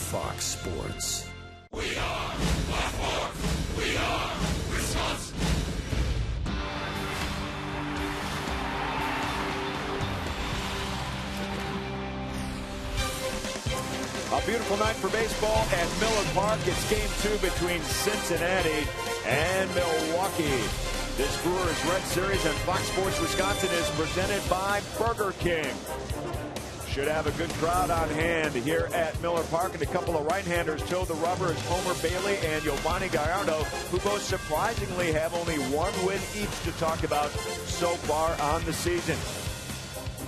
Fox Sports. We are Blackmore. We are Wisconsin. A beautiful night for baseball at Miller Park. It's game 2 between Cincinnati and Milwaukee. This Brewers Red Series on Fox Sports Wisconsin is presented by Burger King. Should have a good crowd on hand here at Miller Park, and a couple of right-handers toe the rubber as Homer Bailey and Giovanni Gallardo, who both surprisingly have only one win each to talk about so far on the season.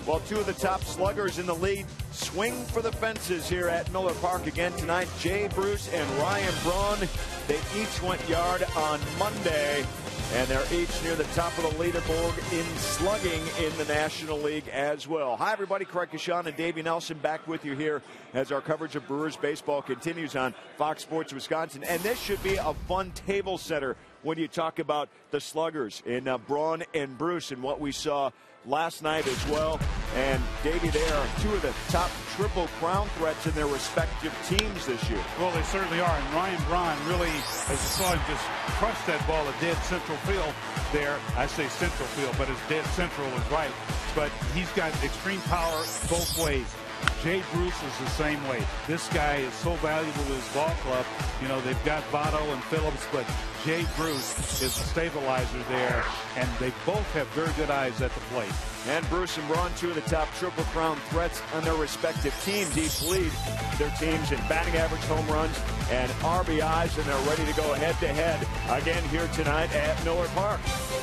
While two of the top sluggers in the league swing for the fences here at Miller Park again tonight, Jay Bruce and Ryan Braun, they each went yard on Monday, and they're each near the top of the leaderboard in slugging in the National League as well. Hi, everybody. Craig Kashan and Davey Nelson back with you here as our coverage of Brewers baseball continues on Fox Sports Wisconsin. And this should be a fun table setter when you talk about the sluggers in Braun and Bruce and what we saw last night as well. And Davey, they are two of the top Triple Crown threats in their respective teams this year. Well, they certainly are. And Ryan Braun really, as you saw him just crush that ball at dead central field there. I say central field, but it's dead central is right. But he's got extreme power both ways. Jay Bruce is the same way. This guy is so valuable to his ball club. You know, they've got Votto and Phillips, but Jay Bruce is a stabilizer there, and they both have very good eyes at the plate. And Bruce and Braun, two of the top Triple Crown threats on their respective teams. Each lead their teams in batting average, home runs, and RBIs, and they're ready to go head-to-head again here tonight at Miller Park.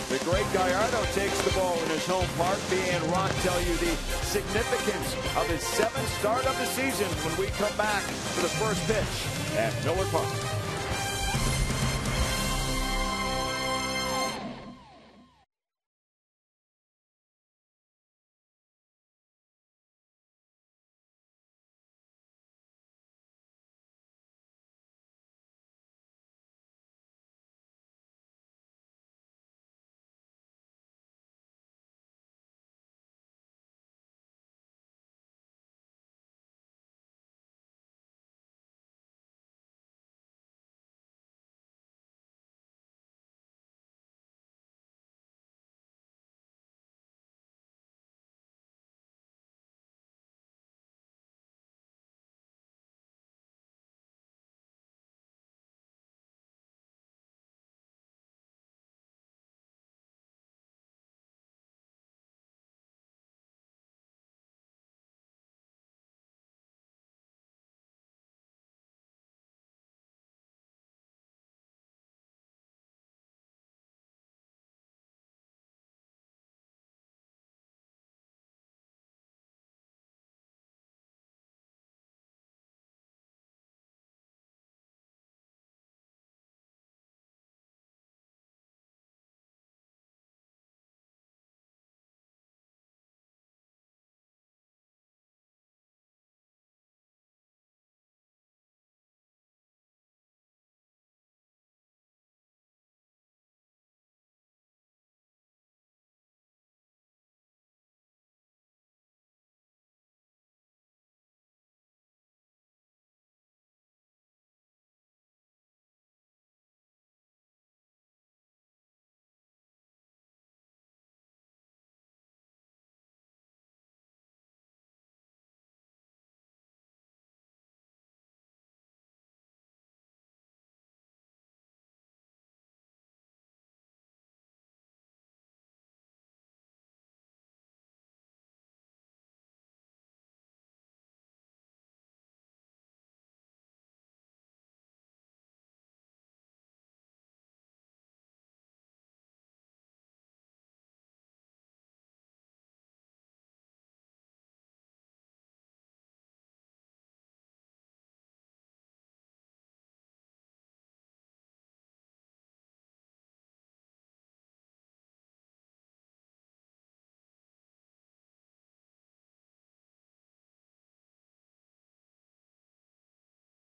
The great Gallardo takes the ball in his home park. B and Ron tell you the significance of his 7th start of the season when we come back for the first pitch at Miller Park.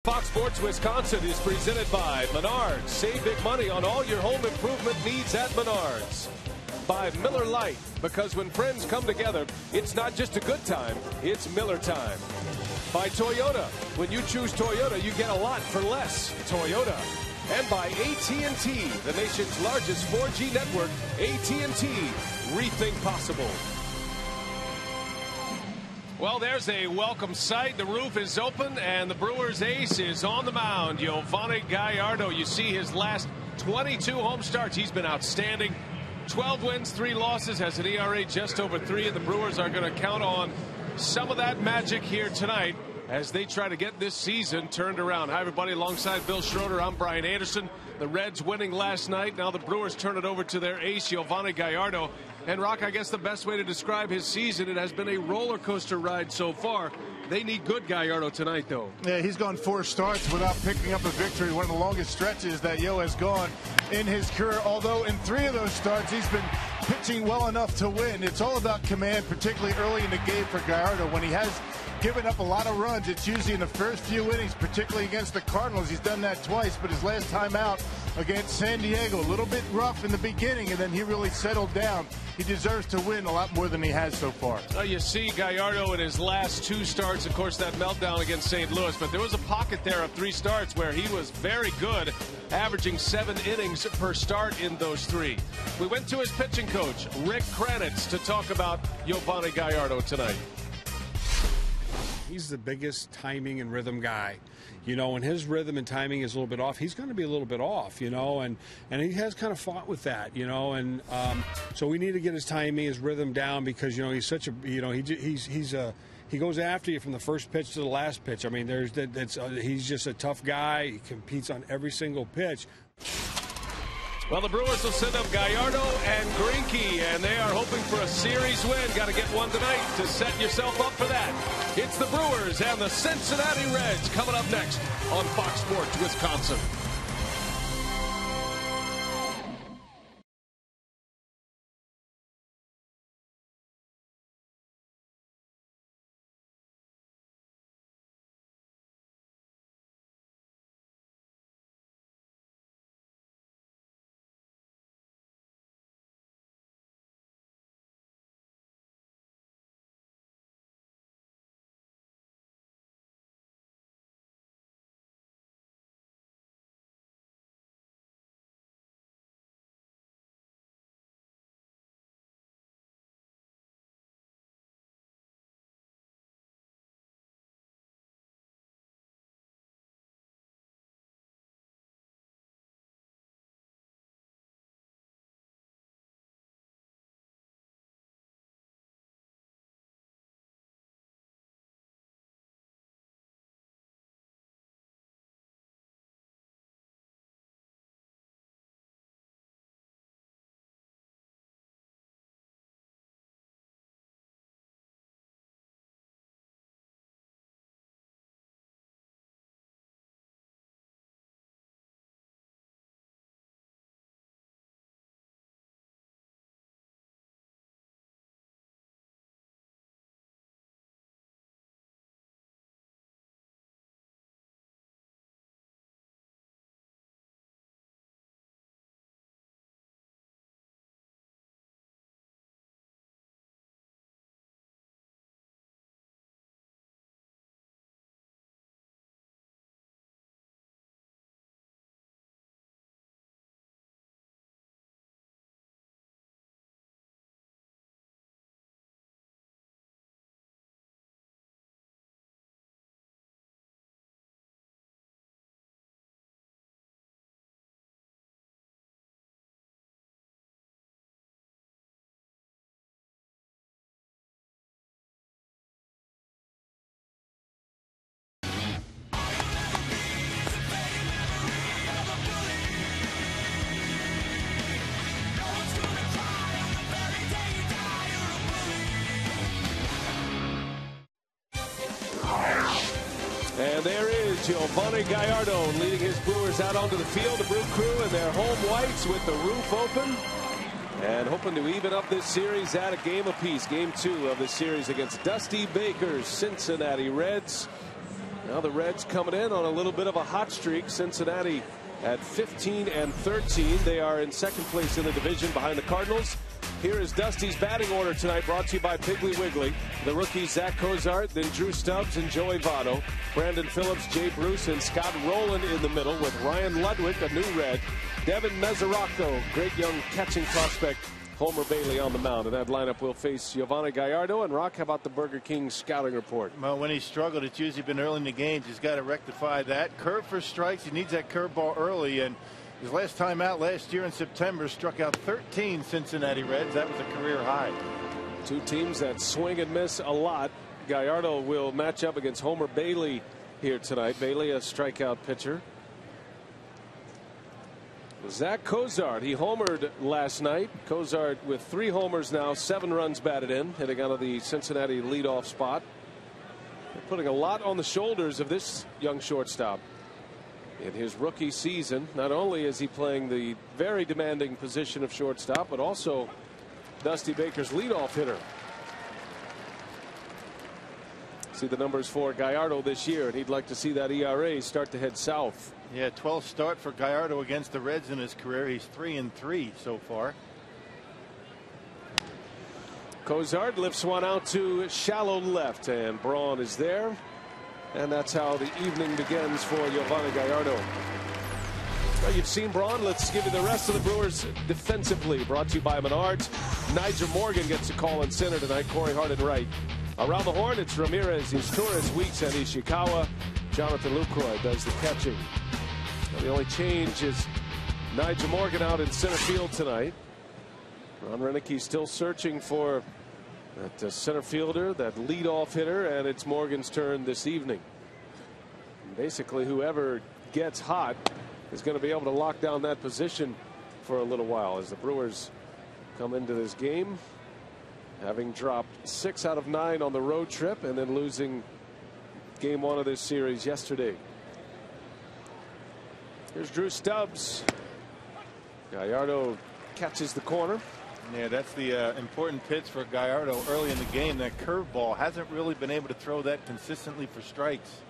Fox Sports Wisconsin is presented by Menards. Save big money on all your home improvement needs at Menards. By Miller Lite, because when friends come together, it's not just a good time, it's Miller time. By Toyota, when you choose Toyota, you get a lot for less. Toyota. And by AT&T, the nation's largest 4G network. AT&T, rethink possible. Well, there's a welcome sight. The roof is open, and the Brewers' ace is on the mound. Yovani Gallardo, you see his last 22 home starts. He's been outstanding. 12 wins, 3 losses, has an ERA just over 3, and the Brewers are going to count on some of that magic here tonight as they try to get this season turned around. Hi, everybody. Alongside Bill Schroeder, I'm Brian Anderson. The Reds winning last night. Now the Brewers turn it over to their ace, Yovani Gallardo. And, Rock, I guess the best way to describe his season, it has been a roller coaster ride so far. They need good Gallardo tonight, though. Yeah, he's gone 4 starts without picking up a victory. One of the longest stretches that Yo has gone in his career. Although in 3 of those starts, he's been pitching well enough to win. It's all about command, particularly early in the game for Gallardo. When he has given up a lot of runs, it's usually in the first few innings, particularly against the Cardinals. He's done that twice, but his last time out against San Diego, a little bit rough in the beginning, and then he really settled down. He deserves to win a lot more than he has so far. You see Gallardo in his last 2 starts, of course, that meltdown against St. Louis, but there was a pocket there of 3 starts where he was very good, averaging 7 innings per start in those 3. We went to his pitching coach, Rick Kranitz, to talk about Yovani Gallardo tonight. He's the biggest timing and rhythm guy. You know, when his rhythm and timing is a little bit off, he's going to be a little bit off, you know, and he has kind of fought with that, you know, and so we need to get his timing, his rhythm down because, you know, he's such a, you know, he goes after you from the first pitch to the last pitch. I mean, he's just a tough guy. He competes on every single pitch. Well, the Brewers will send up Gallardo and Greinke, and they are hoping for a series win. Got to get one tonight to set yourself up for that. It's the Brewers and the Cincinnati Reds coming up next on Fox Sports Wisconsin. And there is Yovani Gallardo leading his Brewers out onto the field. The Brew Crew in their home whites with the roof open and hoping to even up this series at a game apiece. Game 2 of the series against Dusty Baker's Cincinnati Reds. Now the Reds coming in on a little bit of a hot streak. Cincinnati at 15-13. They are in second place in the division behind the Cardinals. Here is Dusty's batting order tonight, brought to you by Piggly Wiggly. The rookies Zach Cozart, then Drew Stubbs and Joey Votto. Brandon Phillips, Jay Bruce, and Scott Rowland in the middle with Ryan Ludwig, a new Red. Devin Mesoraco, great young catching prospect. Homer Bailey on the mound. And that lineup will face Giovanni Gallardo. And Rock, how about the Burger King scouting report? Well, when he struggled, it's usually been early in the games. He's got to rectify that. Curve for strikes. He needs that curveball early. And his last time out last year in September struck out 13 Cincinnati Reds. That was a career high. Two teams that swing and miss a lot. Gallardo will match up against Homer Bailey here tonight. Bailey, a strikeout pitcher. Zach Cozart, he homered last night. Cozart with 3 homers now, 7 runs batted in, hitting out of the Cincinnati leadoff spot. They're putting a lot on the shoulders of this young shortstop in his rookie season. Not only is he playing the very demanding position of shortstop, but also Dusty Baker's leadoff hitter. See the numbers for Gallardo this year, and he'd like to see that ERA start to head south. Yeah, 12th start for Gallardo against the Reds in his career. He's 3-3 so far. Cozart lifts one out to shallow left, and Braun is there. And that's how the evening begins for Giovanni Gallardo. Well, you've seen Braun. Let's give you the rest of the Brewers defensively. Brought to you by Menards. Nigel Morgan gets a call in center tonight. Corey Hart in right. Around the horn, it's Ramirez, Torres, Weeks, and Ishikawa. Jonathan Lucroy does the catching. Well, the only change is Nigel Morgan out in center field tonight. Ron Renicky still searching for that center fielder, that leadoff hitter, and it's Morgan's turn this evening. And basically, whoever gets hot is going to be able to lock down that position for a little while as the Brewers come into this game, having dropped 6 out of 9 on the road trip and then losing game 1 of this series yesterday. Here's Drew Stubbs. Gallardo catches the corner. Yeah, that's the important pitch for Gallardo early in the game. That curveball hasn't really been able to throw that consistently for strikes.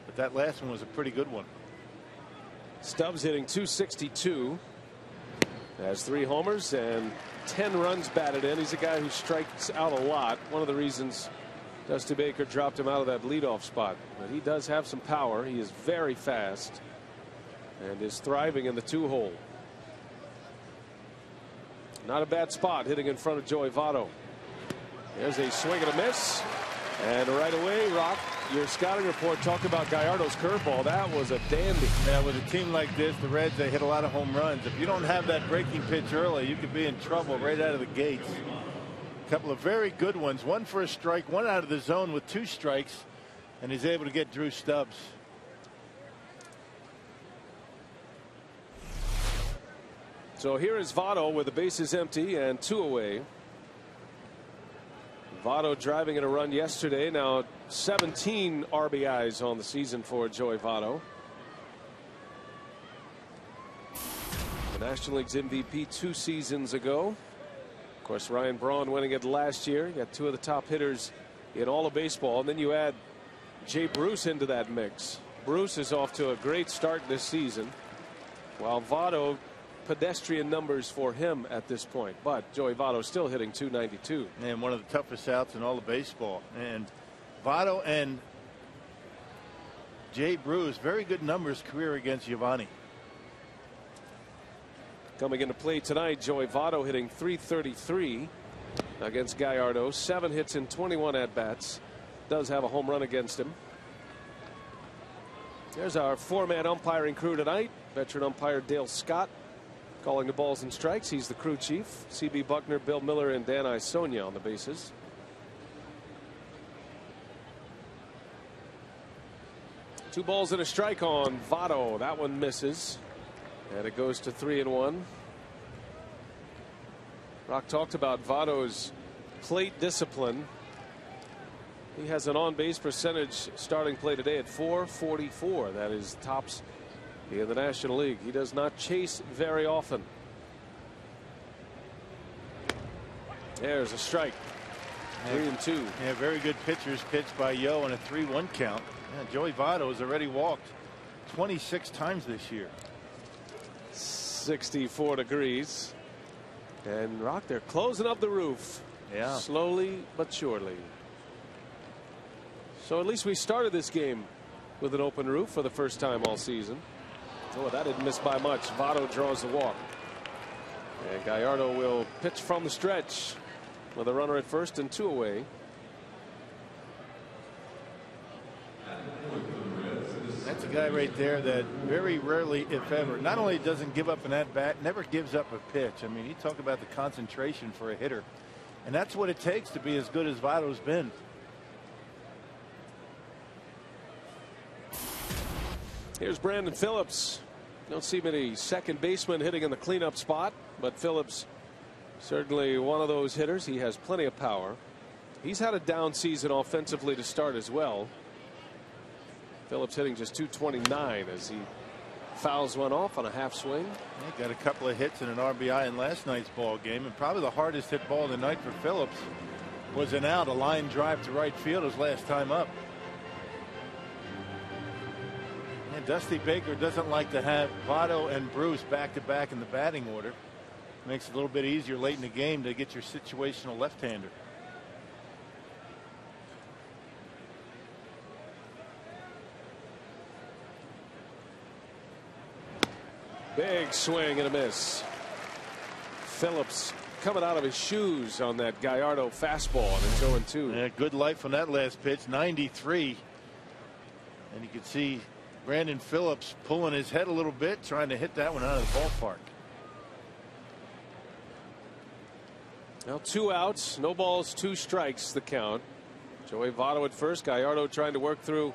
But that last one was a pretty good one. Stubbs hitting .262. Has 3 homers and 10 runs batted in. He's a guy who strikes out a lot. One of the reasons Dusty Baker dropped him out of that leadoff spot. But he does have some power. He is very fast and is thriving in the 2-hole. Not a bad spot, hitting in front of Joey Votto. There's a swing and a miss. And right away, Rock, your scouting report talked about Gallardo's curveball. That was a dandy. Yeah, with a team like this, the Reds, they hit a lot of home runs. If you don't have that breaking pitch early, you could be in trouble right out of the gates. A couple of very good ones. One for a strike, one out of the zone with 2 strikes. And he's able to get Drew Stubbs. So here is Votto with the bases empty and 2 away. Votto driving in a run yesterday. Now 17 RBIs on the season for Joey Votto. The National League's MVP 2 seasons ago. Of course, Ryan Braun winning it last year. You got 2 of the top hitters in all of baseball. And then you add Jay Bruce into that mix. Bruce is off to a great start this season, while Votto, pedestrian numbers for him at this point, but Joey Votto still hitting .292. And one of the toughest outs in all of baseball. And Votto and Jay Bruce, very good numbers career against Giovanni. Coming into play tonight, Joey Votto hitting .333 against Gallardo. 7 hits in 21 at-bats. Does have a home run against him. There's our 4-man umpiring crew tonight. Veteran umpire Dale Scott calling the balls and strikes. He's the crew chief. CB Buckner, Bill Miller, and Dan Isonia on the bases. Two balls and a strike on Votto. That one misses. And it goes to 3-1. Rock talked about Votto's plate discipline. He has an on-base percentage starting play today at .444. That is tops in the National League. He does not chase very often. There's a strike. 3-2. Yeah, very good pitchers pitched by Yo on a 3-1 count. Yeah, Joey Votto has already walked 26 times this year. 64 degrees. And Rock, they're closing up the roof. Yeah. Slowly but surely. So at least we started this game with an open roof for the first time all season. Oh, that didn't miss by much. Votto draws the walk. And Gallardo will pitch from the stretch with a runner at first and 2 away. That's a guy right there that very rarely, if ever, not only doesn't give up an at-bat, never gives up a pitch. I mean, you talk about the concentration for a hitter. And that's what it takes to be as good as Votto's been. Here's Brandon Phillips. Don't see many second basemen hitting in the cleanup spot, but Phillips certainly one of those hitters. He has plenty of power. He's had a down season offensively to start as well. Phillips hitting just .229 as he fouls one off on a half swing. He got a couple of hits and an RBI in last night's ball game, and probably the hardest hit ball of the night for Phillips was an out, a line drive to right field his last time up. And Dusty Baker doesn't like to have Votto and Bruce back to back in the batting order. Makes it a little bit easier late in the game to get your situational left-hander. Big swing and a miss. Phillips coming out of his shoes on that Gallardo fastball, and it's 0-2. Yeah, good life on that last pitch, 93. And you can see Brandon Phillips pulling his head a little bit, trying to hit that one out of the ballpark. Now 2 outs, no balls, 2 strikes the count. Joey Votto at first, Gallardo trying to work through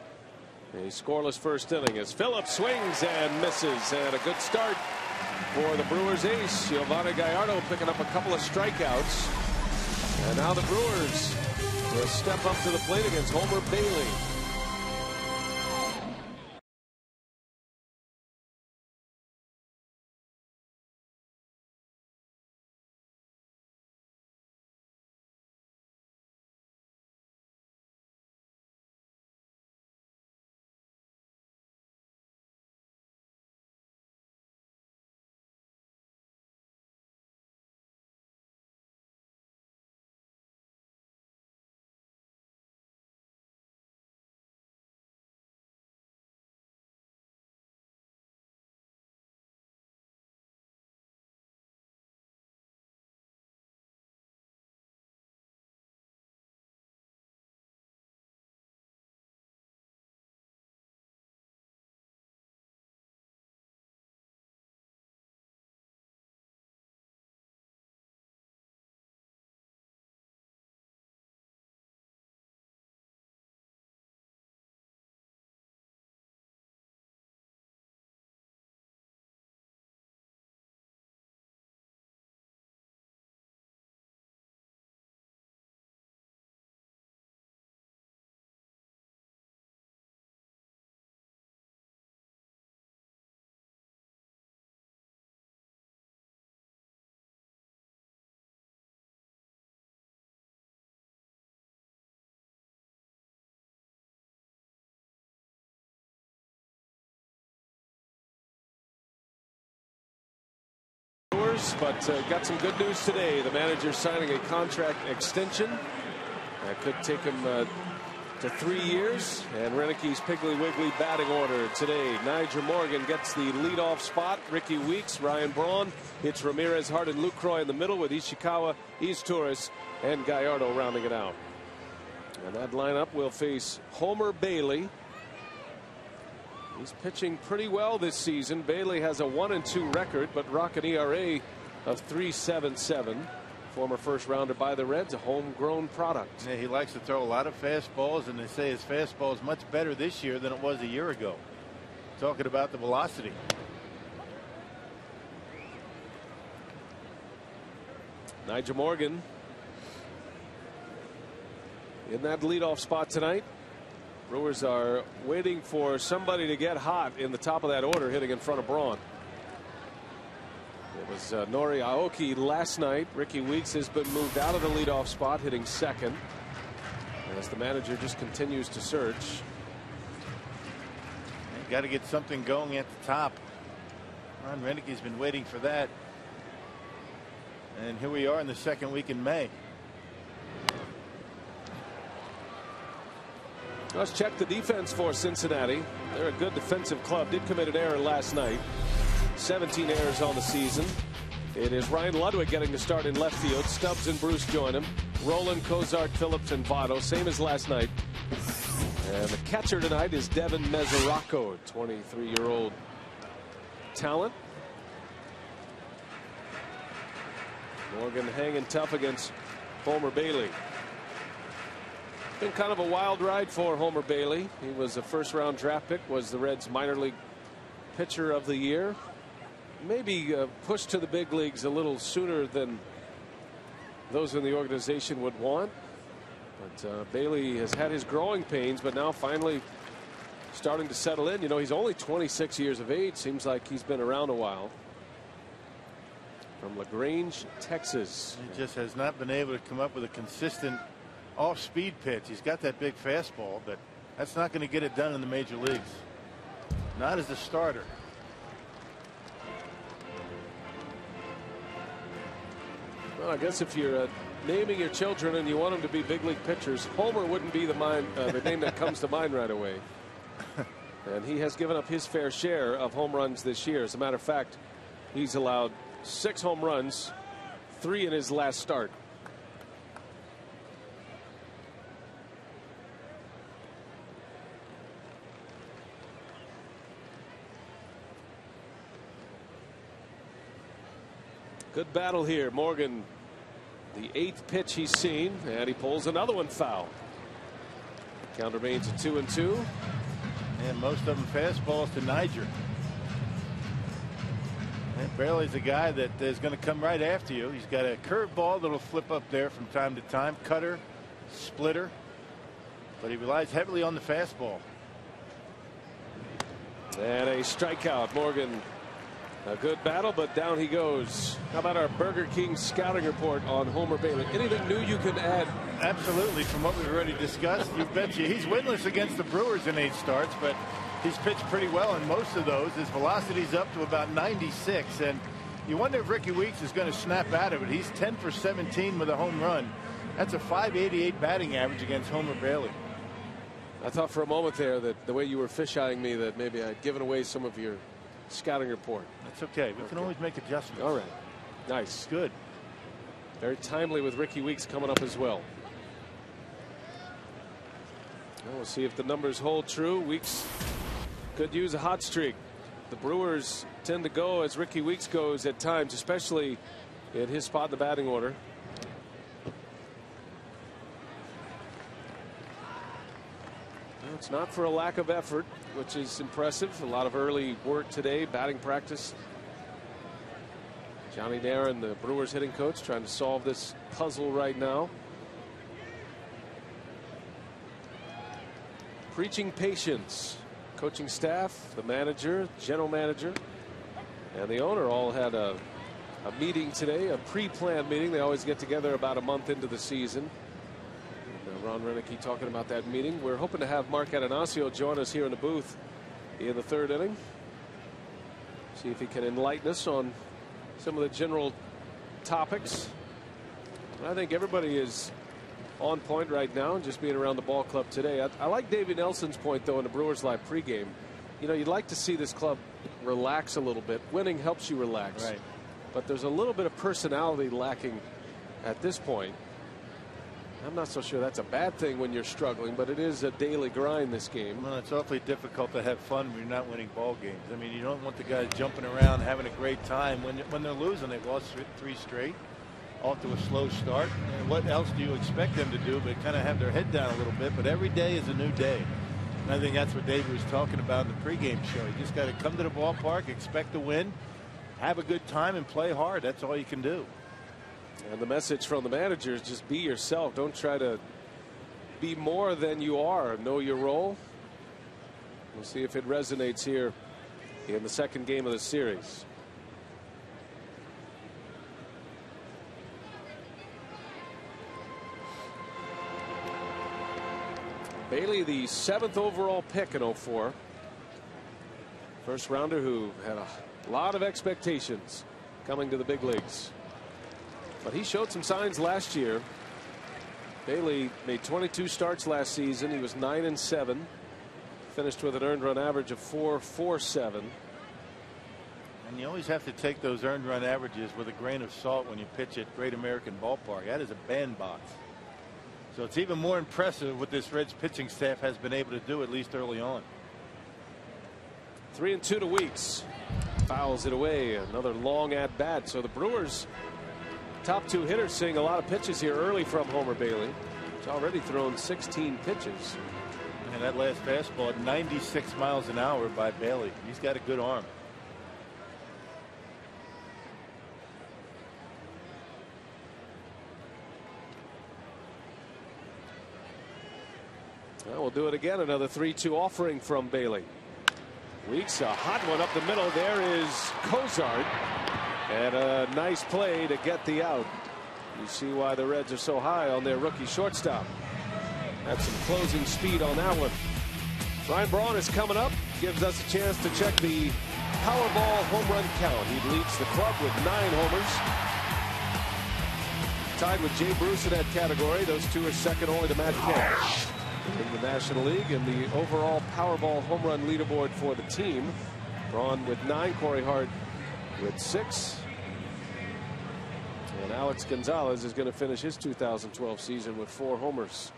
a scoreless first inning as Phillips swings and misses, and a good start for the Brewers ace Giovanni Gallardo, picking up a couple of strikeouts. And now the Brewers will step up to the plate against Homer Bailey. But got some good news today. The manager signing a contract extension that could take him to 3 years. And Renick's Piggly Wiggly batting order today. Nigel Morgan gets the leadoff spot. Ricky Weeks, Ryan Braun hits Ramirez, Hart, and Lucroy in the middle, with Ishikawa, Torres, and Gallardo rounding it out. And that lineup will face Homer Bailey. He's pitching pretty well this season. Bailey has a 1-2 record, but rock an ERA of 3.77. Former first rounder by the Reds, a homegrown product. Yeah, he likes to throw a lot of fastballs, and they say his fastball is much better this year than it was a year ago. Talking about the velocity. Nigel Morgan in that leadoff spot tonight. Brewers are waiting for somebody to get hot in the top of that order, hitting in front of Braun. It was Nori Aoki last night. Ricky Weeks has been moved out of the leadoff spot, hitting second, as the manager just continues to search. Got to get something going at the top. Ron Renicke's been waiting for that. And here we are in the second week in May. Let's check the defense for Cincinnati. They're a good defensive club. Did commit an error last night. 17 errors on the season. It is Ryan Ludwig getting the start in left field. Stubbs and Bruce join him. Roland, Cozart, Phillips, and Votto. Same as last night. And the catcher tonight is Devin Mesoraco, 23-year-old talent. Morgan hanging tough against Homer Bailey. Been kind of a wild ride for Homer Bailey. He was a first-round draft pick, was the Reds minor league pitcher of the year. Maybe pushed to the big leagues a little sooner than those in the organization would want. But Bailey has had his growing pains, but now finally starting to settle in. You know, he's only 26 years of age. Seems like he's been around a while. From LaGrange, Texas. He just has not been able to come up with a consistent off-speed pitch. He's got that big fastball, but that's not going to get it done in the major leagues. Not as a starter. Well, I guess if you're naming your children and you want them to be big league pitchers, Homer wouldn't be the name that comes to mind right away. And he has given up his fair share of home runs this year. As a matter of fact, he's allowed 6 home runs, 3 in his last start. Good battle here. Morgan, the 8th pitch he's seen, and he pulls another one foul. Count remains at 2-2. And most of them fastballs to Niger. And Bailey's a guy that is going to come right after you. He's got a curveball that'll flip up there from time to time, cutter, splitter, but he relies heavily on the fastball. And a strikeout. Morgan, a good battle, but down he goes. How about our Burger King scouting report on Homer Bailey? Anything new you can add? Absolutely. From what we've already discussed, you bet you he's winless against the Brewers in 8 starts, but he's pitched pretty well in most of those. His velocity's up to about 96, and you wonder if Ricky Weeks is going to snap out of it. He's 10 for 17 with a home run. That's a .588 batting average against Homer Bailey. I thought for a moment there that the way you were fish-eyeing me that maybe I'd given away some of your scouting report. That's okay. We can always make adjustments. All right. Nice. Good. Very timely with Ricky Weeks coming up as well. We'll see if the numbers hold true. Weeks could use a hot streak. The Brewers tend to go as Ricky Weeks goes at times, especially in his spot in the batting order. Well, it's not for a lack of effort, which is impressive. A lot of early work today, batting practice. Johnny Nairn, the Brewers hitting coach, trying to solve this puzzle right now. Preaching patience. Coaching staff, the manager, general manager, and the owner all had a meeting today, a pre-planned meeting. They always get together about a month into the season. And Ron Renicke talking about that meeting. We're hoping to have Mark Atanasio join us here in the booth in the 3rd inning. See if he can enlighten us on some of the general topics. I think everybody is on point right now, just being around the ball club today. I like Davey Nelson's point, though, in the Brewers Live pregame. You know, you'd like to see this club relax a little bit. Winning helps you relax. Right. But there's a little bit of personality lacking at this point. I'm not so sure that's a bad thing when you're struggling, but it is a daily grind, this game. Well, it's awfully difficult to have fun when you're not winning ball games. I mean, you don't want the guys jumping around, having a great time. When they're losing, they've lost 3 straight. Off to a slow start. And what else do you expect them to do but kind of have their head down a little bit? But every day is a new day. And I think that's what Dave was talking about in the pregame show. You just got to come to the ballpark, expect to win, have a good time, and play hard. That's all you can do. And the message from the manager is just be yourself. Don't try to be more than you are. Know your role. We'll see if it resonates here in the 2nd game of the series. Bailey, the 7th overall pick in 04. First rounder who had a lot of expectations coming to the big leagues. But he showed some signs last year. Bailey made 22 starts last season. He was 9-7. Finished with an earned run average of 4.47. And you always have to take those earned run averages with a grain of salt when you pitch at Great American Ballpark. That is a bandbox. So it's even more impressive what this Reds pitching staff has been able to do, at least early on. 3-2 to Weeks. Fouls it away. Another long at bat. So the Brewers top 2 hitters seeing a lot of pitches here early from Homer Bailey. He's already thrown 16 pitches. And that last fastball at 96 miles an hour by Bailey. He's got a good arm. Well, we'll do it again. Another 3-2 offering from Bailey. Weeks, a hot one up the middle. There is Cozart. And a nice play to get the out. You see why the Reds are so high on their rookie shortstop. That's some closing speed on that one. Ryan Braun is coming up. Gives us a chance to check the Powerball home run count. He leads the club with 9 homers. Tied with Jay Bruce in that category. Those two are second only to Matt Cash in the National League. And the overall Powerball home run leaderboard for the team. Braun with 9, Corey Hart with 6. And Alex Gonzalez is going to finish his 2012 season with 4 homers.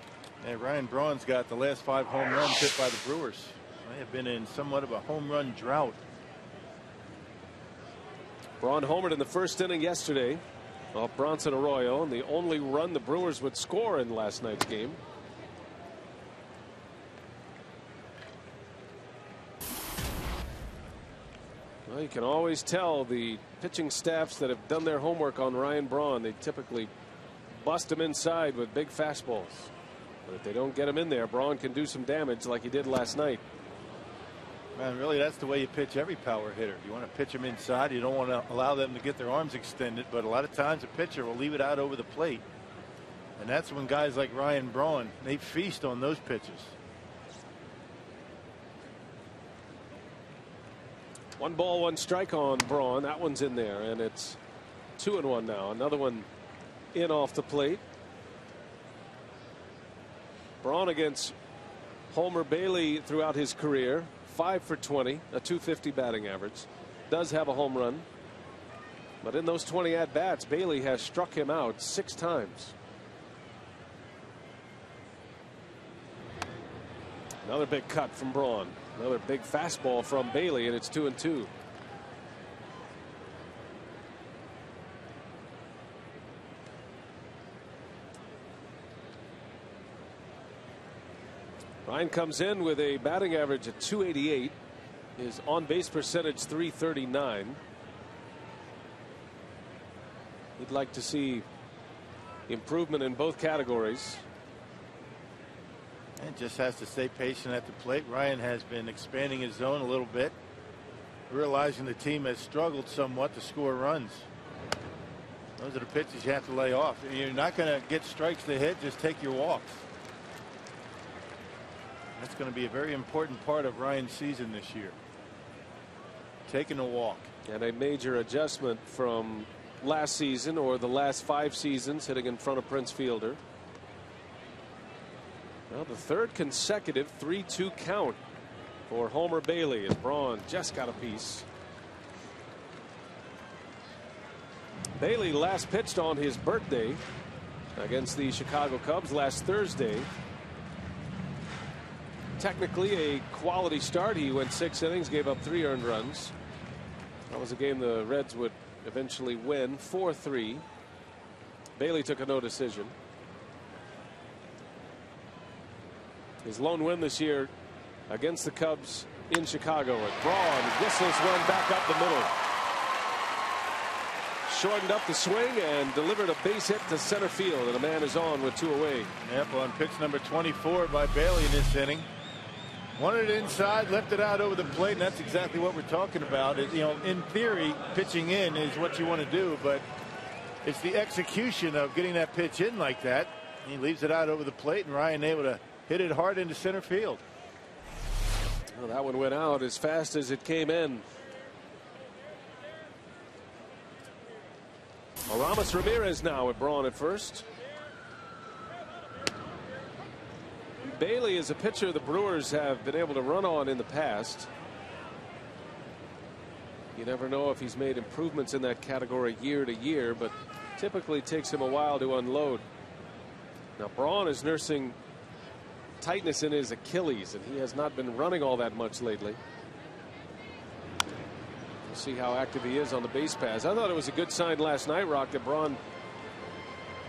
And Ryan Braun's got the last 5 home runs hit by the Brewers. They have been in somewhat of a home run drought. Braun homered in the first inning yesterday off Bronson Arroyo, and the only run the Brewers would score in last night's game. Well, you can always tell the pitching staffs that have done their homework on Ryan Braun. They typically bust him inside with big fastballs. But if they don't get him in there, Braun can do some damage like he did last night. Man, really, that's the way you pitch every power hitter. You want to pitch them inside. You don't want to allow them to get their arms extended. But a lot of times a pitcher will leave it out over the plate. And that's when guys like Ryan Braun, they feast on those pitches. 1 ball, 1 strike on Braun. That one's in there, and it's 2-1 now. Another one in off the plate. Braun against Homer Bailey throughout his career. 5 for 20, a .250 batting average. Does have a home run. But in those 20 at-bats, Bailey has struck him out 6 times. Another big cut from Braun. Another big fastball from Bailey, and it's 2-2. Ryan comes in with a batting average of .288. His on-base percentage .339. He'd like to see improvement in both categories. And just has to stay patient at the plate. Ryan has been expanding his zone a little bit, realizing the team has struggled somewhat to score runs. Those are the pitches you have to lay off. You're not going to get strikes to hit. Just take your walks. That's going to be a very important part of Ryan's season this year. Taking a walk. And a major adjustment from last season, or the last 5 seasons, hitting in front of Prince Fielder. Well, the 3rd consecutive 3-2 count for Homer Bailey, as Braun just got a piece. Bailey last pitched on his birthday against the Chicago Cubs last Thursday. Technically a quality start. He went 6 innings, gave up 3 earned runs. That was a game the Reds would eventually win 4-3. Bailey took a no decision. His lone win this year against the Cubs in Chicago. And Braun whistles one back up the middle. Shortened up the swing and delivered a base hit to center field, and a man is on with 2 away. Yep, on pitch number 24 by Bailey in this inning. Wanted it inside, left it out over the plate, and that's exactly what we're talking about. You know, in theory, pitching in is what you want to do, but it's the execution of getting that pitch in like that. He leaves it out over the plate, and Ryan able to hit it hard into center field. Well, that one went out as fast as it came in. Aramis Ramirez now with Braun at first. Bailey is a pitcher the Brewers have been able to run on in the past. You never know if he's made improvements in that category year to year, but typically takes him a while to unload. Now Braun is nursing tightness in his Achilles, and he has not been running all that much lately. We'll see how active he is on the base paths. I thought it was a good sign last night, Rock, that Braun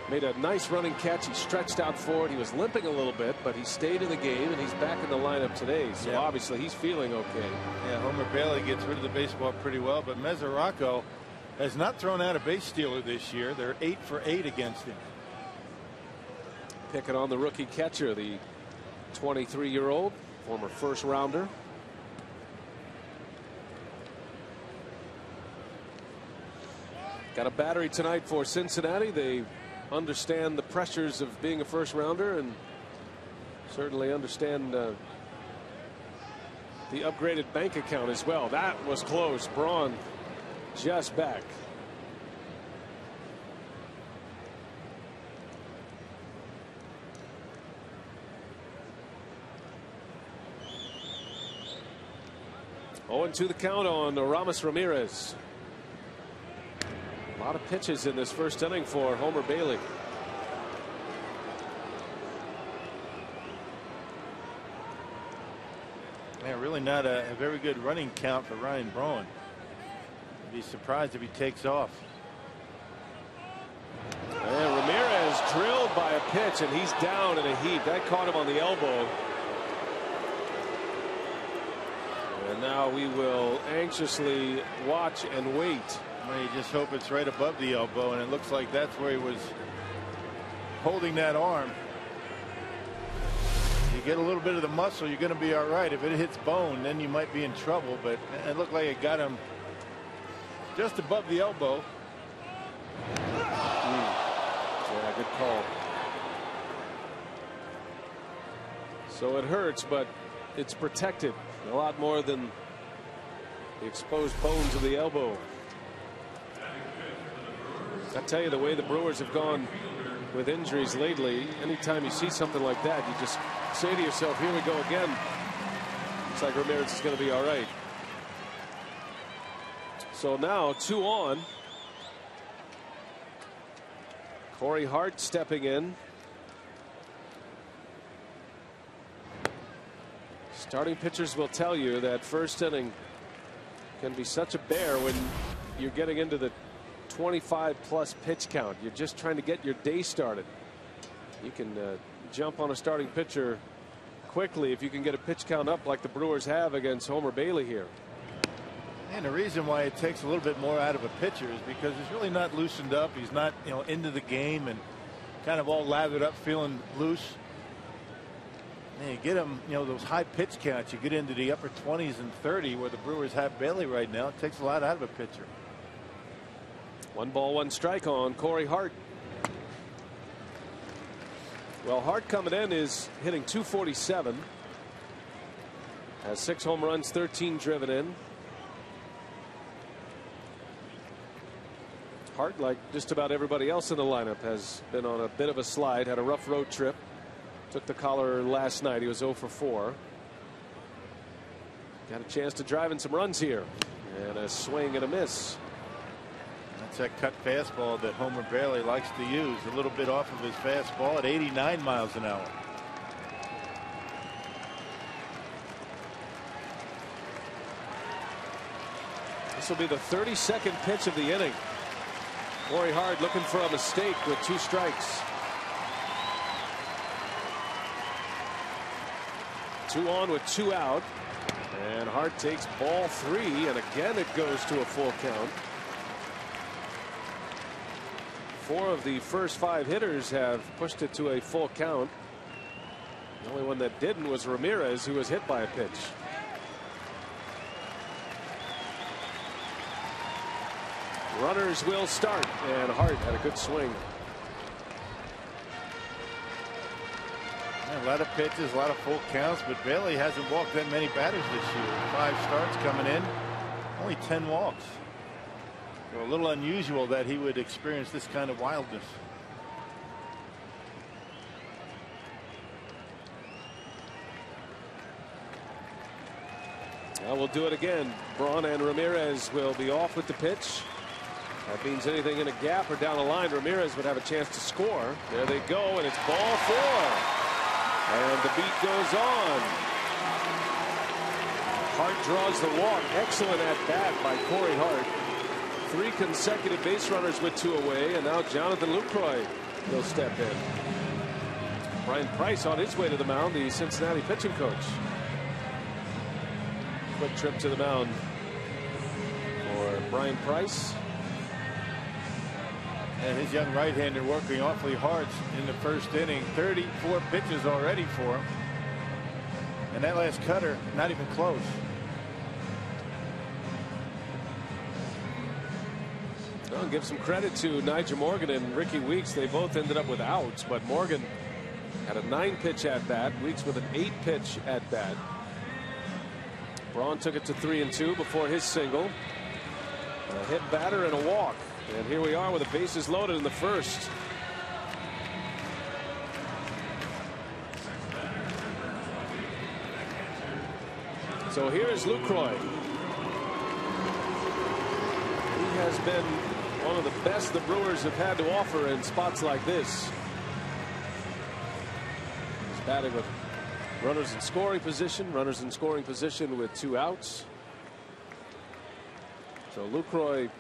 made a nice running catch. He stretched out forward. He was limping a little bit, but he stayed in the game, and he's back in the lineup today. So obviously he's feeling okay. Yeah, Homer Bailey gets rid of the baseball pretty well, but Mesoraco has not thrown out a base stealer this year. They're 8 for 8 against him. Picking on the rookie catcher, the 23-year-old former first rounder. Got a battery tonight for Cincinnati. They understand the pressures of being a first rounder and certainly understand the upgraded bank account as well. That was close. Braun just back. Oh, 0-2 the count on Aramis Ramirez. A lot of pitches in this first inning for Homer Bailey. Man, really not a very good running count for Ryan Braun. I'd be surprised if he takes off. And Ramirez drilled by a pitch, and he's down in a heap. That caught him on the elbow. And now we will anxiously watch and wait. Well, you just hope it's right above the elbow, and it looks like that's where he was holding that arm. You get a little bit of the muscle, you're going to be all right. If it hits bone, then you might be in trouble, but it looked like it got him just above the elbow. Yeah, good call. So it hurts, but it's protected a lot more than the exposed bones of the elbow. I tell you, the way the Brewers have gone with injuries lately, anytime you see something like that, you just say to yourself, here we go again. Looks like Ramirez is going to be all right. So now 2 on. Corey Hart stepping in. Starting pitchers will tell you that first inning can be such a bear when you're getting into the 25+ pitch count. You're just trying to get your day started. You can jump on a starting pitcher quickly if you can get a pitch count up like the Brewers have against Homer Bailey here. And the reason why it takes a little bit more out of a pitcher is because he's really not loosened up. He's not, into the game and kind of all lathered up, feeling loose. And you get him, those high pitch counts. You get into the upper 20s and 30 where the Brewers have Bailey right now. It takes a lot out of a pitcher. 1 ball, 1 strike on Corey Hart. Well, Hart coming in is hitting .247. Has 6 home runs, 13 driven in. Hart, like just about everybody else in the lineup, has been on a bit of a slide. Had a rough road trip. Took the collar last night. He was 0 for 4. Got a chance to drive in some runs here. And a swing and a miss. That's that cut fastball that Homer Bailey likes to use. A little bit off of his fastball at 89 miles an hour. This will be the 32nd pitch of the inning. Corey Hart looking for a mistake with 2 strikes. 2 on with 2 out. And Hart takes ball 3, and again it goes to a full count. 4 of the first 5 hitters have pushed it to a full count. The only one that didn't was Ramirez, who was hit by a pitch. Runners will start, and Hart had a good swing. A lot of pitches, a lot of full counts, but Bailey hasn't walked that many batters this year. 5 starts coming in, only 10 walks. So a little unusual that he would experience this kind of wildness. Well, we'll do it again. Braun and Ramirez will be off with the pitch. That means anything in a gap or down the line, Ramirez would have a chance to score. There they go, and it's ball 4. And the beat goes on. Hart draws the walk. Excellent at bat by Corey Hart. 3 consecutive base runners with 2 away, and now Jonathan Lucroy will step in. Brian Price on his way to the mound, the Cincinnati pitching coach. Quick trip to the mound for Brian Price. And his young right-hander working awfully hard in the first inning. 34 pitches already for him. And that last cutter, not even close. I'll give some credit to Nigel Morgan and Ricky Weeks. They both ended up with outs, but Morgan had a 9-pitch at bat. Weeks with an 8-pitch at bat. Braun took it to 3-2 before his single. A hit batter and a walk. And here we are with the bases loaded in the first. So here is Lucroy. He has been one of the best the Brewers have had to offer in spots like this. He's batting with runners in scoring position. Runners in scoring position with 2 outs. So Lucroy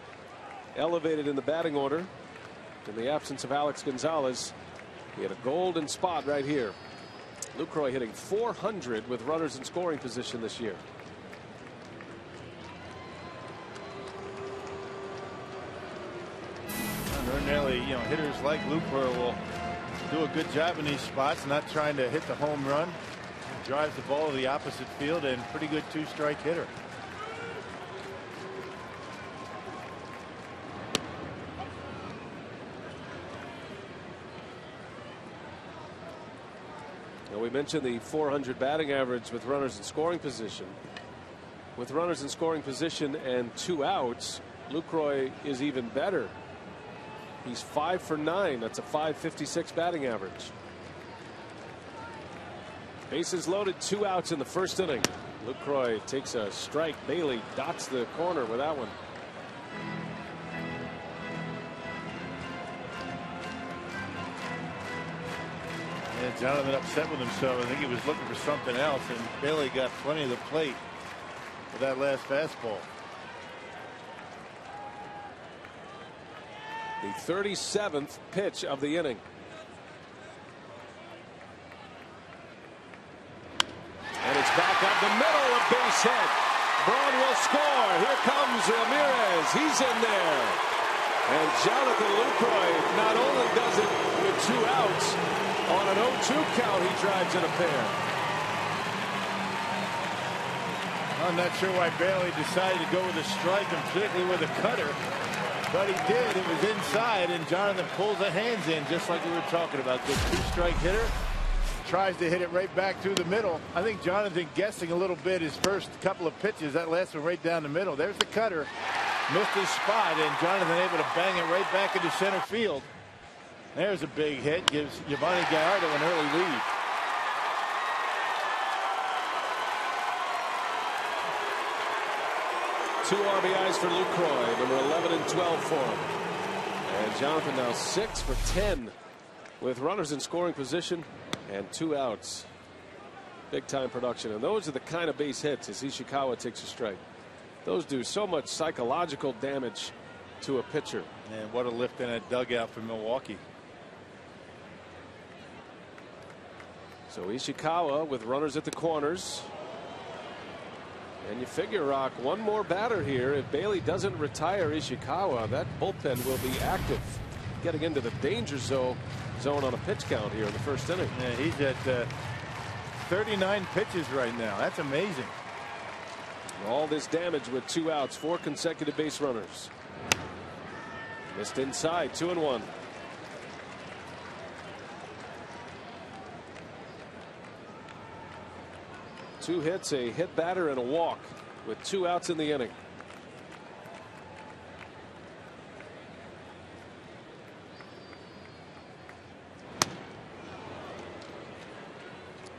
elevated in the batting order in the absence of Alex Gonzalez. He had a golden spot right here. Lucroy hitting .400 with runners in scoring position this year. Ordinarily, hitters like Lucroy will do a good job in these spots, not trying to hit the home run. Drives the ball to the opposite field, and pretty good 2-strike hitter. We mentioned the .400 batting average with runners in scoring position. With runners in scoring position and 2 outs, Lucroy is even better. He's 5 for 9. That's a .556 batting average. Bases loaded, 2 outs in the first inning. Lucroy takes a strike. Bailey dots the corner with that one. And Jonathan upset with himself. I think he was looking for something else, and Bailey got plenty of the plate with that last fastball. The 37th pitch of the inning. And it's back up the middle, a base hit. Braun will score. Here comes Ramirez. He's in there. And Jonathan Lucroy not only does it with 2 outs, on an 0-2 count, he drives in a pair. I'm not sure why Bailey decided to go with a strike, and particularly with a cutter. But he did. It was inside, and Jonathan pulls the hands in, just like we were talking about. Good 2-strike hitter. Tries to hit it right back through the middle. I think Jonathan guessing a little bit his first couple of pitches. That last one right down the middle. There's the cutter. Missed his spot, and Jonathan able to bang it right back into center field. There's a big hit. Gives Giovanni Gallardo an early lead. Two RBIs for Lucroy, number 11 and 12 for him. And Jonathan now 6 for 10 with runners in scoring position and 2 outs. Big time production. And those are the kind of base hits as Ishikawa takes a strike. Those do so much psychological damage to a pitcher. And what a lift in that dugout for Milwaukee. So Ishikawa with runners at the corners. And you figure, Rock, one more batter here. If Bailey doesn't retire Ishikawa, that bullpen will be active, getting into the danger zone on a pitch count here in the first inning. Yeah, he's at 39 pitches right now. That's amazing. All this damage with 2 outs, 4 consecutive base runners. Missed inside, 2-1. 2 hits, a hit batter, and a walk with 2 outs in the inning.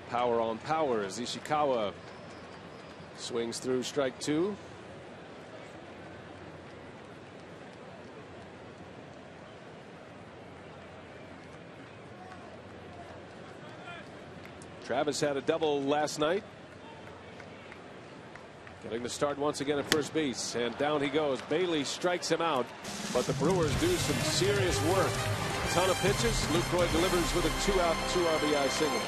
Power on power as Ishikawa swings through strike 2. Travis had a double last night. Getting the start once again at first base, and down he goes. Bailey strikes him out, but the Brewers do some serious work. A ton of pitches. Lucroy delivers with a 2-out, 2 RBI single.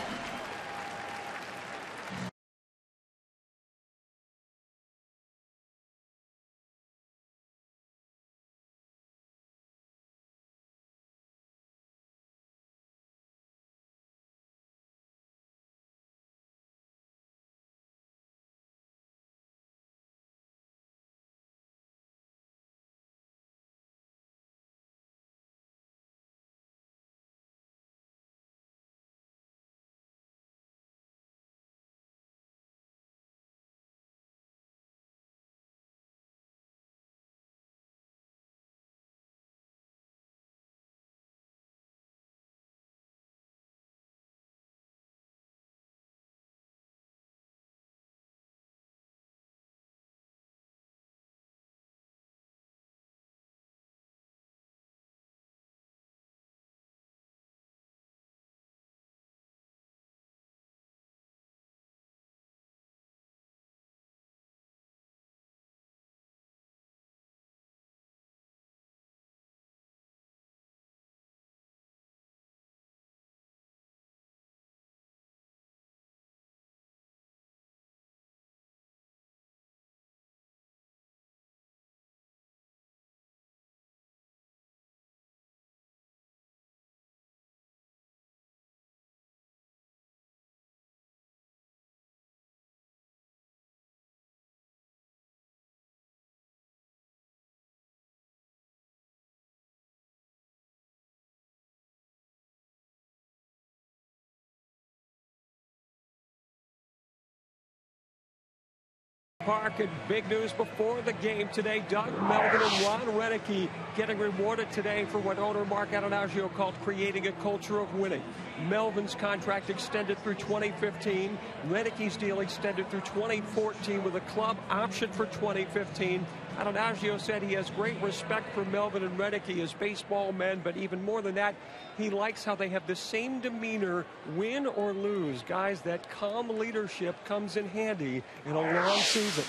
Park, and big news before the game today. Doug Melvin and Ron Renicky getting rewarded today for what owner Mark Atanasio called creating a culture of winning. Melvin's contract extended through 2015. Renicky's deal extended through 2014 with a club option for 2015. Atanasio said he has great respect for Melvin and Renicky as baseball men, but even more than that, he likes how they have the same demeanor, win or lose. Guys, that calm leadership comes in handy in a long season.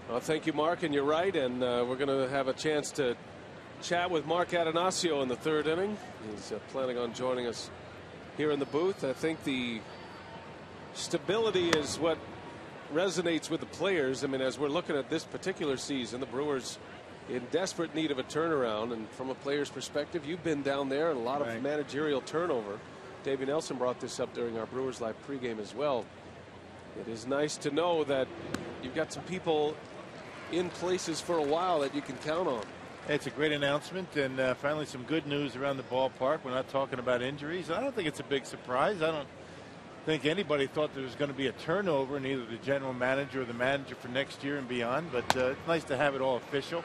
Well, thank you, Mark, and you're right, and we're going to have a chance to chat with Mark Atanasio in the 3rd inning. He's planning on joining us here in the booth. I think the stability is what resonates with the players. I mean, as we're looking at this particular season, the Brewers in desperate need of a turnaround, and from a player's perspective, you've been down there, and a lot of managerial turnover. Davey Nelson brought this up during our Brewers Live pregame as well. It is nice to know that you've got some people in places for a while that you can count on. It's a great announcement, and finally some good news around the ballpark. We're not talking about injuries. I don't think it's a big surprise. I don't think anybody thought there was going to be a turnover in either the general manager or the manager for next year and beyond, but it's nice to have it all official,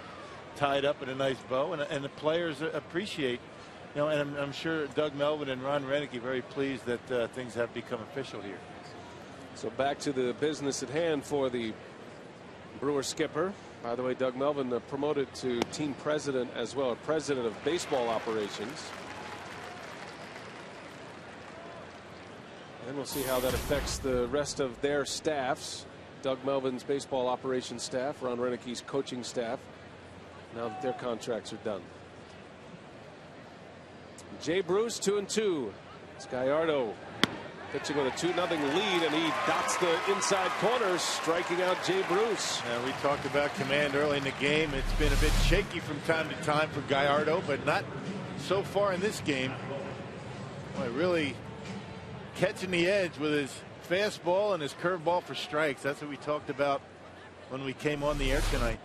tied up in a nice bow, and the players appreciate, you know, and I'm sure Doug Melvin and Ron Renicky very pleased that things have become official here. So back to the business at hand for the Brewer skipper. By the way, Doug Melvin promoted to team president as well, president of baseball operations. And we'll see how that affects the rest of their staffs. Doug Melvin's baseball operations staff, Ron Renicky's coaching staff, now that their contracts are done. Jay Bruce 2-2. It's Gallardo pitching with a 2-0 lead, and he dots the inside corner, striking out Jay Bruce. We talked about command early in the game. It's been a bit shaky from time to time for Gallardo, but not so far in this game. Boy, really catching the edge with his fastball and his curveball for strikes. That's what we talked about when we came on the air tonight.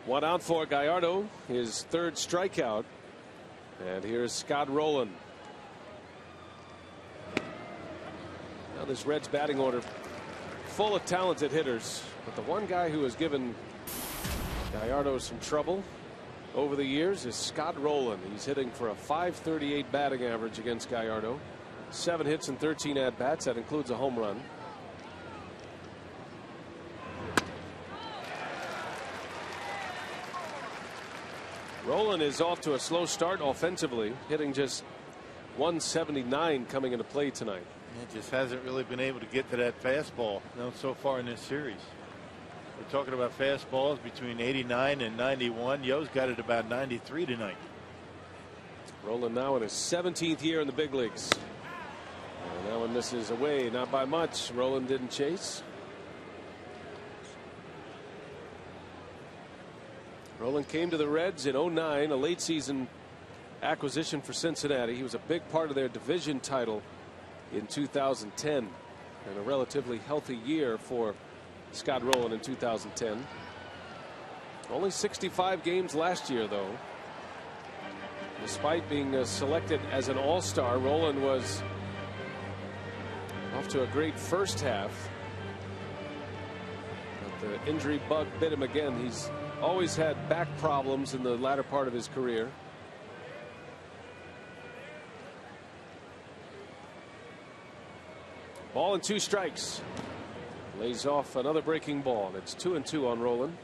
1 out for Gallardo, his 3rd strikeout. And here's Scott Rowland. this Reds batting order full of talented hitters, but the one guy who has given Gallardo some trouble over the years is Scott Rowland. He's hitting for a .538 batting average against Gallardo. 7 hits and 13 at bats. That includes a home run. Rowland is off to a slow start offensively, hitting just .179 coming into play tonight. It just hasn't really been able to get to that fastball so far in this series. We're talking about fastballs between 89 and 91. Yo's got it about 93 tonight. Rowland now in his 17th year in the big leagues. And that one misses away, not by much. Rowland didn't chase. Rowland came to the Reds in '09, a late season acquisition for Cincinnati. He was a big part of their division title in 2010, and a relatively healthy year for Scott Rowland in 2010. Only 65 games last year, though. Despite being selected as an all-star, Rowland was off to a great first half. But the injury bug bit him again. He's always had back problems in the latter part of his career. Ball and 2 strikes. Lays off another breaking ball. It's 2-2 on Rowland.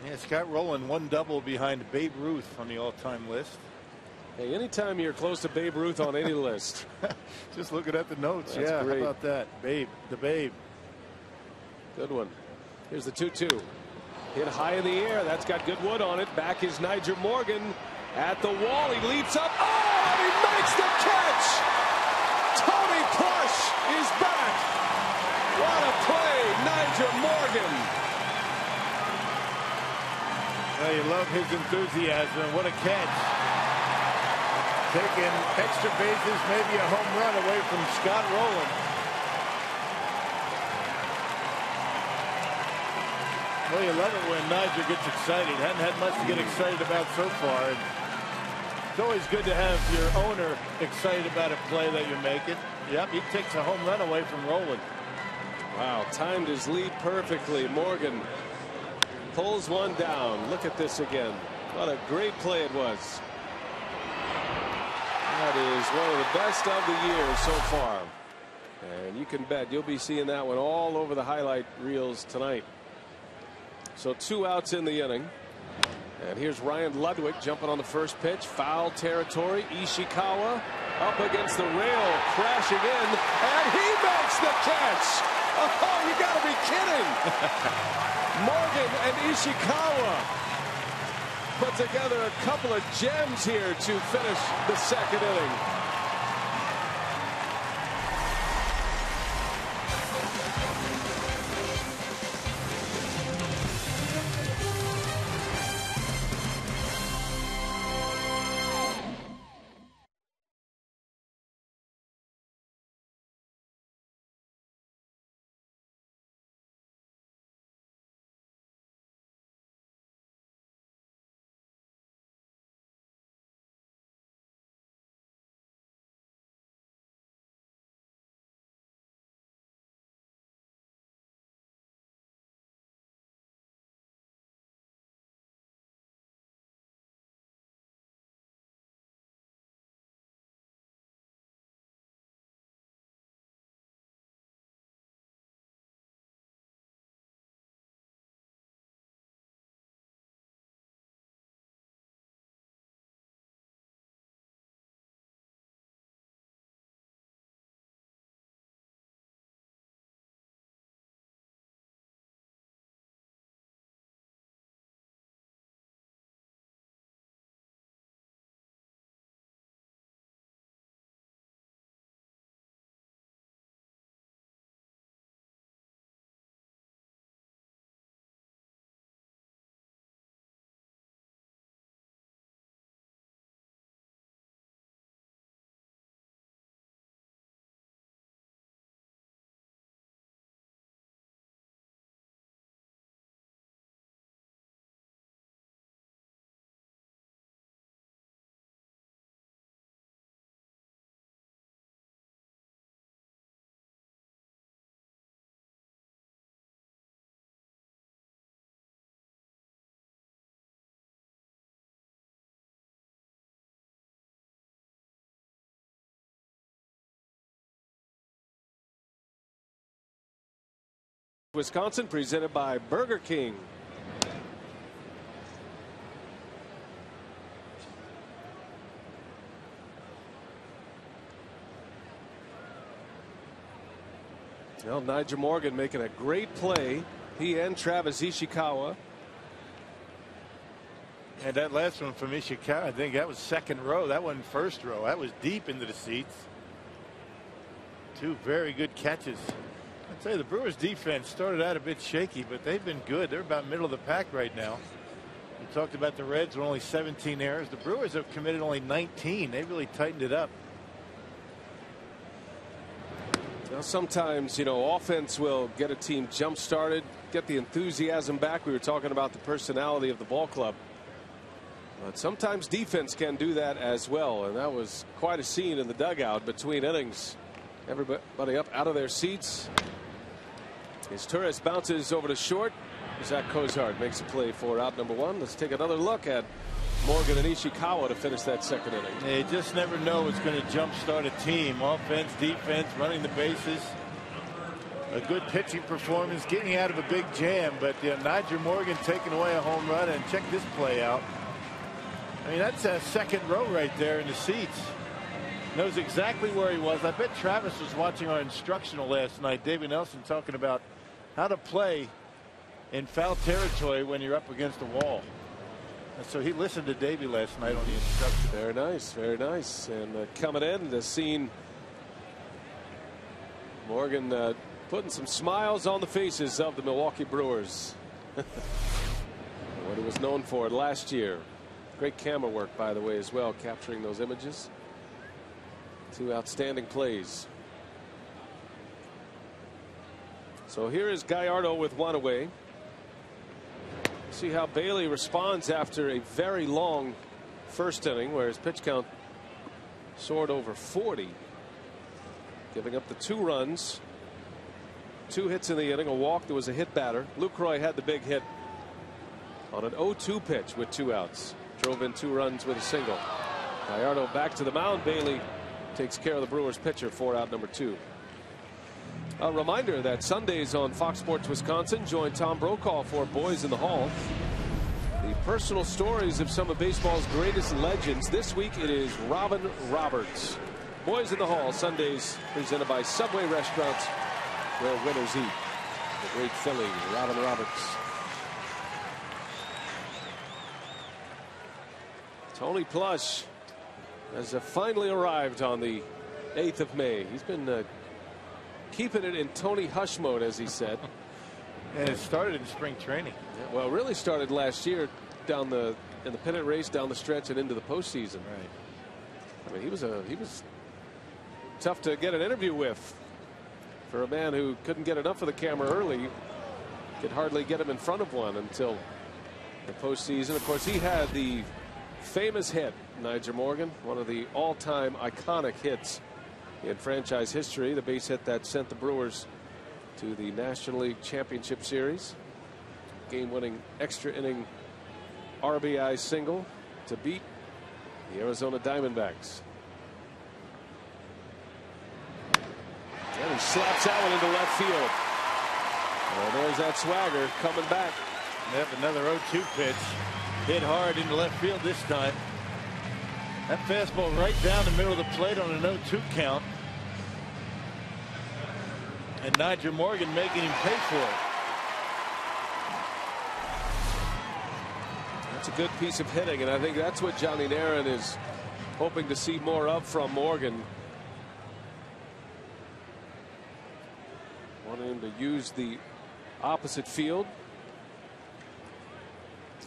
Yeah, Scott Rowland one double behind Babe Ruth on the all-time list. Hey, anytime you're close to Babe Ruth on any list. Just looking at the notes. That's yeah, great. How about that? Babe, the Babe. Good one. Here's the 2-2. Hit high in the air. That's got good wood on it. Back is Niger Morgan at the wall. He leaps up. Oh, and he makes the catch. Tony Plush is back. What a play, Niger Morgan. Well, you love his enthusiasm. What a catch. Taking extra bases, maybe a home run away from Scott Rowland. Well, you love it when Niger gets excited. Hadn't had much to get excited about so far. It's always good to have your owner excited about a play that you're making. Yep, he takes a home run away from Rowland. Wow, timed his lead perfectly. Morgan pulls one down. Look at this again. What a great play it was. That is one of the best of the year so far. And you can bet you'll be seeing that one all over the highlight reels tonight. So 2 outs in the inning. And here's Ryan Ludwig jumping on the first pitch. Foul territory. Ishikawa up against the rail, crashing in, and he makes the catch. Oh, you got to be kidding. Morgan and Ishikawa put together a couple of gems here to finish the second inning. Wisconsin, presented by Burger King. Well, Nigel Morgan making a great play. He and Travis Ishikawa. And that last one from Ishikawa, I think that was second row. That wasn't first row. That was deep into the seats. Two very good catches. I'd say the Brewers defense started out a bit shaky, but they've been good. They're about middle of the pack right now. We talked about the Reds with only 17 errors. The Brewers have committed only 19. They really tightened it up. Now, sometimes, you know, offense will get a team jump started, get the enthusiasm back. We were talking about the personality of the ball club. But sometimes defense can do that as well. And that was quite a scene in the dugout between innings. Everybody up out of their seats. As Torres bounces over to short, Zach Cozart makes a play for out number one. Let's take another look at Morgan and Ishikawa to finish that second inning. You just never know what's going to jumpstart a team. Offense, defense, running the bases. A good pitching performance, getting out of a big jam. But Nigel Morgan taking away a home run, and check this play out. I mean, that's a second row right there in the seats. Knows exactly where he was. I bet Travis was watching our instructional last night. Davey Nelson talking about how to play in foul territory when you're up against the wall. And so he listened to Davey last night on the instruction. Very nice, very nice. And coming in, the scene. Morgan putting some smiles on the faces of the Milwaukee Brewers. What he was known for last year. Great camera work, by the way, as well, capturing those images. Two outstanding plays. So here is Gallardo with one away. See how Bailey responds after a very long first inning where his pitch count soared over 40. Giving up the 2 runs. 2 hits in the inning, a walk. There was a hit batter. Lucroy had the big hit on an 0-2 pitch with 2 outs. Drove in 2 runs with a single. Gallardo back to the mound. Bailey takes care of the Brewers pitcher for out number 2. A reminder that Sundays on Fox Sports Wisconsin, join Tom Brokaw for Boys in the Hall. The personal stories of some of baseball's greatest legends. This week it is Robin Roberts. Boys in the Hall, Sundays presented by Subway Restaurants, where winners eat. The great Philly, Robin Roberts. Tony Plush has finally arrived on the 8th of May. He's been keeping it in Tony Hush mode, as he said. And it started in spring training. Yeah, well, really started last year in the pennant race down the stretch and into the postseason. Right. I mean, he was tough to get an interview with for a man who couldn't get enough of the camera early. Could hardly get him in front of one until the postseason. Of course, he had the famous hit, Nigel Morgan, one of the all-time iconic hits in franchise history, the base hit that sent the Brewers to the National League Championship Series. Game-winning extra inning RBI single to beat the Arizona Diamondbacks. And he slaps that one into left field. And there's that swagger coming back. Yep, another 0-2 pitch. Hit hard into left field this time. That fastball right down the middle of the plate on an 0-2 count. And Nigel Morgan making him pay for it. That's a good piece of hitting, and I think that's what Johnny Naron is hoping to see more of from Morgan. Wanting him to use the opposite field.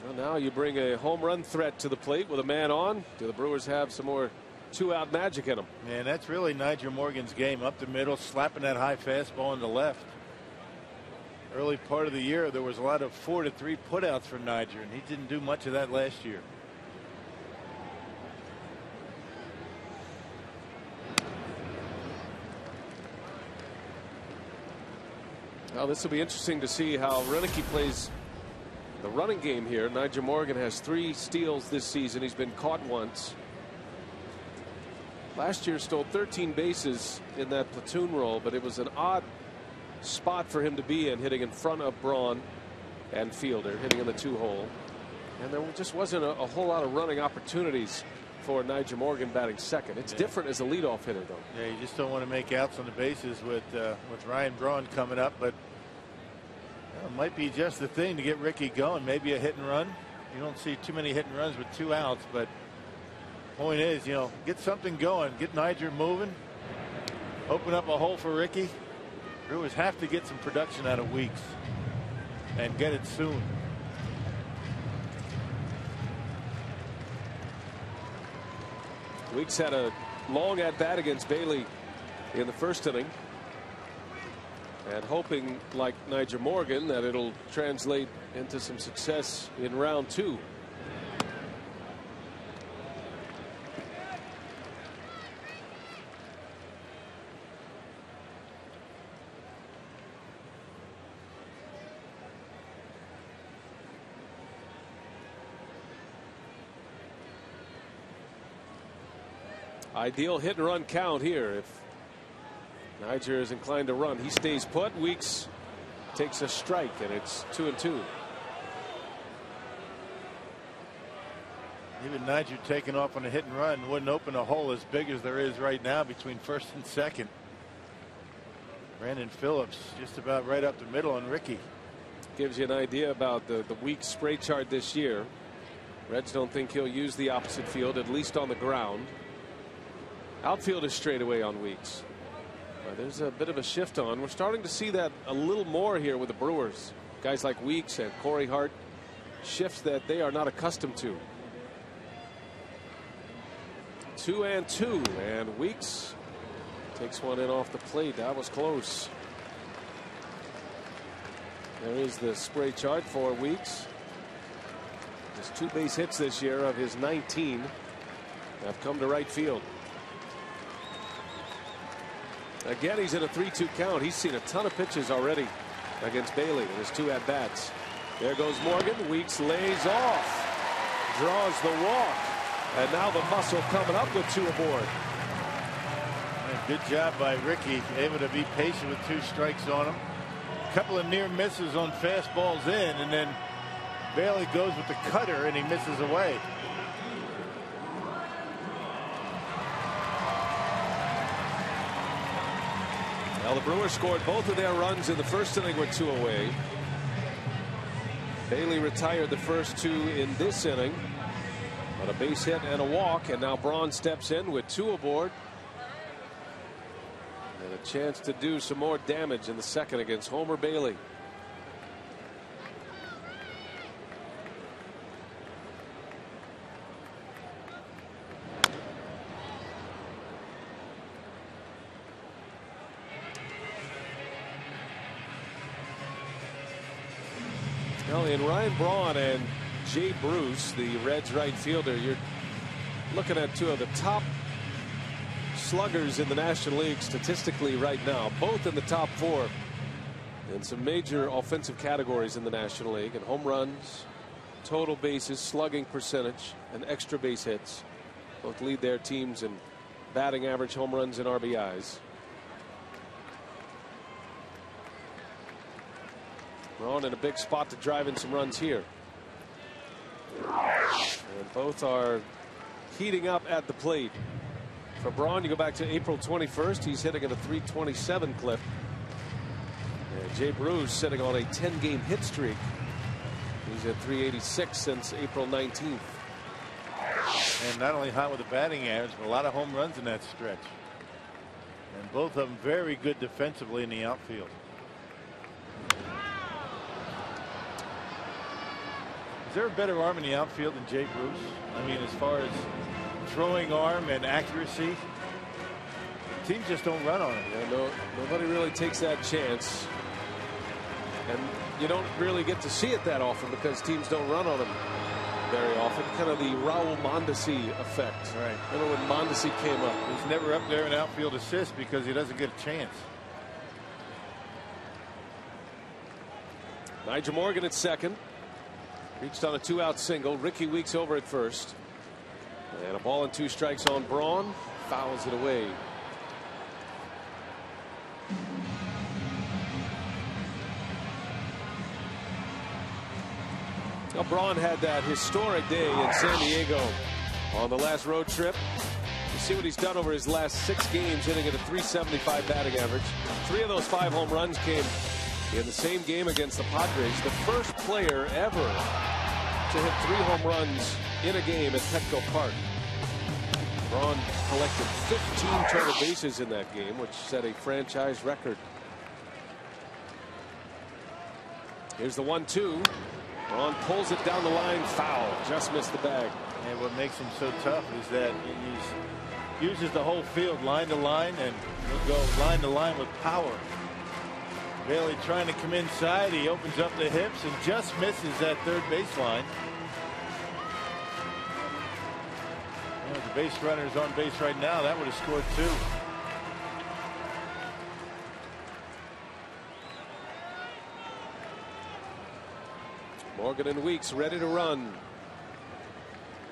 Well, now you bring a home run threat to the plate with a man on. Do the Brewers have some more 2-out magic in them? Man, that's really Nigel Morgan's game. Up the middle, slapping that high fastball in the left. Early part of the year, there was a lot of 4-3 putouts for Nigel, and he didn't do much of that last year. Well, this will be interesting to see how Renicky plays the running game here. Nigel Morgan has 3 steals this season. He's been caught once. Last year stole 13 bases in that platoon role, but it was an odd spot for him to be in, hitting in front of Braun and Fielder, hitting in the 2-hole. And there just wasn't a whole lot of running opportunities for Nyjer Morgan batting second. It's different as a leadoff hitter, though. Yeah, you just don't want to make outs on the bases with Ryan Braun coming up, but it might be just the thing to get Ricky going. Maybe a hit and run. You don't see too many hit and runs with 2 outs, but point is, get something going, get Nyjer moving, open up a hole for Ricky. Brewers have to get some production out of Weeks and get it soon. Weeks had a long at bat against Bailey in the first inning, and hoping, like Nyjer Morgan, that it'll translate into some success in round 2. Ideal hit and run count here. If Nyjer is inclined to run, he stays put. Weeks takes a strike, and it's 2-2. Even Nyjer taking off on a hit and run wouldn't open a hole as big as there is right now between first and second. Brandon Phillips just about right up the middle on Ricky. Gives you an idea about the Weeks spray chart this year. Reds don't think he'll use the opposite field, at least on the ground. Outfield is straight away on Weeks. There's a bit of a shift on. We're starting to see that a little more here with the Brewers. Guys like Weeks and Corey Hart, shifts that they are not accustomed to. 2-2, and Weeks takes one in off the plate. That was close. There is the spray chart for Weeks. His 2 base hits this year of his 19 have come to right field. Again, he's in a 3-2 count. He's seen a ton of pitches already against Bailey in his 2 at-bats. There goes Morgan. Weeks lays off, draws the walk, and now the muscle coming up with 2 aboard. Good job by Ricky, able to be patient with 2 strikes on him. A couple of near misses on fastballs in, and then Bailey goes with the cutter and he misses away. Well, the Brewers scored both of their runs in the first inning with 2 away. Bailey retired the first 2 in this inning on a base hit and a walk, and now Braun steps in with 2 aboard and a chance to do some more damage in the second against Homer Bailey. In Ryan Braun and Jay Bruce, the Reds right fielder, you're looking at 2 of the top sluggers in the National League statistically right now, both in the top 4 in some major offensive categories in the National League, and home runs, total bases, slugging percentage, and extra base hits. Both lead their teams in batting average, home runs, and RBIs. Braun in a big spot to drive in some runs here. And both are heating up at the plate. For Braun, you go back to April 21st. He's hitting at a .327 clip. And Jay Bruce sitting on a 10-game hit streak. He's at .386 since April 19th. And not only hot with the batting average, but a lot of home runs in that stretch. And both of them very good defensively in the outfield. Is there a better arm in the outfield than Jay Bruce? I mean, as far as throwing arm and accuracy, teams just don't run on him. Yeah, nobody really takes that chance, and you don't really get to see it that often because teams don't run on him very often. Kind of the Raul Mondesi effect. Right. Remember when Mondesi came up? He's never up there in outfield assist because he doesn't get a chance. Nyjer Morgan at second. Reached on a 2-out single. Ricky Weeks over at first. And a ball and 2 strikes on Braun. Fouls it away. Well, Braun had that historic day in San Diego on the last road trip. You see what he's done over his last 6 games, hitting at a .375 batting average. 3 of those 5 home runs came in the same game against the Padres. The first player ever to hit 3 home runs in a game at Petco Park. Braun collected 15 total bases in that game, which set a franchise record. Here's the 1-2. Braun pulls it down the line, foul, just missed the bag. And what makes him so tough is that he uses the whole field line to line, and he'll go line to line with power. Bailey trying to come inside. He opens up the hips and just misses that third baseline. You know, the base runner is on base right now. That would have scored 2. Morgan and Weeks ready to run.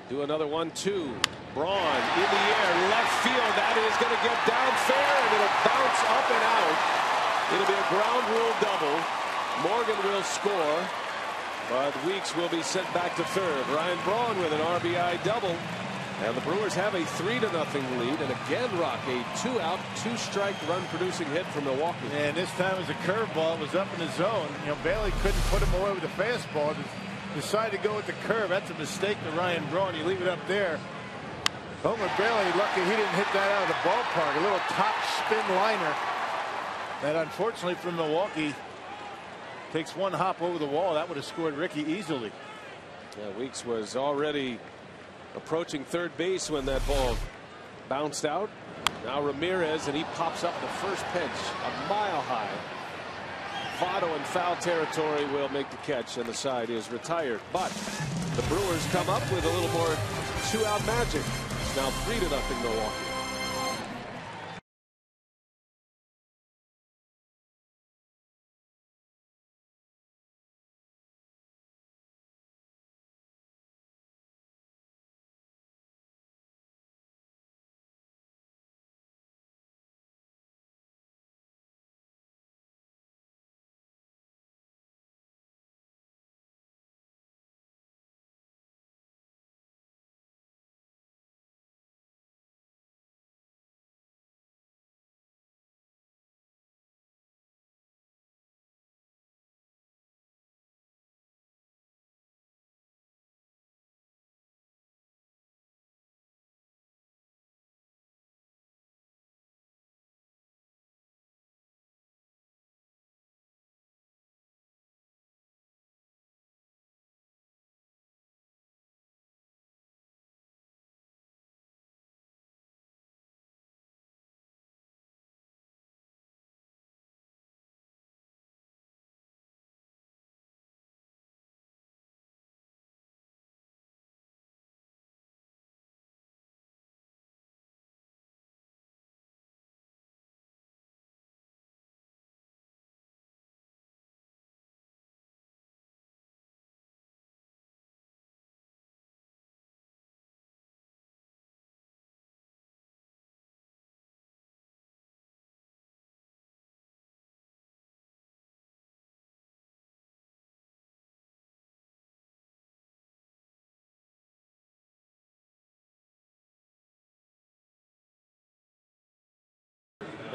Do another 1-2. Braun in the air, left field. That is going to get down fair, and it'll bounce up and out. It'll be a ground rule double. Morgan will score, but Weeks will be sent back to third. Ryan Braun with an RBI double. And the Brewers have a 3-0 lead, and again, Rock, a 2-out, 2-strike run-producing hit from Milwaukee. And this time it was a curveball. It was up in the zone. You know, Bailey couldn't put him away with the fastball. Decided to go with the curve. That's a mistake to Ryan Braun. You leave it up there. Homer Bailey, lucky he didn't hit that out of the ballpark. A little top spin liner that, unfortunately, for Milwaukee, takes one hop over the wall. That would have scored Ricky easily. Yeah, Weeks was already approaching third base when that ball bounced out. Now Ramirez, and he pops up the first pitch a mile high. Votto in foul territory will make the catch, and the side is retired. But the Brewers come up with a little more 2-out magic. It's now 3-0 Milwaukee.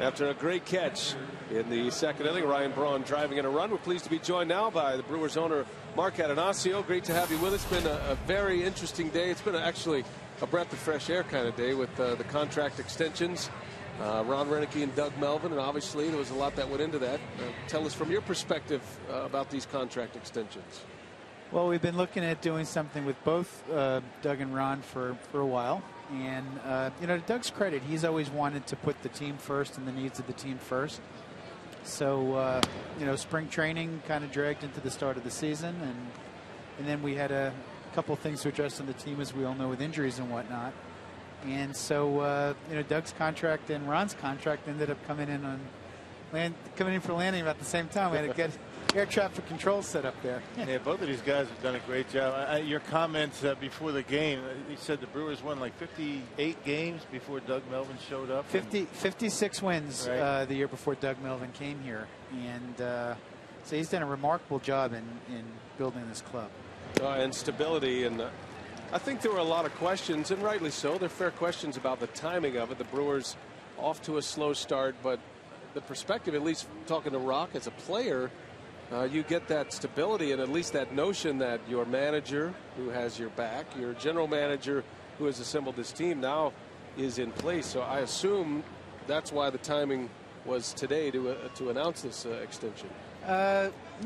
After a great catch in the second inning, Ryan Braun driving in a run. We're pleased to be joined now by the Brewers owner, Mark Atanasio. Great to have you with us. It's been a very interesting day. It's been actually a breath of fresh air kind of day with the contract extensions. Ron Renicky and Doug Melvin, and obviously there was a lot that went into that. Tell us from your perspective about these contract extensions. Well, we've been looking at doing something with both Doug and Ron for a while. And, you know, to Doug's credit, he's always wanted to put the team first and the needs of the team first. So, you know, spring training kind of dragged into the start of the season. And then we had a couple of things to address on the team, as we all know, with injuries and whatnot. And so, you know, Doug's contract and Ron's contract ended up coming in for landing about the same time. We had to get air traffic control set up there. Yeah, both of these guys have done a great job. Your comments before the game, you said the Brewers won like 58 games before Doug Melvin showed up. 56 wins right. The year before Doug Melvin came here. And so he's done a remarkable job in building this club. And stability. And I think there were a lot of questions, and rightly so. They're fair questions about the timing of it. The Brewers off to a slow start, but the perspective, at least talking to Rock as a player, you get that stability and at least that notion that your manager who has your back, your general manager who has assembled this team now is in place. So I assume that's why the timing was today to announce this extension.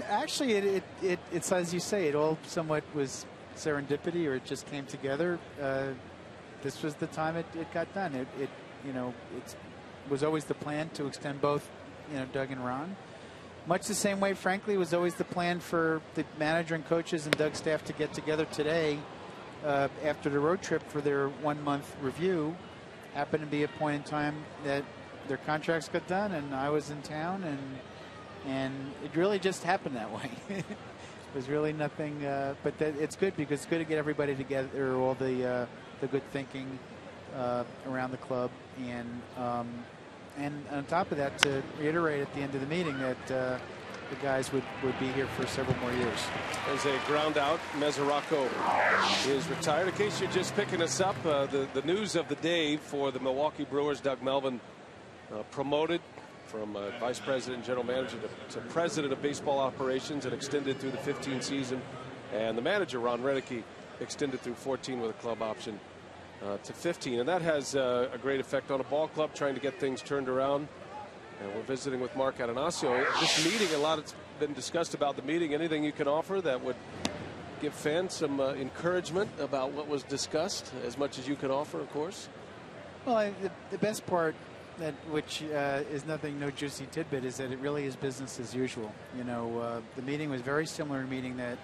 Actually, it's as you say, it all somewhat was serendipity, or it just came together. This was the time it got done. It was always the plan to extend both, Doug and Ron. Much the same way, frankly, it was always the plan for the manager and coaches and Doug's staff to get together today after the road trip for their 1-month review. Happened to be a point in time that their contracts got done, and I was in town, and it really just happened that way. It was really nothing, but it's good because it's good to get everybody together, all the good thinking around the club, and on top of that, to reiterate at the end of the meeting that the guys would be here for several more years. There's a ground out. Mesoraco is retired. In case you're just picking us up, the news of the day for the Milwaukee Brewers, Doug Melvin promoted from vice president and general manager to president of baseball operations and extended through the 15 season. And the manager, Ron Renicky, extended through 14 with a club option to 15. And that has a great effect on a ball club trying to get things turned around. And we're visiting with Mark Atanasio. This meeting, a lot has been discussed about the meeting. Anything you can offer that would give fans some encouragement about what was discussed, as much as you can offer, of course? Well, the best part, which is nothing, no juicy tidbit, is that it really is business as usual. The meeting was very similar to a meeting that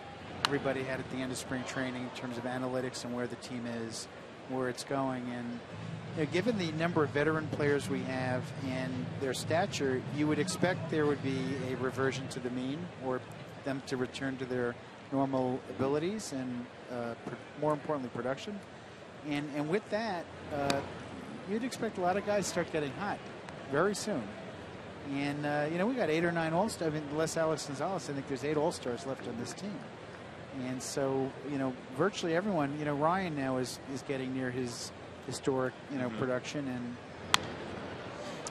everybody had at the end of spring training in terms of analytics and where the team is, where it's going. And given the number of veteran players we have and their stature, you would expect there would be a reversion to the mean, or them to return to their normal abilities and, more importantly, production. And with that, you'd expect a lot of guys to start getting hot very soon. And, we got 8 or 9 All-Stars. I mean, less Alex Gonzalez, I think there's 8 All-Stars left on this team. And so, virtually everyone, Ryan now is getting near his historic, production. And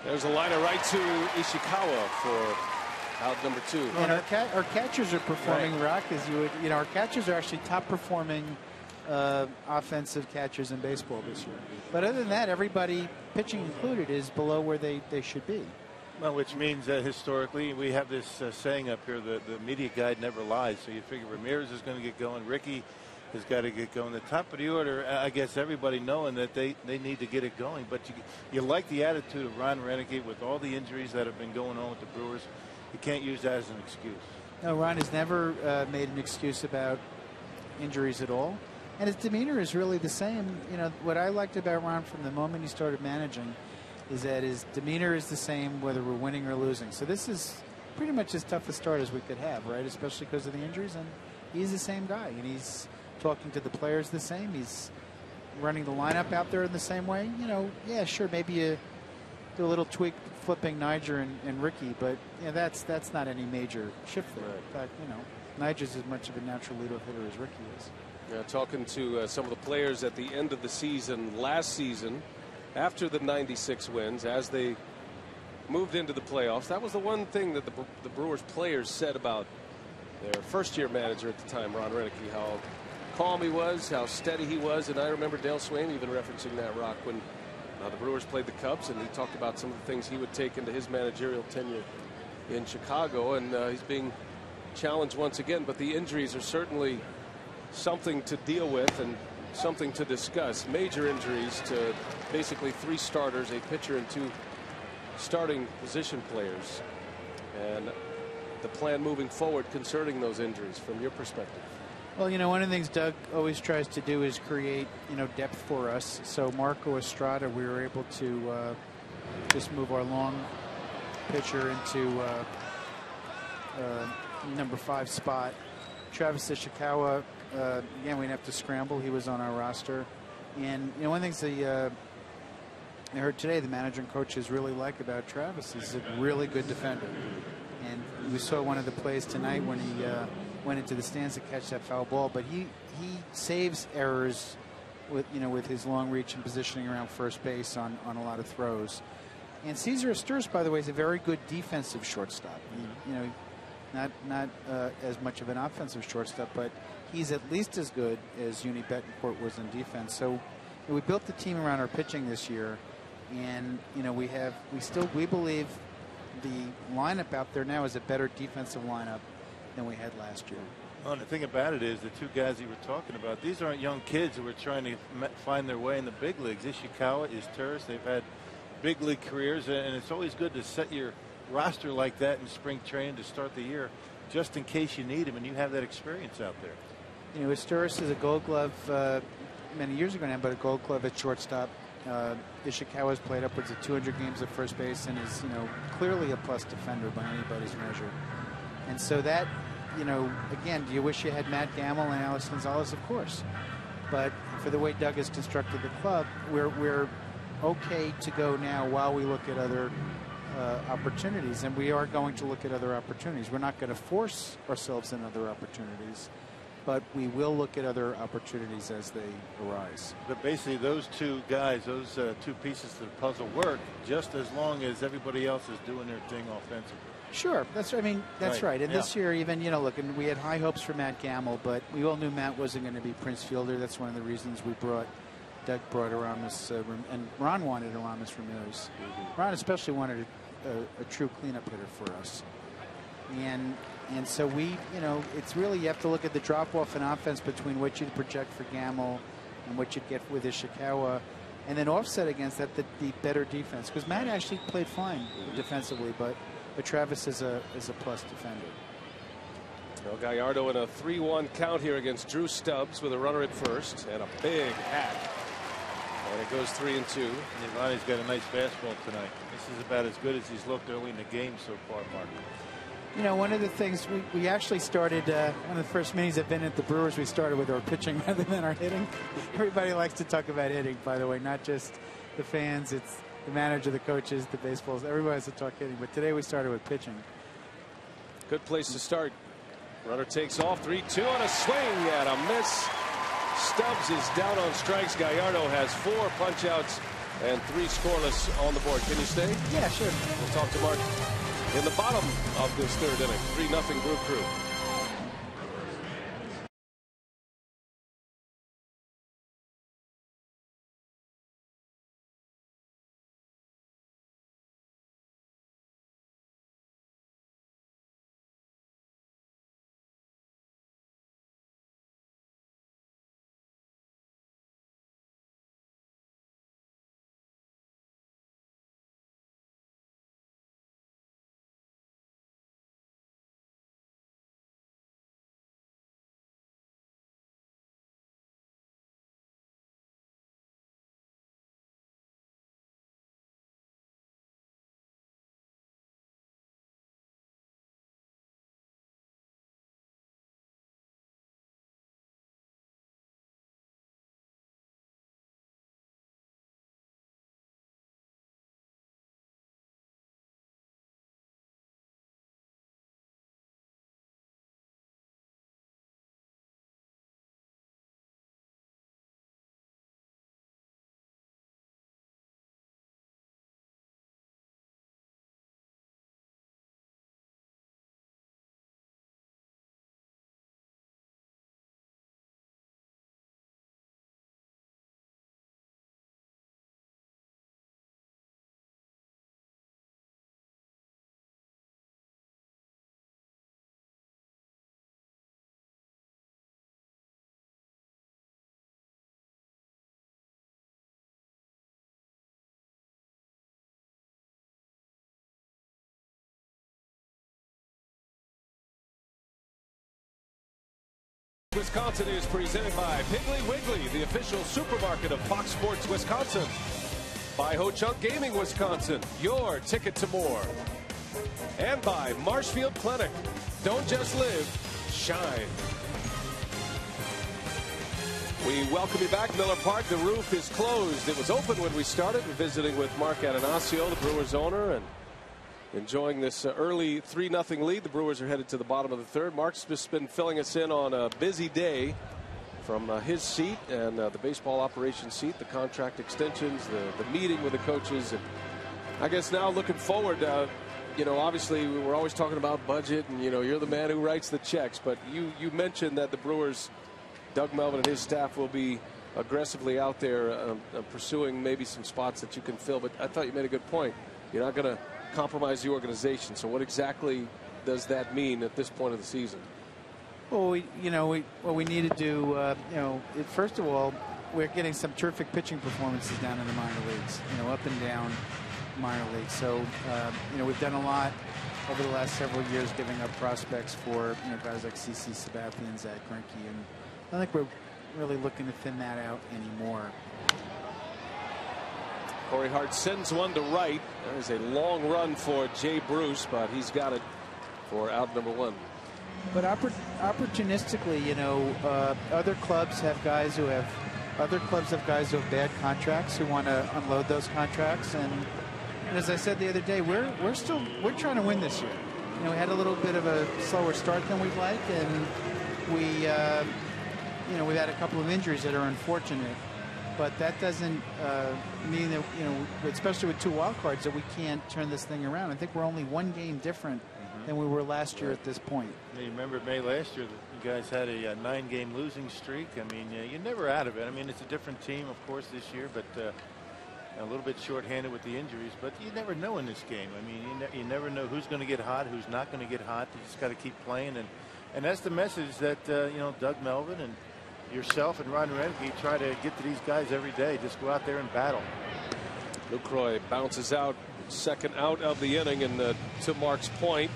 there's a liner right to Ishikawa for out number 2. And our catchers are performing, right. Rock, as you would, our catchers are actually top performing offensive catchers in baseball this year. But other than that, everybody, pitching included, is below where they should be. Well, which means that historically we have this saying up here, the media guide never lies. So you figure Ramirez is going to get going. Ricky has got to get going. The top of the order, I guess everybody knowing that they need to get it going. But you like the attitude of Ron Renicky with all the injuries that have been going on with the Brewers. You can't use that as an excuse. No, Ron has never made an excuse about injuries at all. And his demeanor is really the same. What I liked about Ron from the moment he started managing is that his demeanor is the same whether we're winning or losing. So this is pretty much as tough a start as we could have, right? Especially because of the injuries. And he's the same guy. And he's talking to the players the same. He's running the lineup out there in the same way. Yeah, sure, maybe you do a little tweak flipping Niger and Ricky, but that's not any major shift there. In fact, Niger's as much of a natural leadoff hitter as Ricky is. Yeah, talking to some of the players at the end of the season, last season, after the 96 wins, as they moved into the playoffs, that was the one thing that the Brewers players said about their first-year manager at the time, Ron Renicky, how calm he was, how steady he was. And I remember Dale Swain even referencing that, Rock, when the Brewers played the Cubs, and he talked about some of the things he would take into his managerial tenure in Chicago. And he's being challenged once again, but the injuries are certainly something to deal with and something to discuss. Major injuries to basically 3 starters, a pitcher and 2 starting position players, and the plan moving forward concerning those injuries from your perspective. Well, one of the things Doug always tries to do is create, depth for us. So Marco Estrada, we were able to just move our long pitcher into number 5 spot. Travis Ishikawa, again, we'd have to scramble. He was on our roster. And, one of the things I heard today the manager and coaches really like about Travis is a really good defender. And we saw one of the plays tonight when he went into the stands to catch that foul ball, but he saves errors with his long reach and positioning around first base on a lot of throws. And Cesar Astures, by the way, is a very good defensive shortstop. Not as much of an offensive shortstop, but he's at least as good as Uni Betancourt was in defense. So we built the team around our pitching this year, and we believe the lineup out there now is a better defensive lineup than we had last year. Well, the thing about it is the two guys you were talking about, these aren't young kids who are trying to find their way in the big leagues. Ishikawa, Astures, they've had big league careers, and it's always good to set your roster like that in spring training to start the year, just in case you need him, and you have that experience out there. Astures is a Gold Glove many years ago now, but a Gold Glove at shortstop. Ishikawa's played upwards of 200 games at first base and is, clearly a plus defender by anybody's measure. And so that, again, do you wish you had Matt Gamble and Alex Gonzalez? Of course. But for the way Doug has constructed the club, we're okay to go now while we look at other opportunities, and we are going to look at other opportunities. We're not going to force ourselves in other opportunities, but we will look at other opportunities as they arise. But basically those two guys, those two pieces to the puzzle work just as long as everybody else is doing their thing offensively. Sure, that's right. And this year, even look, and we had high hopes for Matt Gamble, but we all knew Matt wasn't going to be Prince Fielder. That's one of the reasons Doug brought Aramis, and Ron wanted Aramis Ramirez. Ron especially wanted a true cleanup hitter for us, and so we, it's really, you have to look at the drop off in offense between what you'd project for Gamble and what you'd get with Ishikawa, and then offset against that the better defense, because Matt actually played fine defensively, but Travis is a plus defender. Well, Gallardo in a 3-1 count here against Drew Stubbs with a runner at first and a big hack. And it goes 3-2. Ronnie's got a nice fastball tonight. This is about as good as he's looked early in the game so far, Mark. One of the things we actually started, one of the first meetings I've been at the Brewers, we started with our pitching rather than our hitting. Everybody likes to talk about hitting, by the way, not just the fans. It's the manager, the coaches, the baseballs. Everybody has to talk hitting. But today we started with pitching. Good place to start. Runner takes off, 3-2 on a swing and a miss. Stubbs is down on strikes. Gallardo has 4 punch-outs and 3 scoreless on the board. Can you stay? Yeah, sure. We'll talk to Mark in the bottom of this third inning. 3-0 Brew Crew. Wisconsin is presented by Piggly Wiggly, the official supermarket of Fox Sports Wisconsin. By Ho Chunk Gaming Wisconsin, your ticket to more. And by Marshfield Clinic. Don't just live, shine. We welcome you back, Miller Park. The roof is closed. It was open when we started. We're visiting with Mark Atanasio, the Brewers owner, and enjoying this early 3-0 lead. The Brewers are headed to the bottom of the third. Mark's just been filling us in on a busy day from his seat and the baseball operations seat, the contract extensions, the meeting with the coaches. And I guess now looking forward, you know, obviously we're always talking about budget, and you know, you're the man who writes the checks, but you mentioned that the Brewers, Doug Melvin and his staff, will be aggressively out there pursuing maybe some spots that you can fill. But I thought you made a good point. You're not going to compromise the organization. So what exactly does that mean at this point of the season? Well, what we need to do, first of all, we're getting some terrific pitching performances down in the minor leagues, up and down minor leagues. So, we've done a lot over the last several years, giving up prospects for, guys like CC Sabathia, Zach Greinke, and I think we're really looking to thin that out anymore. Corey Hart sends one to right. There's a long run for Jay Bruce, but he's got it for out number one. But opportunistically, other clubs have guys who have bad contracts who want to unload those contracts. And as I said the other day, we're trying to win this year. We had a little bit of a slower start than we'd like, and we've had a couple of injuries that are unfortunate. But that doesn't mean that, especially with 2 wild cards, that we can't turn this thing around. I think we're only 1 game different than we were last year at this point. Yeah, you remember May last year, you guys had a 9-game losing streak. I mean, you're never out of it. I mean, it's a different team, of course, this year, but a little bit shorthanded with the injuries. But you never know in this game. I mean, you never know who's going to get hot, who's not going to get hot. You just got to keep playing. And that's the message that, Doug Melvin and yourself and Ron Renneke try to get to these guys every day. Just go out there and battle. Lucroy bounces out, second out of the inning, and to Mark's point,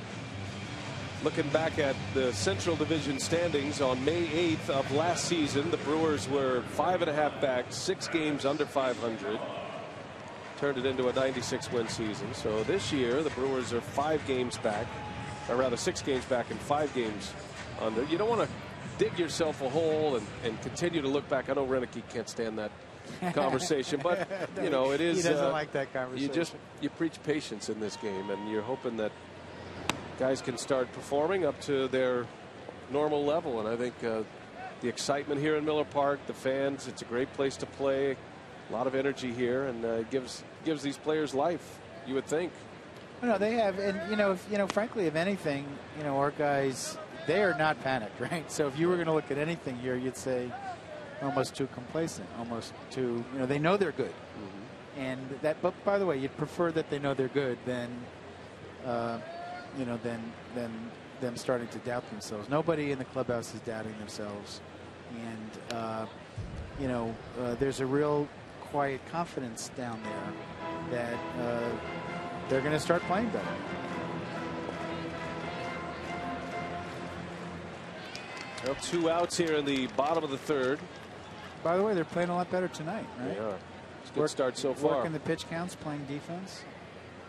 looking back at the Central Division standings on May 8th of last season, the Brewers were 5.5 back, 6 games under 500, turned it into a 96-win season. So this year the Brewers are 5 games back, or rather 6 games back and 5 games under. You don't want to dig yourself a hole and continue to look back. I know Renneke can't stand that conversation, but it is. He doesn't like that conversation. You preach patience in this game, and you're hoping that guys can start performing up to their normal level. And I think the excitement here in Miller Park, the fans, it's a great place to play. A lot of energy here, and it gives these players life, you would think. No, they have, and frankly, if anything, our guys, they are not panicked, right? So if you were going to look at anything here, you'd say almost too complacent, almost too, they know they're good. And that, but by the way, you'd prefer that they know they're good than, than them starting to doubt themselves. Nobody in the clubhouse is doubting themselves. And, there's a real quiet confidence down there that they're going to start playing better. Well, 2 outs here in the bottom of the third. By the way, they're playing a lot better tonight, right? They are. It's a good start so far. Working the pitch counts, playing defense.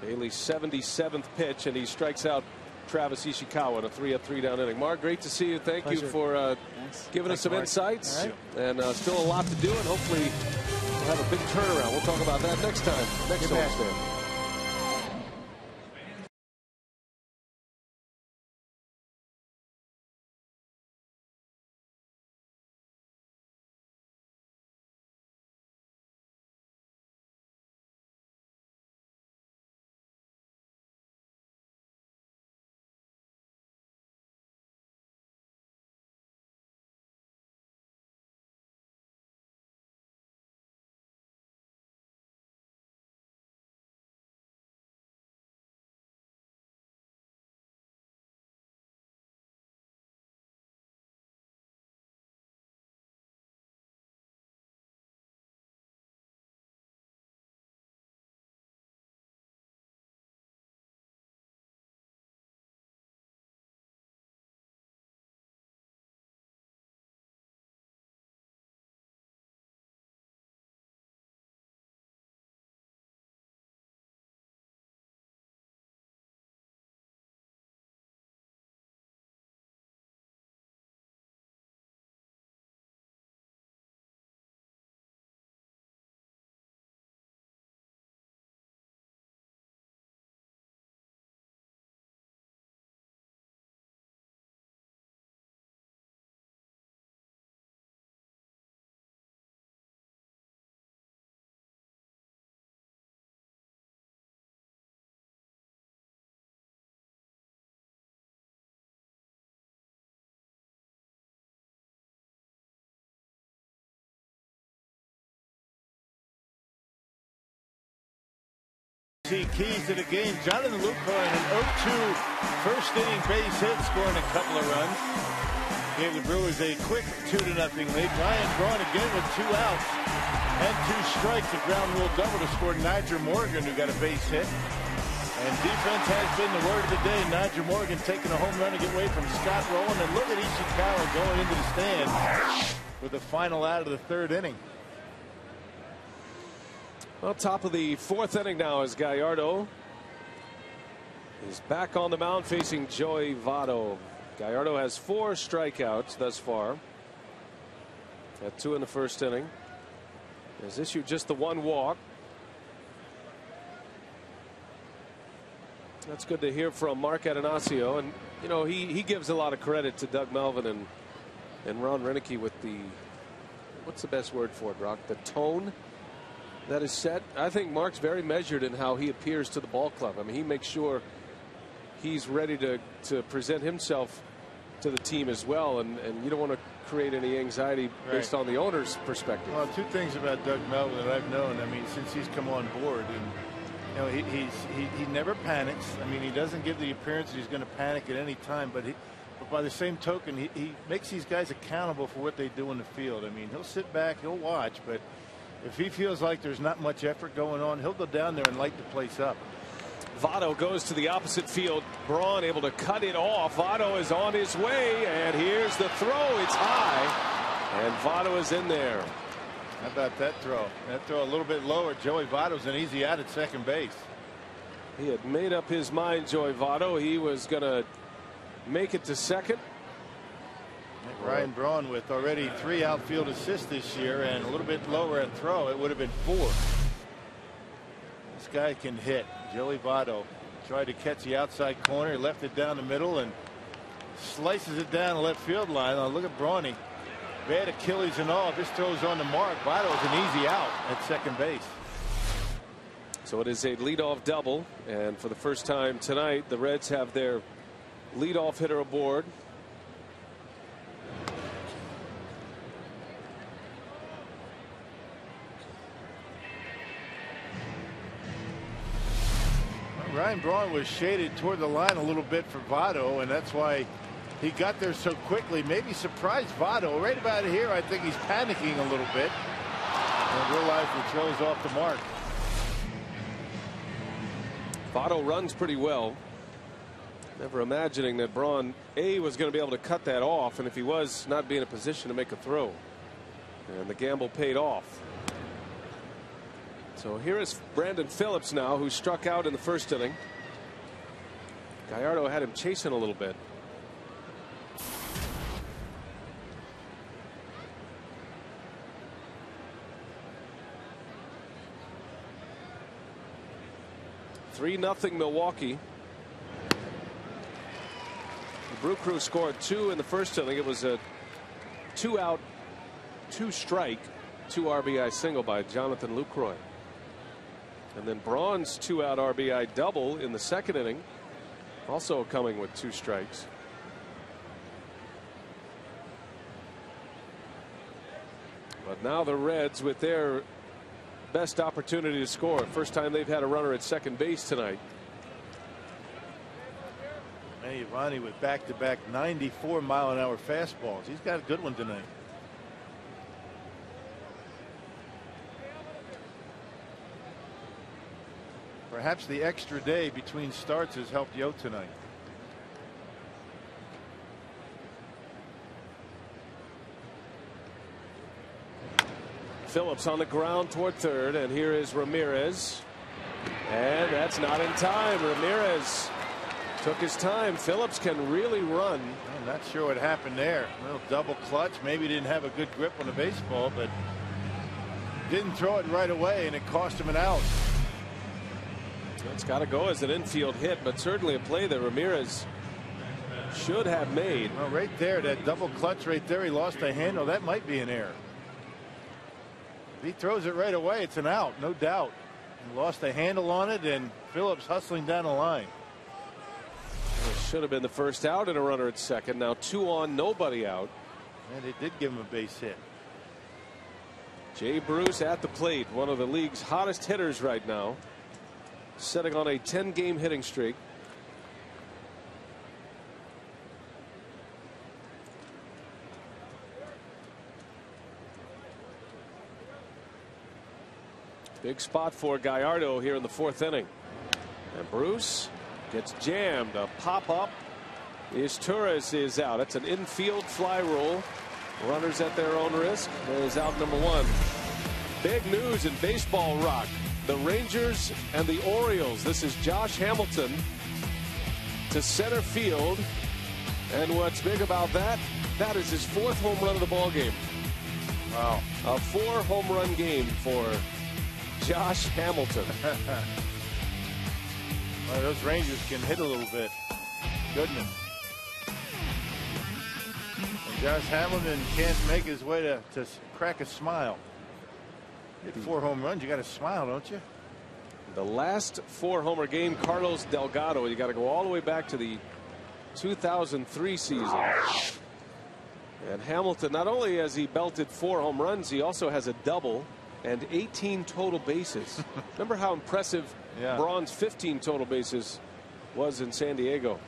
Bailey's 77th pitch, and he strikes out Travis Ishikawa in a 3-3 down inning. Mark, great to see you. Thank you for giving us some insights. Right. And still a lot to do, and hopefully we'll have a big turnaround. We'll talk about that next time, next Wednesday. See keys to the game. Jonathan Lucroy in an 0-2 first inning base hit, scoring a couple of runs. Gave the Brewers a quick 2-0 lead. Ryan Braun again with 2 outs and 2 strikes. A ground rule double to score Nigel Morgan, who got a base hit. And defense has been the word of the day. Nigel Morgan taking a home run to get away from Scott Rowland. And look at Ishikawa going into the stand with the final out of the 3rd inning. Well, top of the 4th inning now as Gallardo is back on the mound facing Joey Votto. Gallardo has 4 strikeouts thus far. Had 2 in the 1st inning. Has issued just the 1 walk. That's good to hear from Mark Atanasio, and you know he gives a lot of credit to Doug Melvin and Ron Renicky with the, what's the best word for it, Rock? The tone that is set. I think Mark's very measured in how he appears to the ball club. I mean, he makes sure he's ready to present himself to the team as well, and you don't want to create any anxiety based on the owner's perspective. Well, 2 things about Doug Melvin that I've known. I mean, since he's come on board, and you know, he never panics. I mean, he doesn't give the appearance that he's going to panic at any time, but by the same token, he makes these guys accountable for what they do in the field. I mean, he'll sit back, he'll watch, but if he feels like there's not much effort going on, he'll go down there and light the place up. Votto goes to the opposite field. Braun able to cut it off. Votto is on his way, and here's the throw. It's high, and Votto is in there. How about that throw? That throw a little bit lower. Joey Votto's an easy out at second base. He had made up his mind, Joey Votto. He was going to make it to second. Ryan Braun with already 3 outfield assists this year, and a little bit lower at throw. It would have been 4. This guy can hit. Joey Votto tried to catch the outside corner. He left it down the middle and slices it down the left field line. Now look at Brawny. Bad Achilles and all. This throws on the mark. Votto's an easy out at second base. So it is a leadoff double, and for the first time tonight, the Reds have their leadoff hitter aboard. Ryan Braun was shaded toward the line a little bit for Votto, and that's why he got there so quickly. Maybe surprised Votto. Right about here, I think he's panicking a little bit and realized the throw's off the mark. Votto runs pretty well. Never imagining that Braun was going to be able to cut that off, and if he was, not be in a position to make a throw. And the gamble paid off. So here is Brandon Phillips now, who struck out in the 1st inning. Gallardo had him chasing a little bit. (3-0) Milwaukee. The Brew Crew scored 2 in the 1st inning. It was a 2-out, 2-strike, 2 RBI single by Jonathan Lucroy. And then Braun's 2-out RBI double in the 2nd inning, also coming with 2 strikes. But now the Reds with their best opportunity to score. First time they've had a runner at second base tonight. Giovanni with back-to-back 94-mile-an-hour fastballs. He's got a good one tonight. Perhaps the extra day between starts has helped Yo tonight. Phillips on the ground toward third, and here is Ramirez, and that's not in time. Ramirez took his time. Phillips can really run. I'm not sure what happened there. A little double clutch. Maybe didn't have a good grip on the baseball, but didn't throw it right away, and it cost him an out. It's got to go as an infield hit, but certainly a play that Ramirez should have made. Well, right there, that double clutch right there, he lost the handle. That might be an error. If he throws it right away, it's an out, no doubt. He lost the handle on it, and Phillips hustling down the line. It should have been the first out and a runner at second. Now 2 on, nobody out. And they did give him a base hit. Jay Bruce at the plate, one of the league's hottest hitters right now. setting on a 10-game hitting streak. Big spot for Gallardo here in the 4th inning. And Bruce gets jammed. A pop up. Torres is out. It's an infield fly rule. Runners at their own risk. There's out number 1. Big news in baseball rock. The Rangers and the Orioles. This is Josh Hamilton to center field. And what's big about that? That is his 4th home run of the ball game. Wow. A 4-home run game for Josh Hamilton. Well, those Rangers can hit a little bit. Goodness. And Josh Hamilton can't make his way to crack a smile. Hit 4 home runs, you got to smile, don't you? The last 4-homer game, Carlos Delgado. You got to go all the way back to the 2003 season. And Hamilton, not only has he belted 4 home runs, he also has a double and 18 total bases. Remember how impressive Braun's 15 total bases was in San Diego.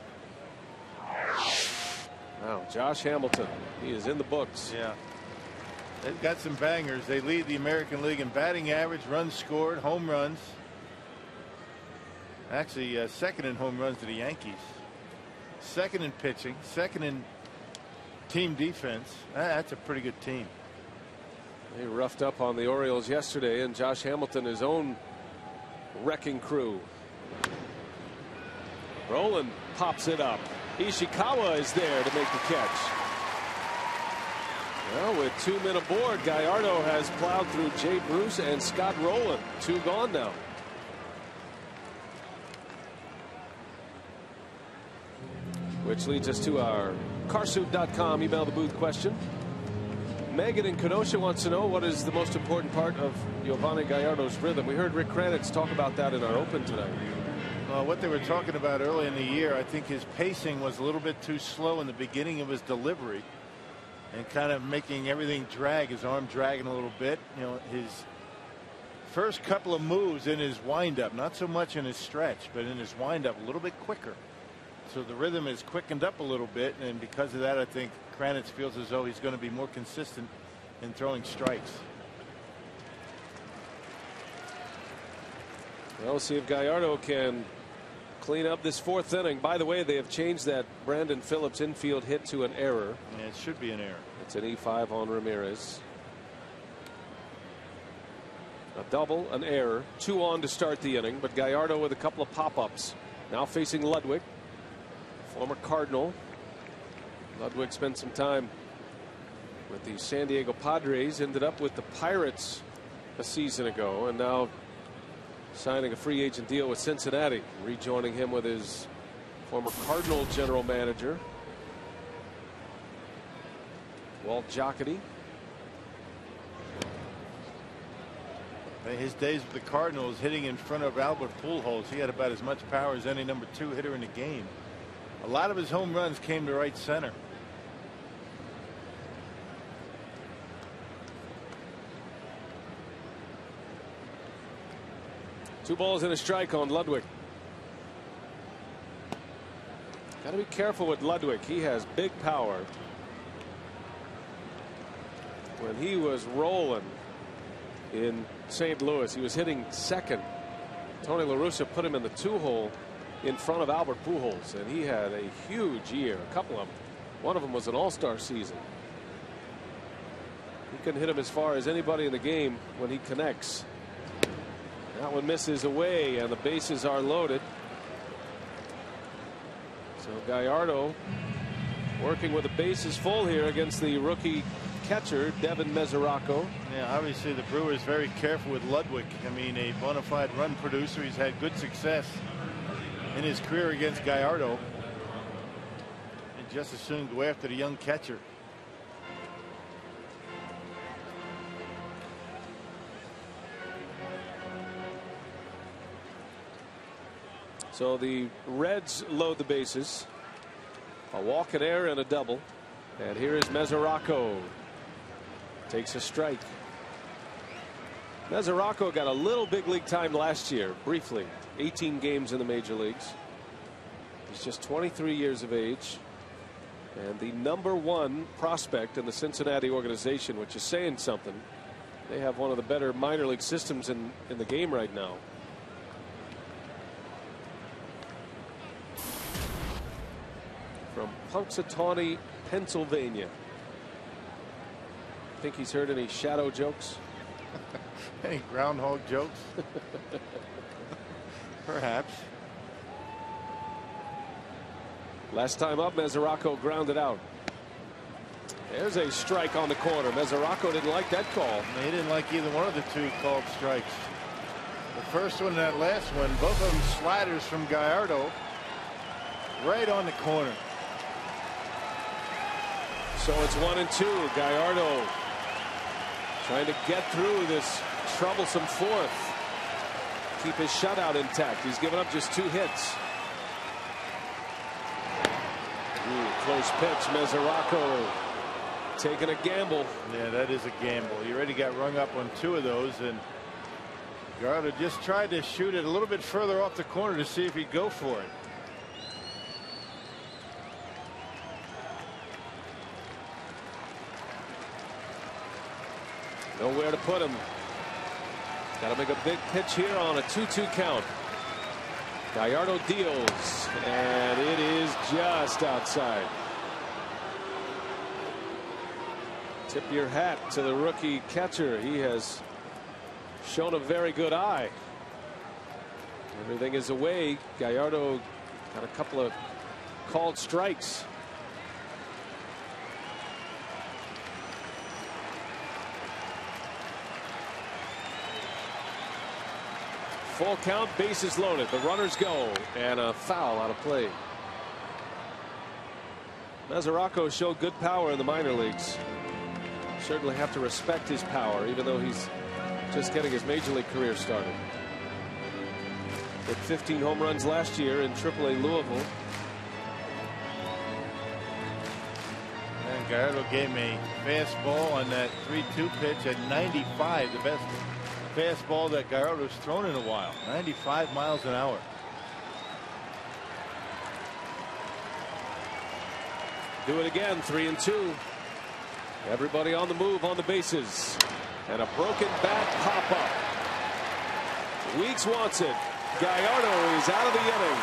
Wow, Josh Hamilton, he is in the books. Yeah. They've got some bangers. They lead the American League in batting average, runs scored, home runs. Actually, 2nd in home runs to the Yankees. 2nd in pitching, 2nd in team defense. That's a pretty good team. They roughed up on the Orioles yesterday, and Josh Hamilton, his own wrecking crew. Roland pops it up. Ishikawa is there to make the catch. Well, with 2 men aboard, Gallardo has plowed through Jay Bruce and Scott Rowland. 2 gone now. Which leads us to our Carsoup.com email the booth question. Megan in Kenosha wants to know what is the most important part of Giovanni Gallardo's rhythm. We heard Rick Kranitz talk about that in our open tonight. What they were talking about early in the year, I think his pacing was a little bit too slow in the beginning of his delivery and kind of making everything drag, his arm dragging a little bit. You know, his first couple of moves in his windup, not so much in his stretch, but in his windup a little bit quicker. So the rhythm is quickened up a little bit, and because of that, I think Kranitz feels as though he's going to be more consistent in throwing strikes. Well, we'll see if Gallardo can clean up this 4th inning. By the way, they have changed that Brandon Phillips infield hit to an error. Yeah, it should be an error. It's an E5 on Ramirez. A double, an error, 2 on to start the inning, but Gallardo with a couple of pop-ups. Now facing Ludwig, former Cardinal. Ludwig spent some time with the San Diego Padres, ended up with the Pirates a season ago, and now signing a free agent deal with Cincinnati, rejoining him with his former Cardinal general manager, Walt Jocketty. His days with the Cardinals, hitting in front of Albert Pujols, he had about as much power as any number 2 hitter in the game. A lot of his home runs came to right center. Two balls and a strike on Ludwig. Got to be careful with Ludwig. He has big power. When he was rolling in St. Louis, he was hitting 2nd. Tony La Russa put him in the 2-hole in front of Albert Pujols, and he had a huge year. A couple of them. One of them was an all-star season. He can hit him as far as anybody in the game when he connects. That one misses away, and the bases are loaded. So Gallardo working with the bases full here against the rookie catcher Devin Mesoraco. Yeah, obviously the Brewers very careful with Ludwig. I mean, a bona fide run producer. He's had good success in his career against Gallardo. And just as soon go after the young catcher. So the Reds load the bases. A walk, an error, and a double. And here is Mesoraco. Takes a strike. Mesoraco got a little big league time last year, briefly. 18 games in the major leagues. He's just 23 years of age and the #1 prospect in the Cincinnati organization, which is saying something. They have one of the better minor league systems in the game right now. From Punxsutawney, Pennsylvania. Think he's heard any shadow jokes? Any groundhog jokes? Perhaps. Last time up, Mesoraco grounded out. There's a strike on the corner. Mesoraco didn't like that call. He didn't like either one of the two called strikes. The first one and that last one, both of them sliders from Gallardo right on the corner. So it's 1-2. Gallardo trying to get through this troublesome fourth. Keep his shutout intact. He's given up just 2 hits. Ooh, close pitch. Mesoraco taking a gamble. Yeah, that is a gamble. He already got rung up on 2 of those, and Gallardo just tried to shoot it a little bit further off the corner to see if he'd go for it. Nowhere to put him. Got to make a big pitch here on a 2-2 count. Gallardo deals, and it is just outside. Tip your hat to the rookie catcher. He has shown a very good eye. Everything is away. Gallardo got a couple of called strikes. Full count, bases loaded. The runners go, and a foul out of play. Mesoraco showed good power in the minor leagues. Certainly have to respect his power, even though he's just getting his major league career started. Hit 15 home runs last year in AAA Louisville. And Gallardo gave me fastball on that 3-2 pitch at 95, the best fastball that Gallardo's thrown in a while. 95 miles an hour. Do it again. 3-2. Everybody on the move on the bases, and a broken bat pop up. Weeks wants it. Gallardo is out of the inning.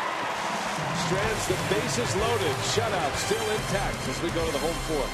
Strands the bases loaded. Shutout still intact as we go to the home fourth.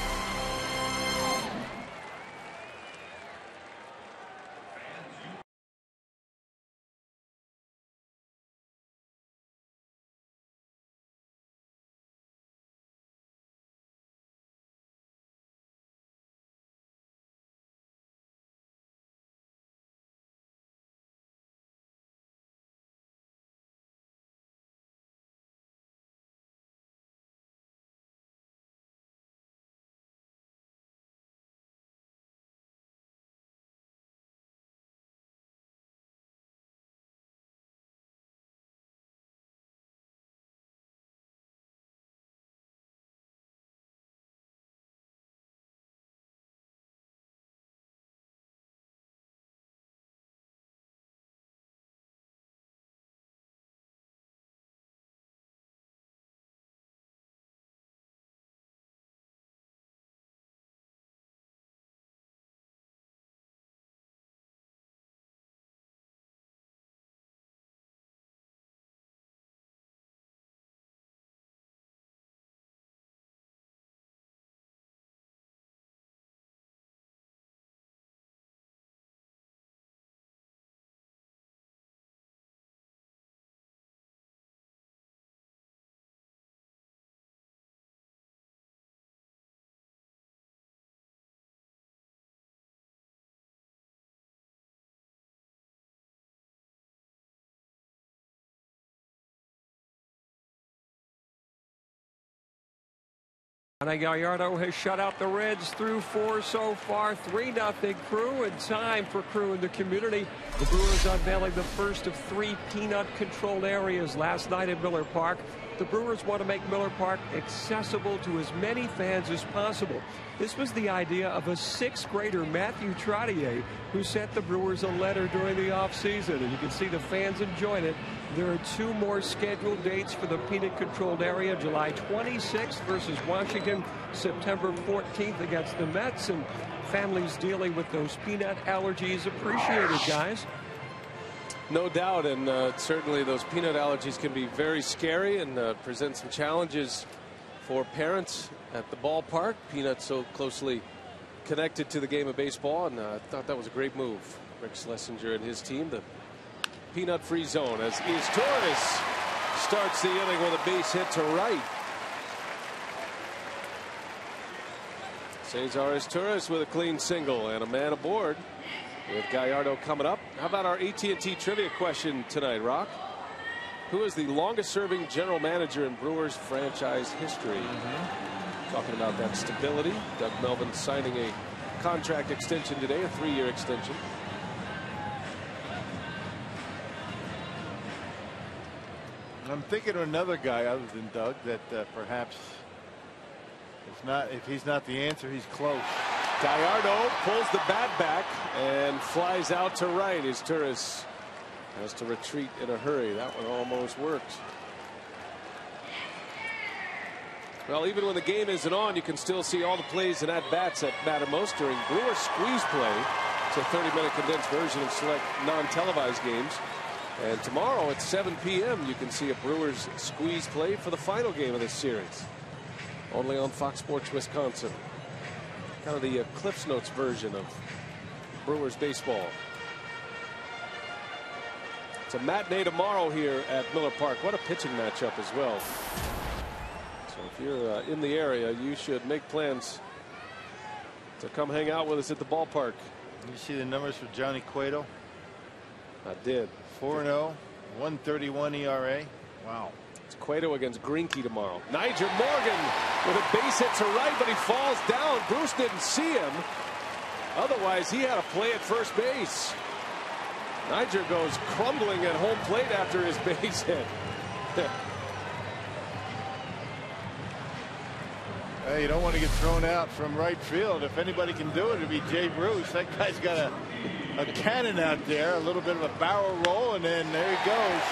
Gallardo has shut out the Reds through 4 so far. 3-0 Crew, and time for Crew in the community. The Brewers unveiling the first of 3 peanut controlled areas last night at Miller Park. The Brewers want to make Miller Park accessible to as many fans as possible. This was the idea of a 6th grader, Matthew Trottier, who sent the Brewers a letter during the offseason, and you can see the fans enjoying it. There are 2 more scheduled dates for the peanut-controlled area: July 26th versus Washington, September 14th against the Mets, and families dealing with those peanut allergies appreciated, guys. No doubt, and certainly those peanut allergies can be very scary and present some challenges for parents at the ballpark. Peanuts so closely connected to the game of baseball, and I thought that was a great move. Rick Schlesinger and his team, the peanut-free zone, as Torres starts the inning with a base hit to right. Cesar Torres with a clean single and a man aboard with Gallardo coming up. How about our AT&T trivia question tonight, Rock? Who is the longest-serving general manager in Brewers franchise history? Talking about that stability. Doug Melvin signing a contract extension today, a 3-year extension. I'm thinking of another guy other than Doug that perhaps if he's not the answer, he's close. Gallardo pulls the bat back and flies out to right as Torres has to retreat in a hurry. That one almost worked. Well, even when the game isn't on, you can still see all the plays and at-bats that matter most during Brewers squeeze play. It's a 30-minute condensed version of select non-televised games. And tomorrow at 7 p.m. you can see a Brewers squeeze play for the final game of this series. Only on Fox Sports Wisconsin. Kind of the Cliff's Notes version of Brewers baseball. It's a matinee tomorrow here at Miller Park. What a pitching matchup as well. So if you're in the area, you should make plans to come hang out with us at the ballpark. You see the numbers for Johnny Cueto? I did. 4-0, 1.31 ERA. Wow. It's Cueto against Greinke tomorrow. Niger Morgan with a base hit to right, but he falls down. Bruce didn't see him. Otherwise, he had a play at first base. Niger goes crumbling at home plate after his base hit. Hey, you don't want to get thrown out from right field. If anybody can do it, it'd be Jay Bruce. That guy's got a cannon out there, a little bit of a barrel roll, and then there he goes.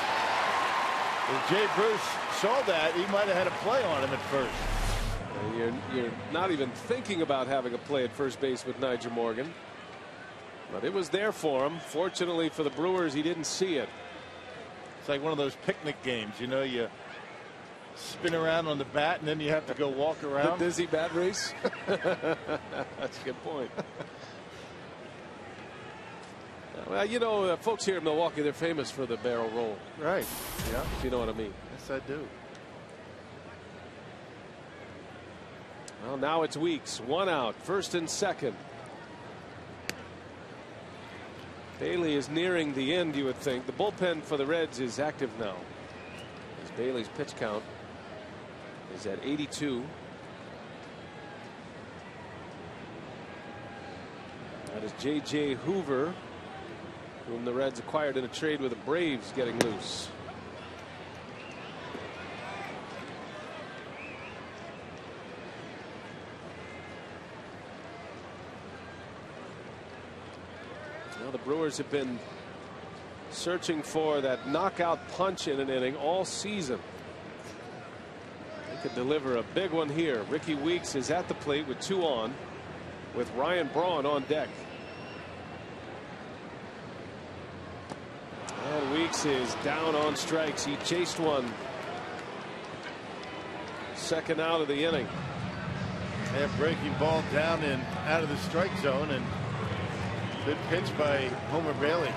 If Jay Bruce saw that, he might have had a play on him at first. You're not even thinking about having a play at first base with Niger Morgan. But it was there for him. Fortunately for the Brewers, he didn't see it. It's like one of those picnic games. You know, you spin around on the bat and then you have to go walk around. The dizzy bat race. That's a good point. Well, you know, folks here in Milwaukee, they're famous for the barrel roll. Right. Yeah. If you know what I mean. Yes, I do. Well, now it's Weeks. 1 out. First and second. Bailey is nearing the end, you would think. The bullpen for the Reds is active now, as Bailey's pitch count is at 82. That is J.J. Hoover, whom the Reds acquired in a trade with the Braves, getting loose. Now the Brewers have been searching for that knockout punch in an inning all season. They could deliver a big one here. Ricky Weeks is at the plate with 2 on, with Ryan Braun on deck. And Weeks is down on strikes. He chased one. Second out of the inning. Yeah, breaking ball down and out of the strike zone, and good pitch by Homer Bailey.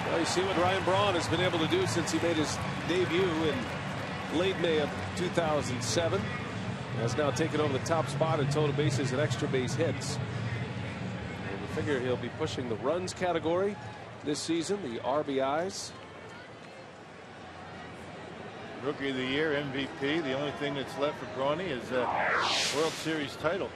Well, you see what Ryan Braun has been able to do since he made his debut in late May of 2007. He has now taken over the top spot in total bases and extra base hits. And we figure he'll be pushing the runs category this season, the RBIs. Rookie of the Year, MVP. The only thing that's left for Brawny is a World Series title.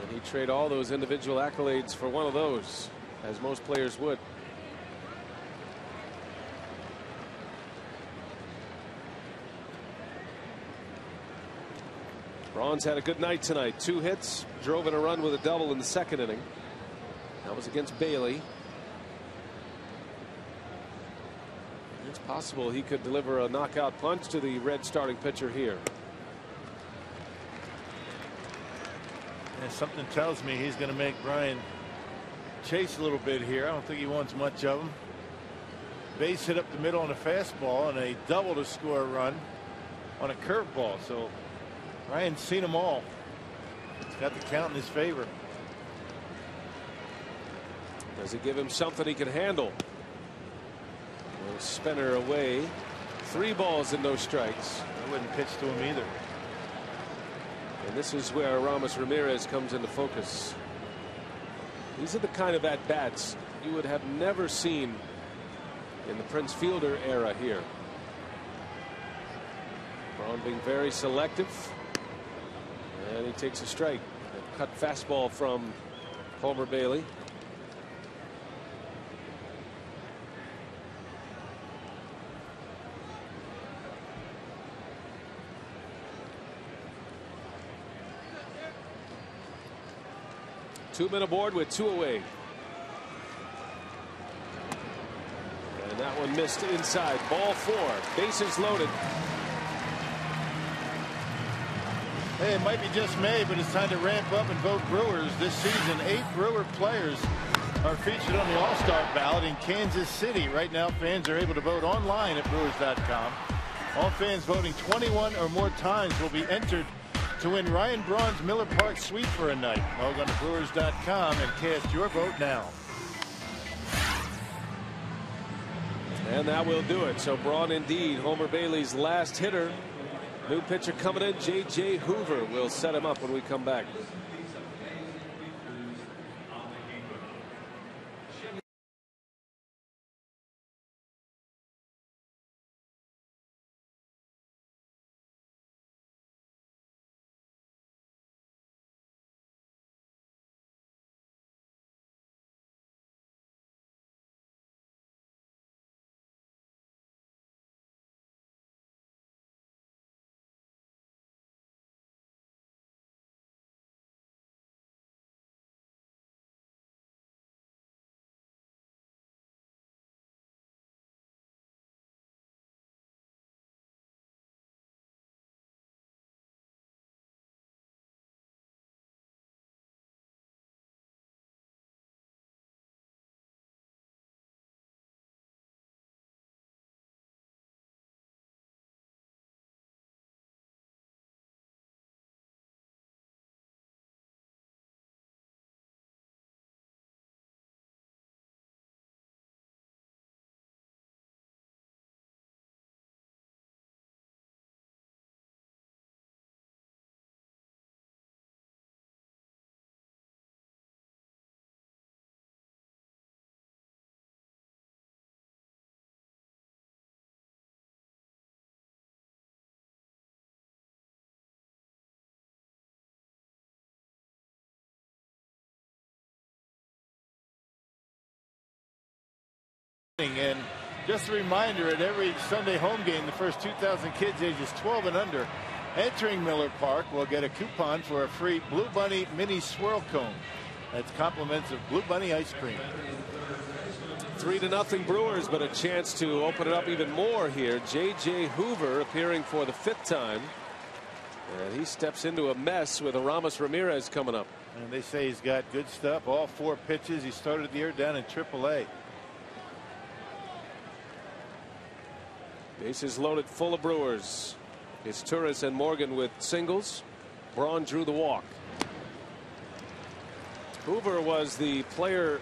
And He'd trade all those individual accolades for one of those, as most players would. Braun's had a good night tonight. 2 hits, drove in a run with a double in the second inning. That was against Bailey. It's possible he could deliver a knockout punch to the Red starting pitcher here. And something tells me he's going to make Brian chase a little bit here. I don't think he wants much of him. Base hit up the middle on a fastball and a double to score a run on a curveball. So Ryan's seen them all. He's got the count in his favor. Does it give him something he can handle? Spinner away. 3 balls and no strikes. I wouldn't pitch to him either. And this is where Ramos Ramirez comes into focus. These are the kind of at-bats you would have never seen in the Prince Fielder era here. Braun being very selective. And he takes a strike. A cut fastball from Homer Bailey. Two men aboard with 2 away. And that one missed inside. Ball 4. Bases loaded. Hey, it might be just May, but it's time to ramp up and vote Brewers. This season, 8 Brewer players are featured on the All-Star ballot in Kansas City. Right now, fans are able to vote online at Brewers.com. All fans voting 21 or more times will be entered to win Ryan Braun's Miller Park suite for a night. Log on to Brewers.com and cast your vote now. And that will do it. So Braun indeed Homer Bailey's last hitter. New pitcher coming in, J.J. Hoover will set him up when we come back. And just a reminder, at every Sunday home game, the first 2,000 kids ages 12 and under entering Miller Park will get a coupon for a free Blue Bunny mini swirl cone. That's compliments of Blue Bunny ice cream. 3-0 Brewers, but a chance to open it up even more here. J.J. Hoover appearing for the 5th time. And he steps into a mess with a Ramos Ramirez coming up. And they say he's got good stuff. All 4 pitches. He started the year down in AAA. Bases loaded full of Brewers. It's Turris and Morgan with singles. Braun drew the walk. Hoover was the player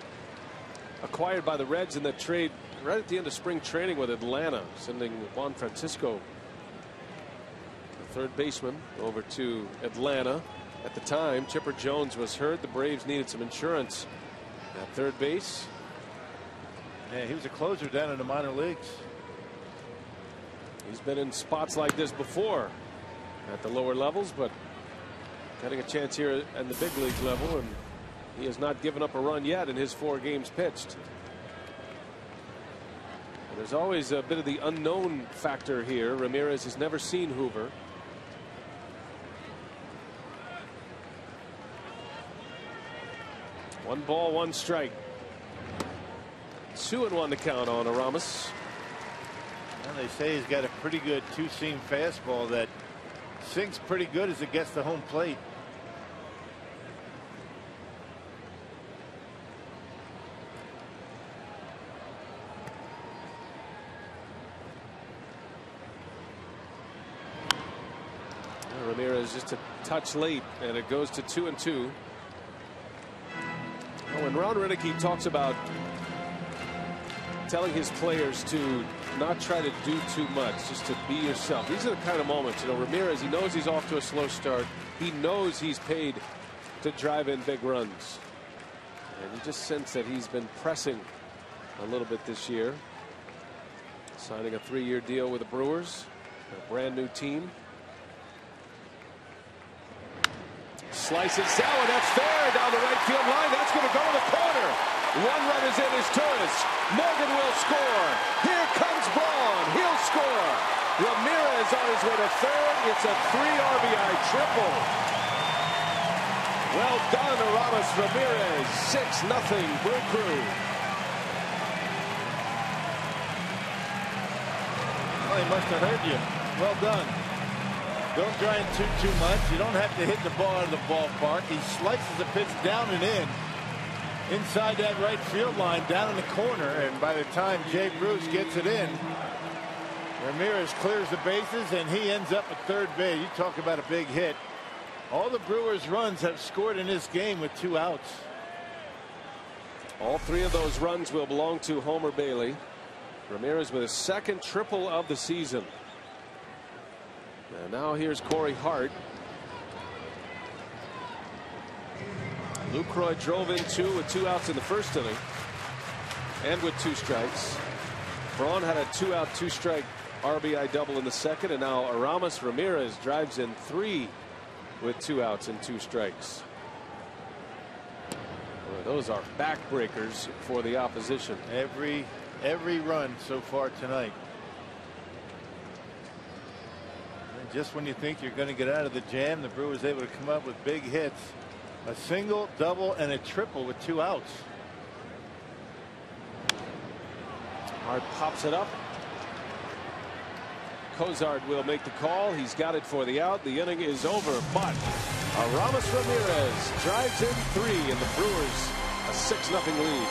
acquired by the Reds in that trade right at the end of spring training with Atlanta, sending Juan Francisco, the 3rd baseman, over to Atlanta. At the time, Chipper Jones was hurt. The Braves needed some insurance at 3rd base. Yeah, he was a closer down in the minor leagues. He's been in spots like this before at the lower levels, but Getting a chance here at the big league level, and he has not given up a run yet in his 4 games pitched. And there's always a bit of the unknown factor here. Ramirez has never seen Hoover. One ball, 1 strike. 2-1 to count on Aramis. And they say he's got a pretty good 2-seam fastball that sinks pretty good as it gets to home plate. Ramirez just a touch late, and it goes to 2-2. When Ron Renicky talks about telling his players to not try to do too much, just to be yourself, these are the kind of moments, you know, Ramirez, he knows he's off to a slow start. He knows he's paid to drive in big runs. And you just sense that he's been pressing a little bit this year. Signing a 3-year deal with the Brewers, a brand new team. Slices down, and that's fair down the right field line. That's going to go to the corner. 1 run is in as Torres. Morgan will score. Here comes Braun. He'll score. Ramirez on his way to third. It's a 3 RBI triple. Well done, Aramis Ramirez. 6-0 Brew Crew. Well, he must have heard you. Well done. Don't try and toot too much. You don't have to hit the ball out of the ballpark. He slices the pitch down and in. Inside that right field line, down in the corner. And by the time Jay Bruce gets it in, Ramirez clears the bases, and he ends up at third base. You talk about a big hit. All the Brewers' runs have scored in this game with 2 outs. All 3 of those runs will belong to Homer Bailey. Ramirez with his 2nd triple of the season. And now here's Corey Hart. Lucroy drove in 2 with 2 outs in the first inning and with 2 strikes. Braun had a 2-out 2-strike RBI double in the second, and now Aramis Ramirez drives in 3 with 2 outs and 2 strikes. Well, those are backbreakers for the opposition. Every run so far tonight. Just when you think you're going to get out of the jam, the Brewers able to come up with big hits. A single, double, and a triple with 2 outs. Hart pops it up. Cozart will make the call. He's got it for the out. The inning is over, but Aramis Ramirez drives in 3, and the Brewers a 6-0 lead.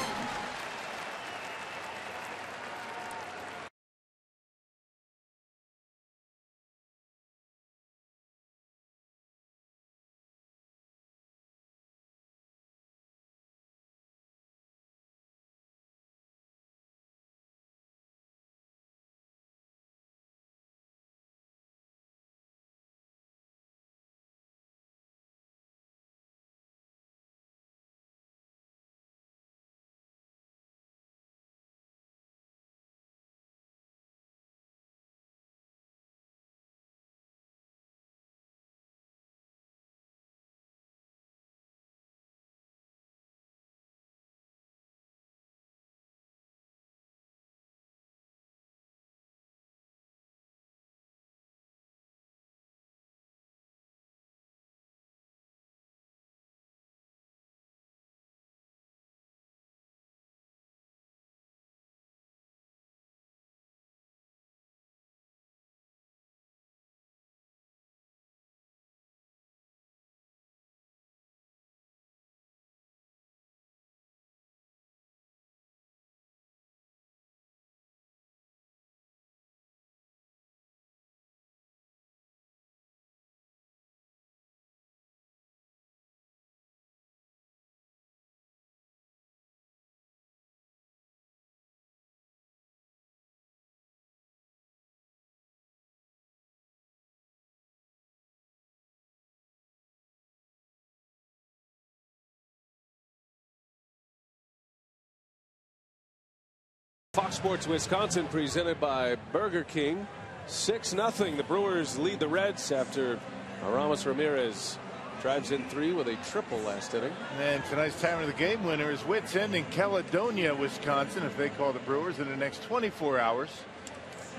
Fox Sports Wisconsin presented by Burger King. 6-0. The Brewers lead the Reds after Aramis Ramirez Drives in 3 with a triple last inning. And tonight's time of the game winner is Wits End in Caledonia, Wisconsin. If they call the Brewers in the next 24 hours,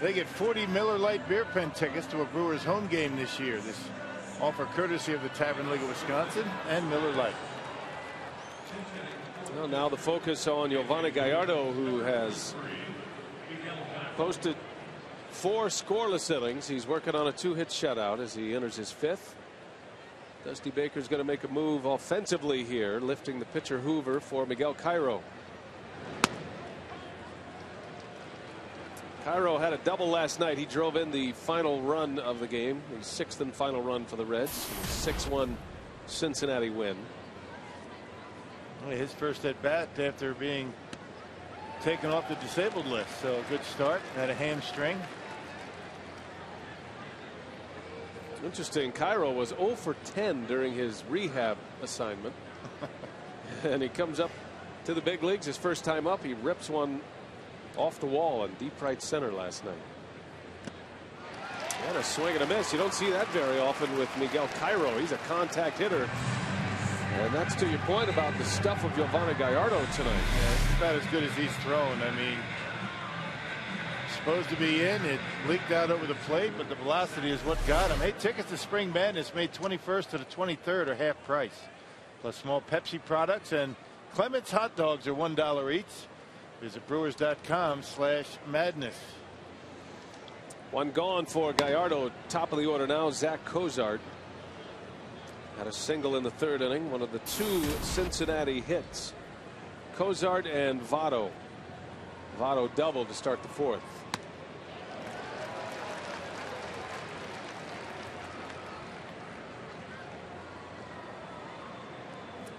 they get 40 Miller Lite beer pen tickets to a Brewers home game this year. This offer courtesy of the Tavern League of Wisconsin and Miller Lite. Well, now the focus on Giovanni Gallardo, who has posted 4 scoreless innings. He's working on a 2-hit shutout as he enters his 5th. Dusty Baker's going to make a move offensively here, lifting the pitcher Hoover for Miguel Cairo. Cairo had a double last night. He drove in the final run of the game, the 6th and final run for the Reds. 6-1 Cincinnati win. His first at bat after being taken off the disabled list. So a good start. Had a hamstring. Interesting. Cairo was 0 for 10 during his rehab assignment. And he comes up to the big leagues his first time up. He rips one off the wall in deep right center last night. And a swing and a miss. You don't see that very often with Miguel Cairo. He's a contact hitter. And that's to your point about the stuff of Giovanni Gallardo tonight. Yeah, it's about as good as he's thrown. I mean, supposed to be in. It leaked out over the plate, but the velocity is what got him. Hey, tickets to Spring Madness May 21st to the 23rd are half price. Plus small Pepsi products and Clement's hot dogs are $1 each. Visit brewers.com/madness. One gone for Gallardo. Top of the order now, Zach Cozart. Had a single in the 3rd inning, one of the 2 Cincinnati hits. Cozart and Votto. Votto doubled to start the 4th.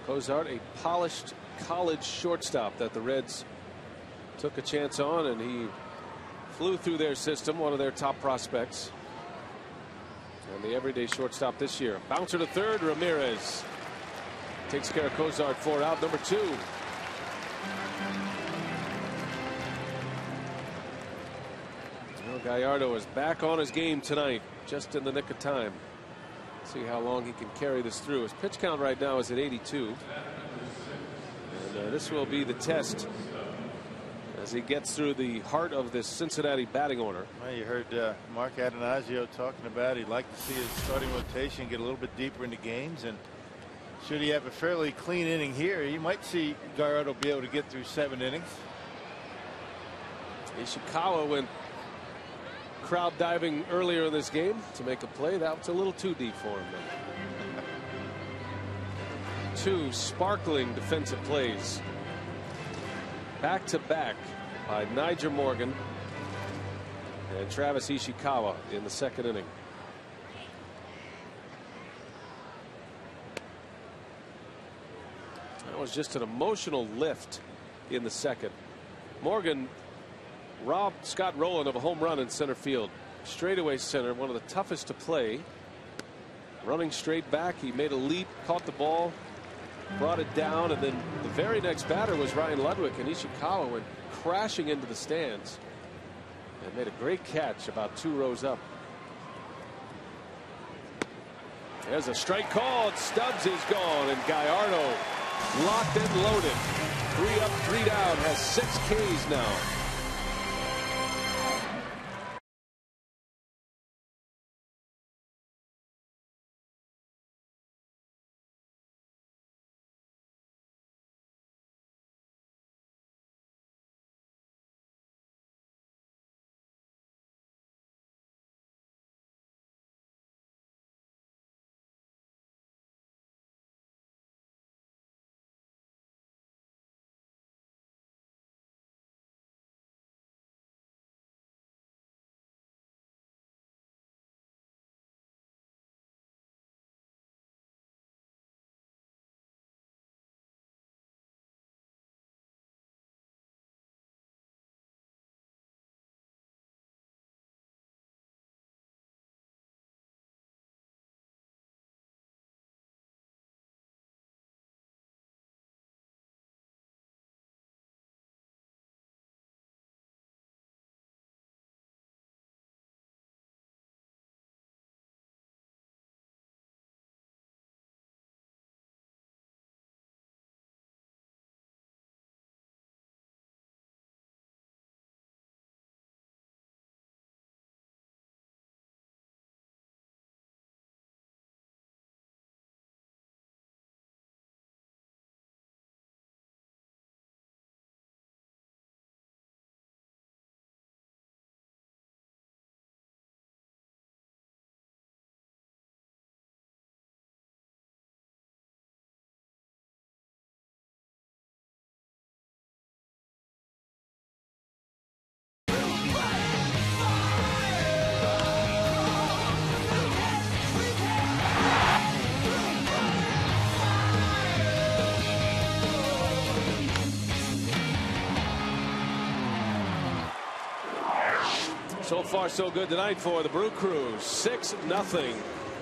Cozart, a polished college shortstop that the Reds took a chance on, and he flew through their system, one of their top prospects. And the everyday shortstop this year. Bouncer to 3rd. Ramirez takes care of Cozart for out number 2. Well, Gallardo is back on his game tonight, just in the nick of time. See how long he can carry this through. His pitch count right now is at 82. And this will be the test as he gets through the heart of this Cincinnati batting order. Well, you heard Mark Atanasio talking about he'd like to see his starting rotation get a little bit deeper into games, and should he have a fairly clean inning here, you might see Gallardo be able to get through 7 innings. Ishikawa went crowd diving earlier in this game to make a play. That was a little too deep for him. 2 sparkling defensive plays back to back by Nyjer Morgan and Travis Ishikawa in the 2nd inning. That was just an emotional lift in the 2nd. Morgan robbed Scott Rowland of a home run in center field. Straightaway center, one of the toughest to play. Running straight back, he made a leap, caught the ball, brought it down, and then the very next batter was Ryan Ludwig, and Ishikawa went crashing into the stands and made a great catch about 2 rows up. There's a strike called. Stubbs is gone, and Gallardo locked and loaded. 3 up, 3 down, has 6 Ks now. So far, so good tonight for the Brew Crew. 6-0.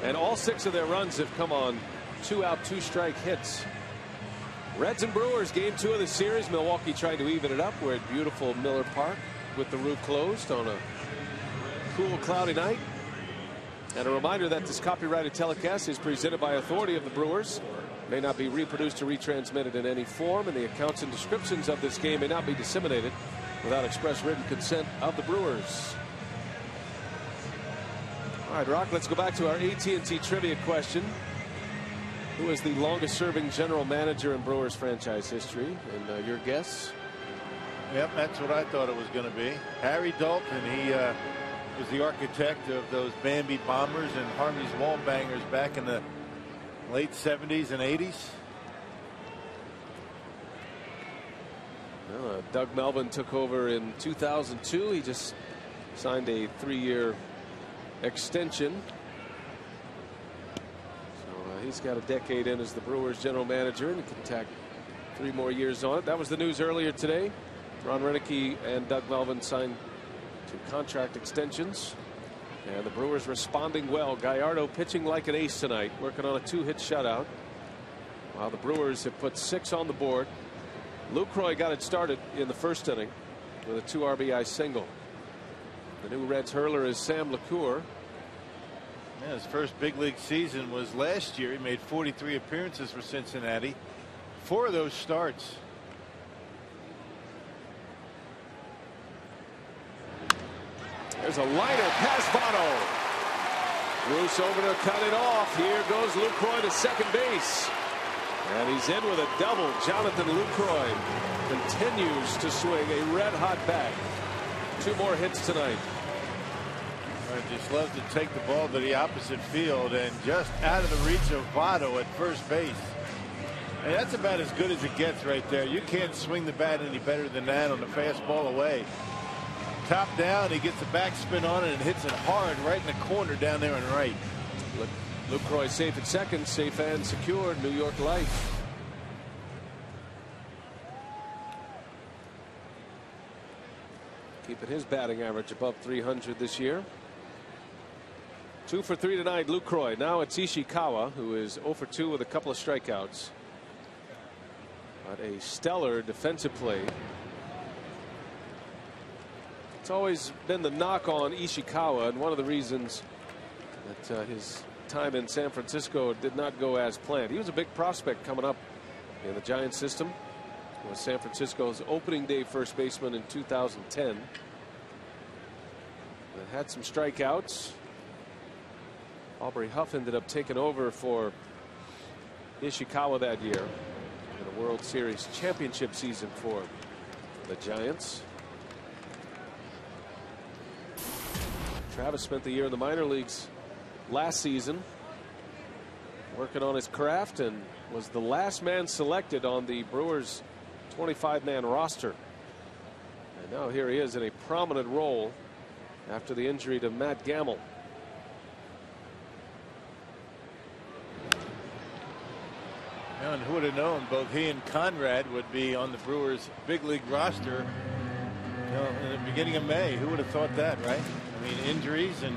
And all 6 of their runs have come on 2-out, 2-strike hits. Reds and Brewers, game 2 of the series. Milwaukee tried to even it up. We're at beautiful Miller Park with the roof closed on a cool, cloudy night. And a reminder that this copyrighted telecast is presented by authority of the Brewers. May not be reproduced or retransmitted in any form, and the accounts and descriptions of this game may not be disseminated without express written consent of the Brewers. All right, Rock, let's go back to our AT&T trivia question. Who is the longest serving general manager in Brewers franchise history? And your guess? Yep, that's what I thought it was going to be. Harry Dalton. He was the architect of those Bambi Bombers and Harvey's Wall Bangers back in the late 70s and 80s. Well, Doug Melvin took over in 2002. He just signed a 3-year extension. So he's got a decade in as the Brewers general manager and can tack 3 more years on it. That was the news earlier today. Ron Renneke and Doug Melvin signed 2 contract extensions. And the Brewers responding well. Gallardo pitching like an ace tonight, working on a 2-hit shutout. While the Brewers have put 6 on the board. Lucroy got it started in the first inning with a 2 RBI single. The new Reds hurler is Sam LeCour. Yeah, his first big league season was last year. He made 43 appearances for Cincinnati. 4 of those starts. There's a liner past Votto. Bruce over to cut it off. Here goes Lucroy to second base. And he's in with a double. Jonathan Lucroy continues to swing a red-hot bat. 2 more hits tonight. I just love to take the ball to the opposite field and just out of the reach of Votto at first base. And that's about as good as it gets right there. You can't swing the bat any better than that on the fastball away. Top down, he gets a backspin on it and hits it hard right in the corner down there and right. Lucroy safe at second, safe and secure. New York life. Keeping his batting average above 300 this year. 2 for 3 tonight, Lucroy. Now it's Ishikawa, who is 0 for 2 with a couple of strikeouts. But a stellar defensive play. It's always been the knock on Ishikawa, and one of the reasons that his time in San Francisco did not go as planned. He was a big prospect coming up in the Giants system. He was San Francisco's opening day first baseman in 2010. And had some strikeouts. Aubrey Huff ended up taking over for Ishikawa that year in a World Series championship season for the Giants. Travis spent the year in the minor leagues last season working on his craft and was the last man selected on the Brewers 25-man roster. And now here he is in a prominent role after the injury to Matt Gamble. And who would have known both he and Conrad would be on the Brewers big league roster in the beginning of May. Who would have thought that, right? I mean, injuries, and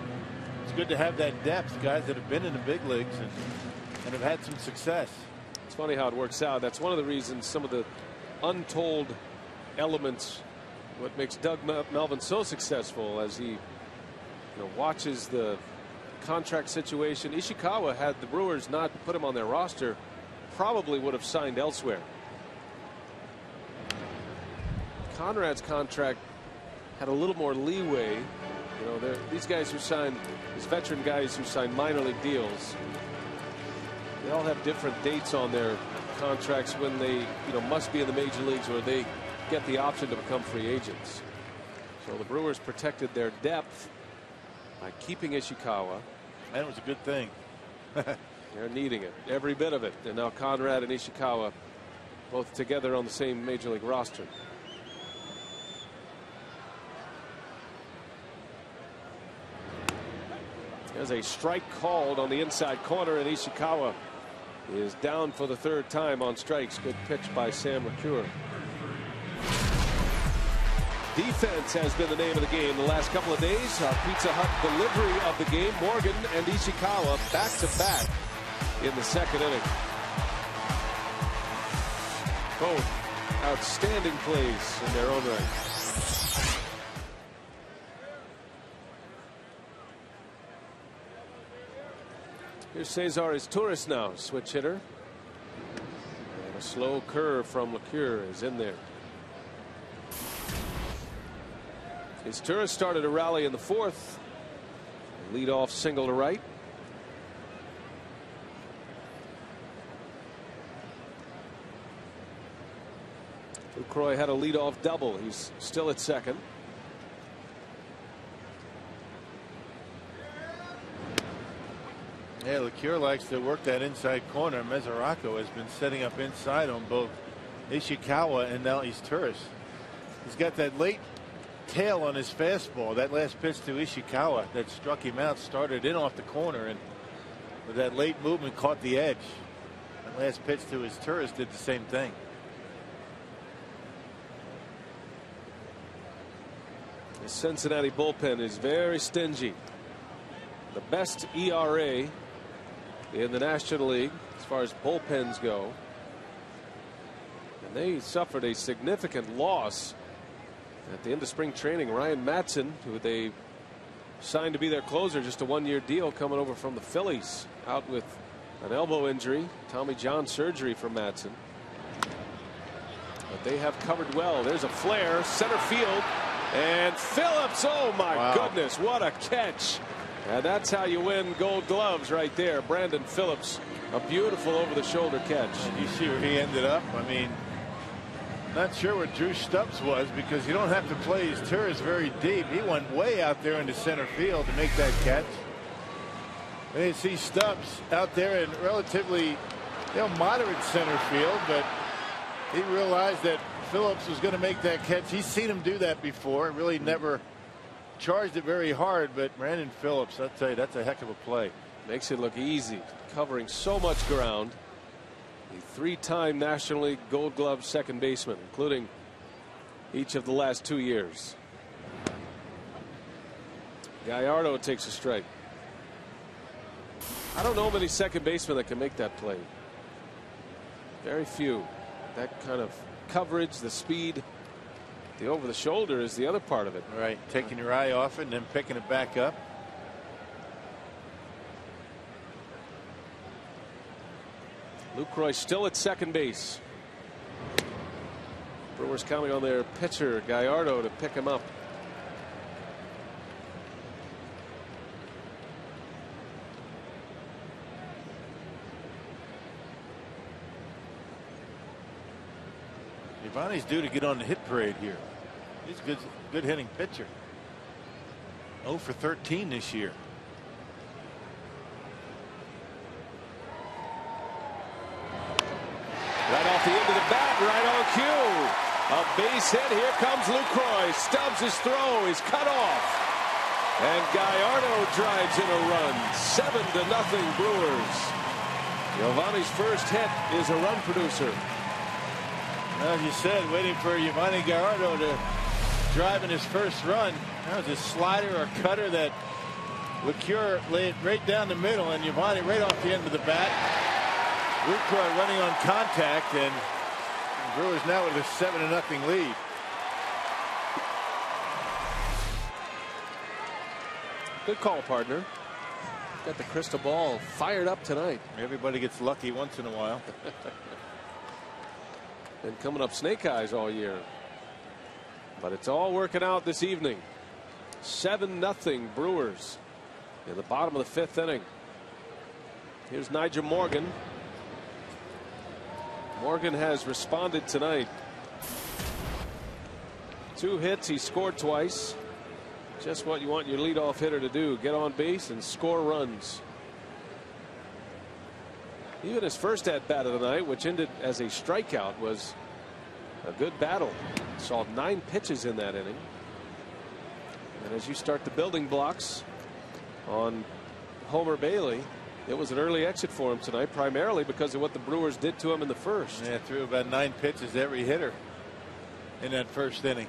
it's good to have that depth, guys that have been in the big leagues and have had some success. It's funny how it works out. That's one of the reasons, some of the untold elements, what makes Doug Melvin so successful as he watches the contract situation. Ishikawa, had the Brewers not put him on their roster, probably would have signed elsewhere. Conrad's contract had a little more leeway. These guys who signed, these veteran guys who signed minor league deals, they all have different dates on their contracts when they must be in the major leagues or they get the option to become free agents. So the Brewers protected their depth by keeping Ishikawa. And it was a good thing. They're needing it, every bit of it. And now Conrad and Ishikawa both together on the same major league roster. There's a strike called on the inside corner, and Ishikawa is down for the 3rd time on strikes. Good pitch by Sam LeCour. Defense has been the name of the game the last couple of days. Our Pizza Hut delivery of the game. Morgan and Ishikawa back-to-back in the second inning. Both outstanding plays in their own right. Here's Cesar Torres now, switch hitter. And a slow curve from LeCure is in there. His Torres started a rally in the fourth. Lead off single to right. Lucroy had a leadoff double. He's still at second. Yeah, LeCure likes to work that inside corner. Mesoraco has been setting up inside on both Ishikawa and now Torres. He's got that late tail on his fastball. That last pitch to Ishikawa that struck him out started in off the corner, and with that late movement caught the edge. That last pitch to his Torres did the same thing. The Cincinnati bullpen is very stingy. The best ERA in the National League as far as bullpens go. And they suffered a significant loss at the end of spring training. Ryan Madson, who they signed to be their closer, just a one-year deal, coming over from the Phillies, out with an elbow injury, Tommy John surgery for Madson. But they have covered well. There's a flare, center field, and Phillips, oh my goodness, what a catch. And that's how you win Gold Gloves right there. Brandon Phillips, a beautiful over-the-shoulder catch. And you see where he ended up. I mean, not sure where Drew Stubbs was, because you don't have to play his Torres very deep. He went way out there into center field to make that catch. And you see Stubbs out there in relatively, moderate center field, but he realized that Phillips was going to make that catch. He's seen him do that before. Really never charged it very hard, but Brandon Phillips, I'll tell you, that's a heck of a play. Makes it look easy, covering so much ground. The three-time National League Gold Glove second baseman, including each of the last 2 years. Gallardo takes a strike. I don't know many second basemen that can make that play. Very few. That kind of coverage, the speed, the over the shoulder is the other part of it. Right, taking your eye off it and then picking it back up. Lucroy still at second base. Brewers counting on their pitcher Gallardo to pick him up. Giovanni's due to get on the hit parade here. He's a good hitting pitcher. 0 for 13 this year. Right off the end of the bat, right on cue. A base hit. Here comes Lucroy. Stubbs' throw is cut off. And Gallardo drives in a run. 7-0 Brewers. Giovanni's first hit is a run producer. As you said, waiting for Giovanni Gallardo to drive in his first run. That was a slider or cutter that LeCure laid right down the middle, and Giovanni right off the end of the bat. Lucroy running on contact, and the Brewers now with a 7-0 lead. Good call, partner. Got the crystal ball fired up tonight. Everybody gets lucky once in a while. Been coming up snake eyes all year. But it's all working out this evening. 7-0 Brewers in the bottom of the fifth inning. Here's Nigel Morgan. Morgan has responded tonight. 2 hits. He scored twice. Just what you want your leadoff hitter to do. Get on base and score runs. Even his first at bat of the night, which ended as a strikeout, was a good battle. Saw 9 pitches in that inning. And as you start the building blocks on Homer Bailey, it was an early exit for him tonight, primarily because of what the Brewers did to him in the first. Yeah, threw about 9 pitches to every hitter in that first inning.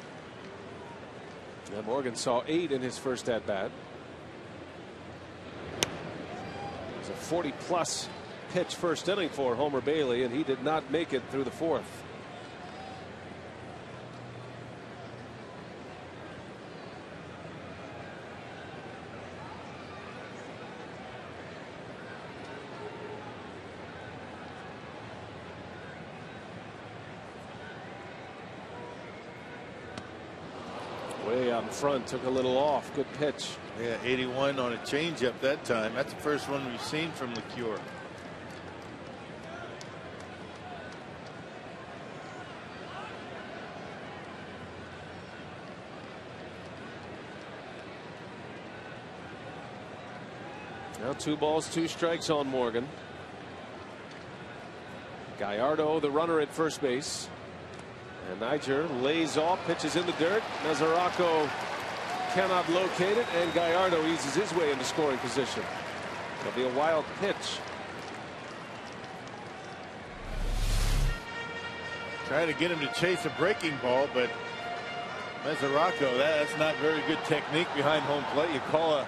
And Morgan saw 8 in his first at bat. It was a 40-plus pitch first inning for Homer Bailey, and he did not make it through the 4th. Way out in front, took a little off. Good pitch. Yeah, 81 on a changeup that time. That's the first one we've seen from LeCure. Now 2 balls, 2 strikes on Morgan. Gallardo, the runner at first base. And Niger lays off, pitches in the dirt. Mesoraco cannot locate it, and Gallardo eases his way into scoring position. It'll be a wild pitch. Trying to get him to chase a breaking ball, but Mesoraco, that's not very good technique behind home plate. You call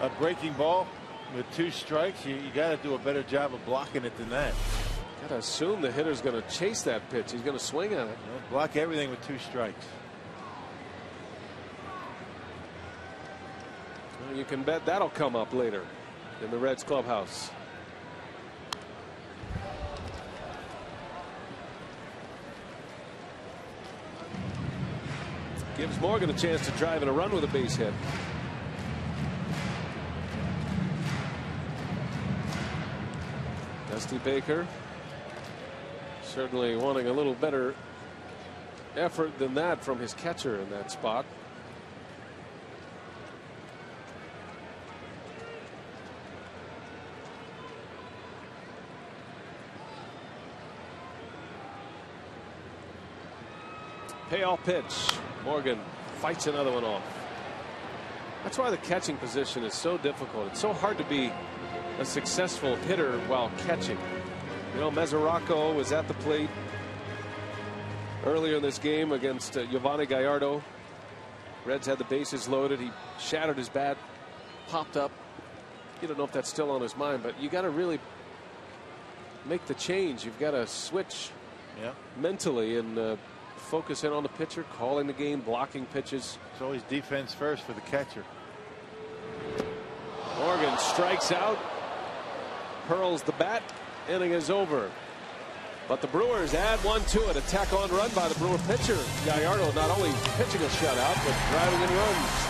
a breaking ball with 2 strikes, you got to do a better job of blocking it than that. Got to assume the hitter's going to chase that pitch. He's going to swing at it. Block everything with 2 strikes. Well, you can bet that'll come up later in the Reds clubhouse. Gives Morgan a chance to drive in a run with a base hit. Dusty Baker certainly wanting a little better effort than that from his catcher in that spot. Payoff pitch. Morgan fights another one off. That's why the catching position is so difficult. It's so hard to be a successful hitter while catching. You know, Mesoraco was at the plate earlier in this game against Giovanni Gallardo. Reds had the bases loaded. He shattered his bat, popped up. You don't know if that's still on his mind, but you got to really make the change. You've got to switch mentally and focus in on the pitcher, calling the game, blocking pitches. It's always defense first for the catcher. Morgan strikes out, hurls the bat. Inning is over. But the Brewers add 1 to it. A tack-on run by the Brewer pitcher. Gallardo not only pitching a shutout, but driving in runs.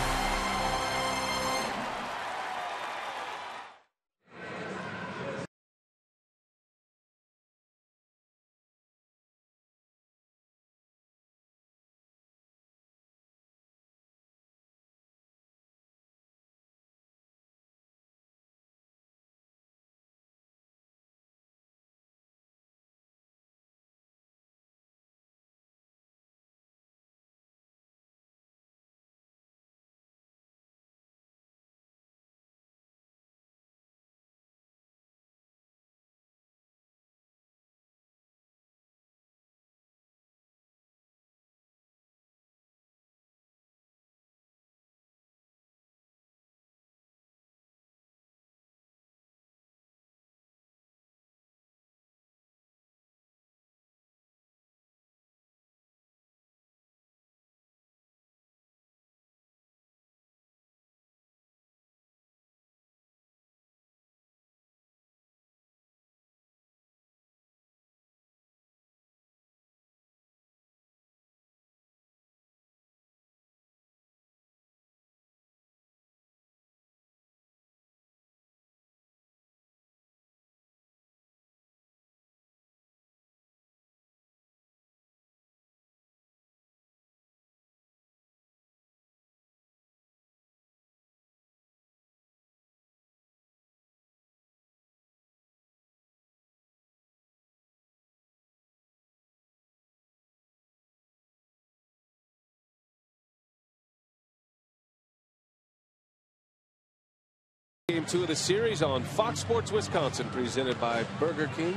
Game 2 of the series on Fox Sports Wisconsin, presented by Burger King.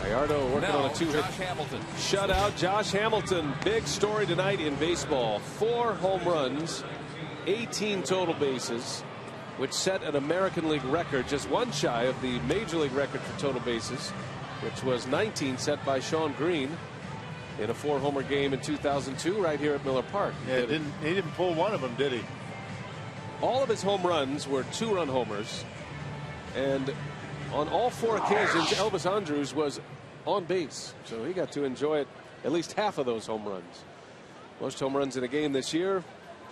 Gallardo working Now, on a 2-hit Josh Hamilton. shutout. Josh Hamilton, big story tonight in baseball. 4 home runs, 18 total bases, which set an American League record, just one shy of the Major League record for total bases, which was 19 set by Shawn Green in a 4-homer game in 2002 right here at Miller Park. Yeah, he didn't pull one of them, did he? All of his home runs were 2-run homers, and on all 4 occasions Elvis Andrus was on base, so he got to enjoy it, at least half of those home runs. Most home runs in a game this year.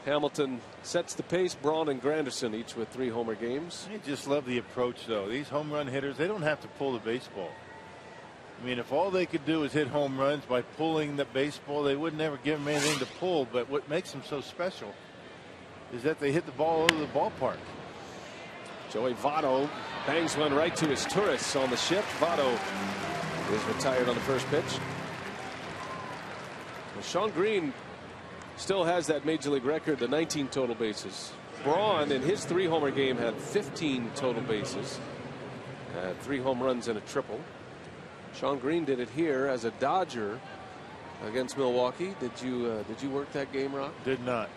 Hamilton sets the pace. Braun and Granderson each with 3 homer games. I just love the approach, though. These home run hitters, they don't have to pull the baseball. I mean, if all they could do is hit home runs by pulling the baseball, they would never give them anything to pull. But what makes them so special is that they hit the ball over the ballpark. Joey Votto bangs one right to his tourists on the shift. Votto is retired on the first pitch. Well, Shawn Green still has that Major League record, the 19 total bases. Braun in his 3-homer game had 15 total bases, had 3 home runs and a triple. Shawn Green did it here as a Dodger against Milwaukee. Did you work that game, Rock? Did not.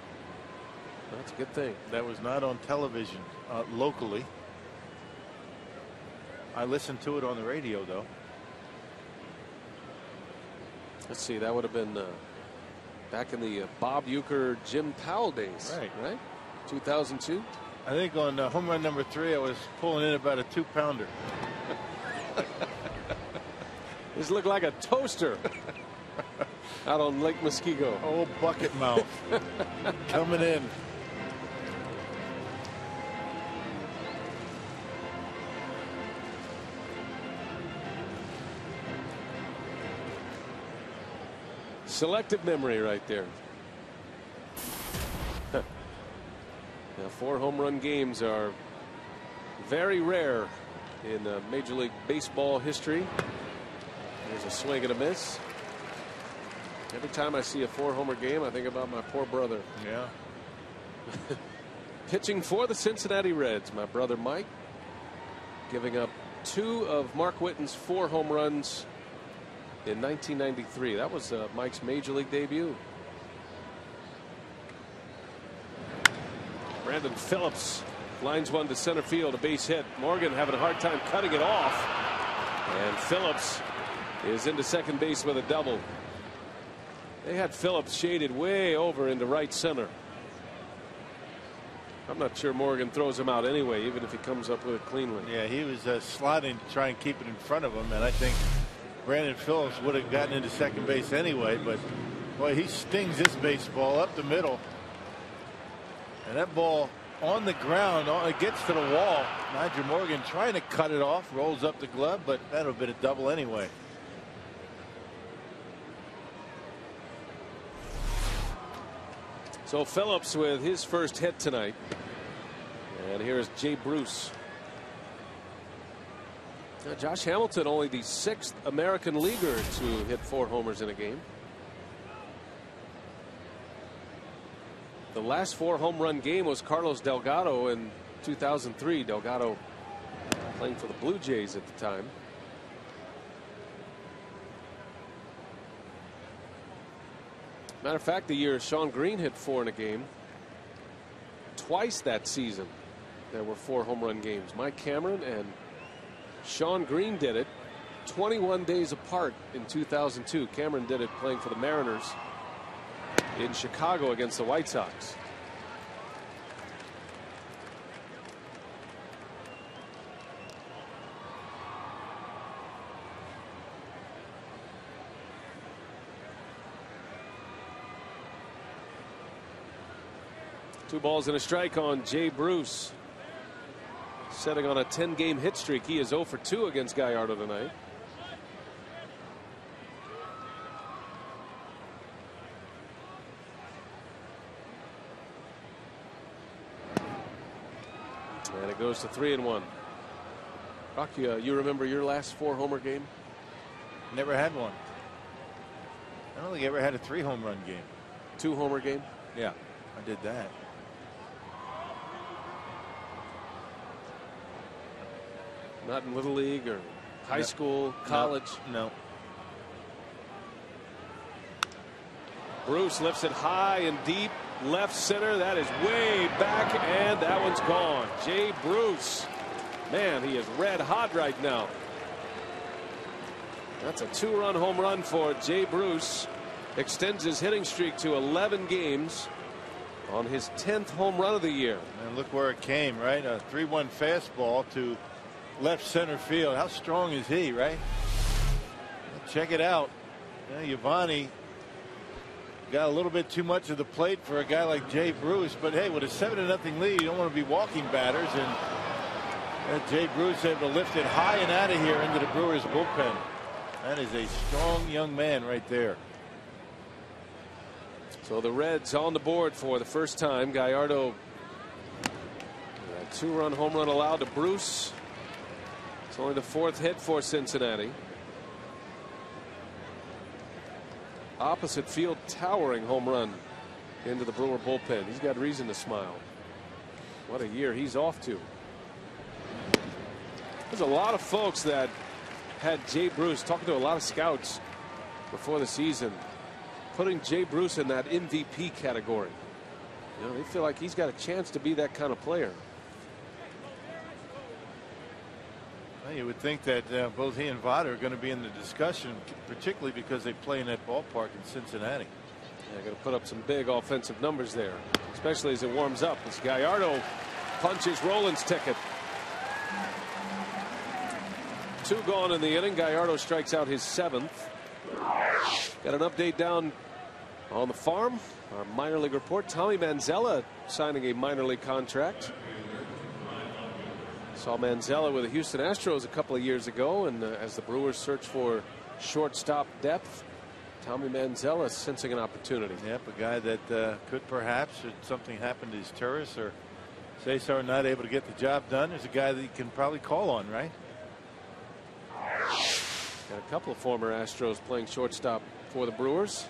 That's a good thing. That was not on television locally. I listened to it on the radio, though. Let's see, that would have been back in the Bob Uecker, Jim Powell days, right? 2002. I think on home run number 3, I was pulling in about a 2-pounder. This looked like a toaster out on Lake Muskego. Oh, bucket mouth coming in. Selective memory right there. Now, 4 home run games are very rare in Major League Baseball history. There's a swing and a miss. Every time I see a 4-homer game, I think about my poor brother. Yeah. Pitching for the Cincinnati Reds, my brother Mike, giving up 2 of Mark Whiten's 4 home runs in 1993. That was Mike's Major League debut. Brandon Phillips lines one to center field, a base hit. Morgan having a hard time cutting it off, and Phillips is into second base with a double. They had Phillips shaded way over into right center. I'm not sure Morgan throws him out anyway, even if he comes up with a clean one. Yeah, he was sliding to try and keep it in front of him, and I think Brandon Phillips would have gotten into second base anyway, but boy, he stings this baseball up the middle. And that ball on the ground, it gets to the wall. Nigel Morgan trying to cut it off, rolls up the glove, but that would have been a double anyway. So Phillips with his first hit tonight. And here's Jay Bruce. Now, Josh Hamilton, only the 6th American leaguer to hit 4 homers in a game. The last 4 home run game was Carlos Delgado in 2003. Delgado playing for the Blue Jays at the time. Matter of fact, the year Shawn Green hit 4 in a game, twice that season there were 4 home run games. Mike Cameron and Shawn Green did it 21 days apart in 2002. Cameron did it playing for the Mariners in Chicago against the White Sox. Two balls and a strike on Jay Bruce. Setting on a 10-game hit streak. He is 0 for 2 against Gallardo tonight. And it goes to 3-1. Rocky, you remember your last 4-homer game? Never had one. I don't think I ever had a 3-home run game. 2-homer game? Yeah, I did that. Not in Little League or High school, college. No. Bruce lifts it high and deep. Left center. That is way back, and that one's gone. Jay Bruce. Man, he is red hot right now. That's a 2-run home run for Jay Bruce. Extends his hitting streak to 11 games on his 10th home run of the year. And look where it came, right? A 3-1 fastball to left center field. How strong is he, right? Check it out. Giovanni got a little bit too much of the plate for a guy like Jay Bruce, but hey, with a 7-0 lead, you don't want to be walking batters, and Jay Bruce able to lift it high and out of here into the Brewers bullpen. That is a strong young man right there. So the Reds on the board for the first time. Gallardo, a 2-run home run allowed to Bruce. It's only the 4th hit for Cincinnati. Opposite field towering home run into the Brewer bullpen. He's got reason to smile. What a year he's off to. There's a lot of folks that had Jay Bruce, talking to a lot of scouts before the season, putting Jay Bruce in that MVP category. You know, they feel like he's got a chance to be that kind of player. Well, you would think that both he and Votto are going to be in the discussion, particularly because they play in that ballpark in Cincinnati. Yeah, going to put up some big offensive numbers there, especially as it warms up. As Gallardo punches Roland's ticket. 2 gone in the inning. Gallardo strikes out his 7th. Got an update down on the farm. Our minor league report. Tommy Manzella signing a minor league contract. Saw Manzella with the Houston Astros a couple of years ago, and as the Brewers search for shortstop depth, Tommy Manzella sensing an opportunity. Yep, a guy that could perhaps, should something happen to his Turris or Cesar not able to get the job done, there's a guy that you can probably call on, right? Got a couple of former Astros playing shortstop for the Brewers.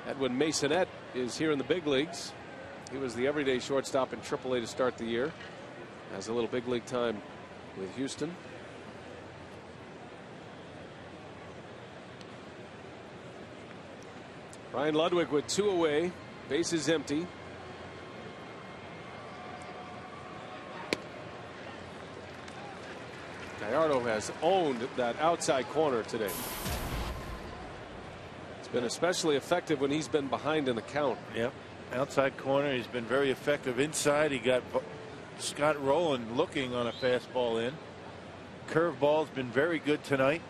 Edwin Masonette is here in the big leagues. He was the everyday shortstop in AAA to start the year. Has a little big league time with Houston. Ryan Ludwig with 2 away. Bases empty. Gallardo has owned that outside corner today. It's been especially effective when he's been behind in the count. Yep. Outside corner. He's been very effective inside. He got Scott Rowland looking on a fastball in. Curveball's been very good tonight.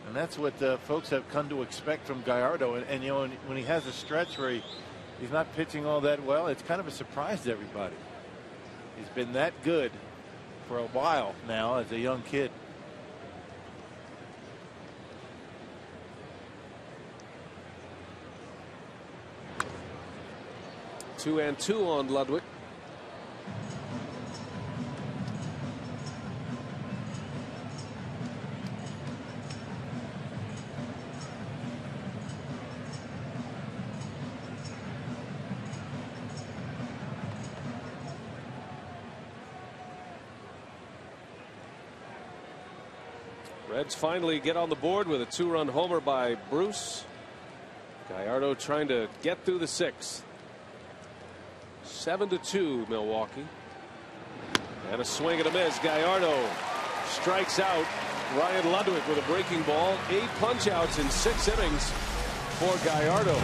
And that's what folks have come to expect from Gallardo. And you know, when he has a stretch where he's not pitching all that well, it's kind of a surprise to everybody. He's been that good for a while now as a young kid. Two and two on Ludwig. Reds finally get on the board with a 2-run homer by Bruce. Gallardo trying to get through the 6th. 7-2 Milwaukee. And a swing and a miss. Gallardo strikes out Ryan Ludwig with a breaking ball. 8 punch outs in 6 innings for Gallardo.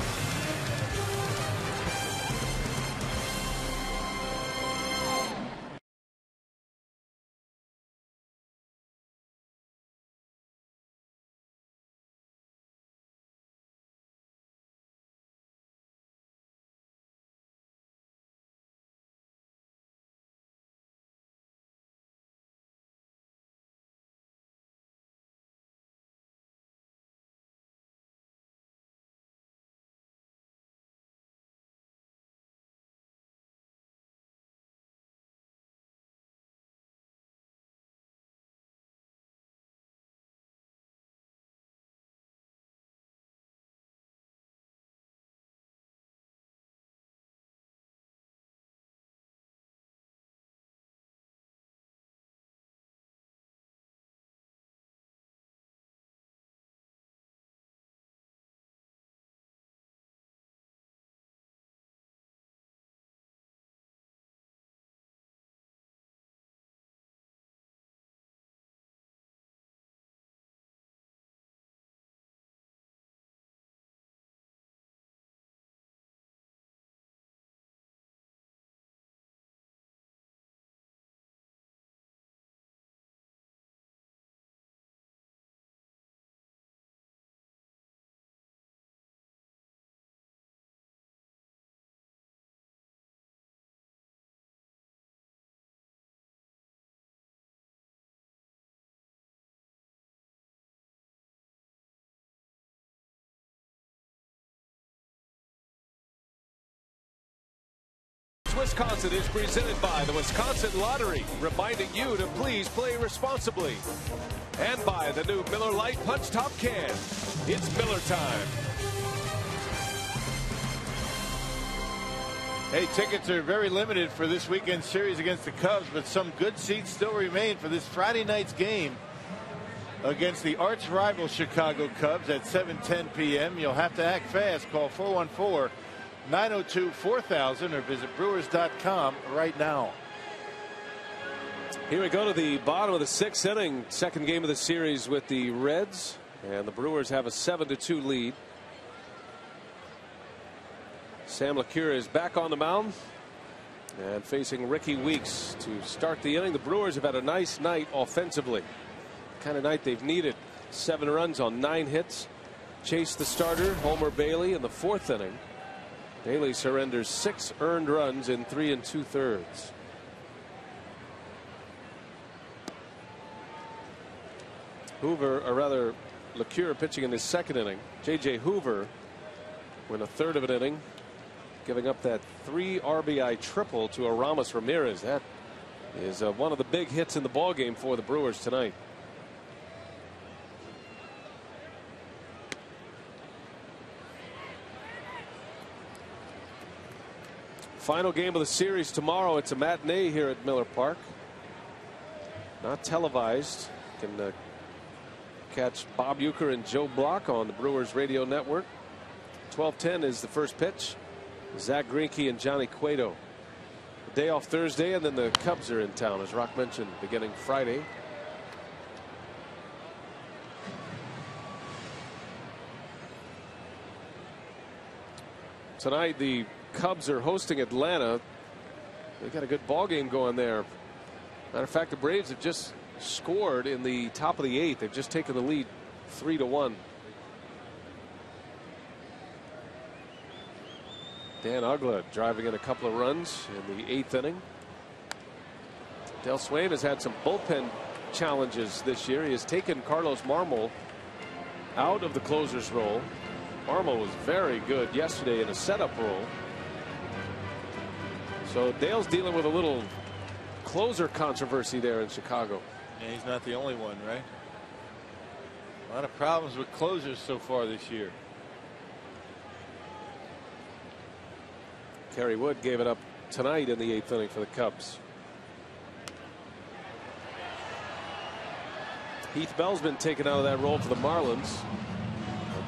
Wisconsin is presented by the Wisconsin Lottery, reminding you to please play responsibly. And by the new Miller Lite Punch Top Can. It's Miller time. Hey, tickets are very limited for this weekend series against the Cubs, but some good seats still remain for this Friday night's game against the arch rival Chicago Cubs at 7:10 p.m. You'll have to act fast. Call 414-902-4000 or visit Brewers.com right now. Here we go to the bottom of the 6th inning, second game of the series with the Reds, and the Brewers have a 7-2 lead. Sam LeCure is back on the mound and facing Ricky Weeks to start the inning. The Brewers have had a nice night offensively, the kind of night they've needed. 7 runs on 9 hits. Chased the starter Homer Bailey in the 4th inning. Bailey surrenders 6 earned runs in 3 2/3. Hoover, or rather LeCure, pitching in his 2nd inning. J.J. Hoover went a 1/3 of an inning, giving up that 3 RBI triple to Aramis Ramirez. That is one of the big hits in the ballgame for the Brewers tonight. Final game of the series tomorrow. It's a matinee here at Miller Park. Not televised. You can catch Bob Uecker and Joe Block on the Brewers radio network. 12:10 is the first pitch. Zach Greinke and Johnny Cueto. Day off Thursday, and then the Cubs are in town, as Rock mentioned, beginning Friday. Tonight the Cubs are hosting Atlanta. They got a good ball game going there. Matter of fact, the Braves have just scored in the top of the 8th. They've just taken the lead 3-1. Dan Uggla driving in a couple of runs in the 8th inning. Del Swain has had some bullpen challenges this year. He has taken Carlos Marmol out of the closer's role. Marmol was very good yesterday in a setup role. So Dale's dealing with a little closer controversy there in Chicago. Yeah, he's not the only one, right? A lot of problems with closers so far this year. Kerry Wood gave it up tonight in the 8th inning for the Cubs. Heath Bell's been taken out of that role for the Marlins.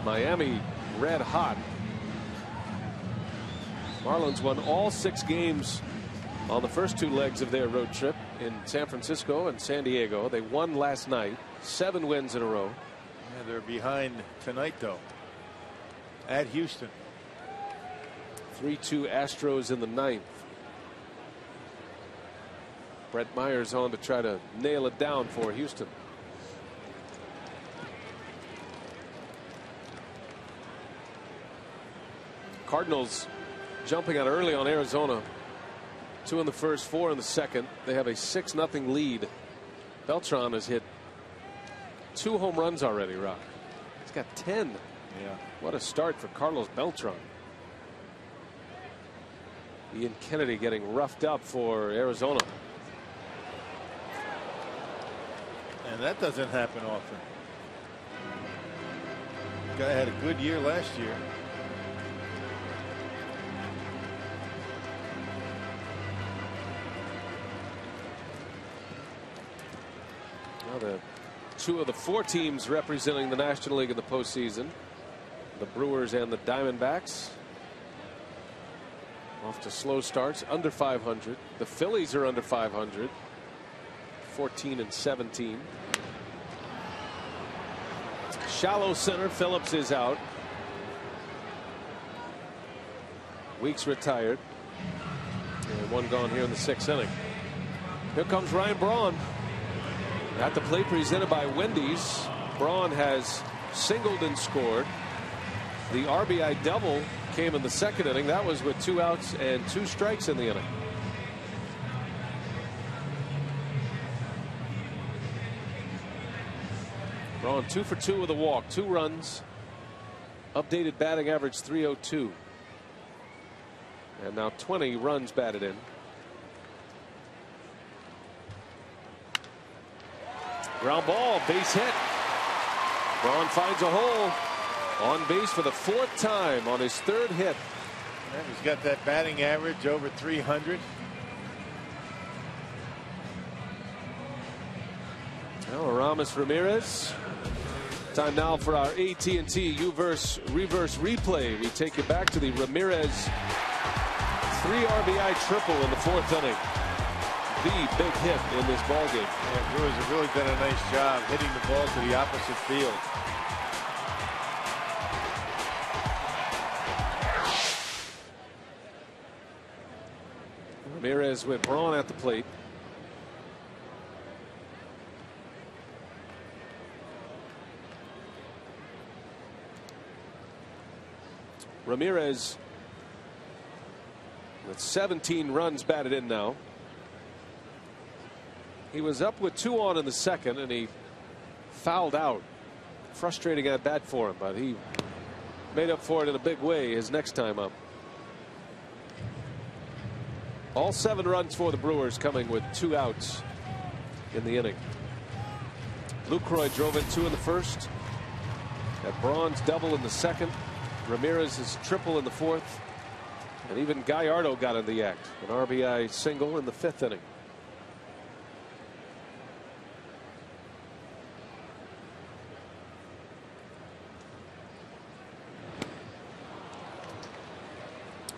Miami red hot. Marlins won all 6 games on the first 2 legs of their road trip in San Francisco and San Diego. They won last night. 7 wins in a row. Yeah, they're behind tonight, though, at Houston. 3-2 Astros in the 9th. Brett Myers on to try to nail it down for Houston. Cardinals jumping out early on Arizona. 2 in the first, 4 in the second. They have a 6-0 lead. Beltran has hit 2 home runs already, Rock. He's got 10. Yeah. What a start for Carlos Beltran. Ian Kennedy getting roughed up for Arizona. And that doesn't happen often. Guy had a good year last year. Now the 2 of the 4 teams representing the National League in the postseason, the Brewers and the Diamondbacks, off to slow starts, under 500. The Phillies are under 500, 14-17. Shallow center. Phillips is out. Weeks retired. And 1 gone here in the 6th inning. Here comes Ryan Braun. At the plate, presented by Wendy's. Braun has singled and scored. The RBI double came in the 2nd inning. That was with 2 outs and 2 strikes in the inning. Braun 2 for 2 with a walk, 2 runs. Updated batting average 302. And now 20 runs batted in. Ground ball, base hit. Braun finds a hole. On base for the 4th time on his 3rd hit. And he's got that batting average over 300. Now Aramis Ramirez. Time now for our AT&T Uverse reverse replay. We take you back to the Ramirez 3 RBI triple in the 4th inning. The big hit in this ballgame. Yeah, Brewers have really done a nice job hitting the ball to the opposite field. Ramirez with Braun at the plate. Ramirez with 17 runs batted in now. He was up with 2 on in the 2nd, and he fouled out. Frustrating at bat for him, but he made up for it in a big way his next time up. All 7 runs for the Brewers, coming with 2 outs in the inning. Lucroy drove in 2 in the 1st. Got Braun's double in the 2nd. Ramirez's triple in the 4th. And even Gallardo got in the act. An RBI single in the 5th inning.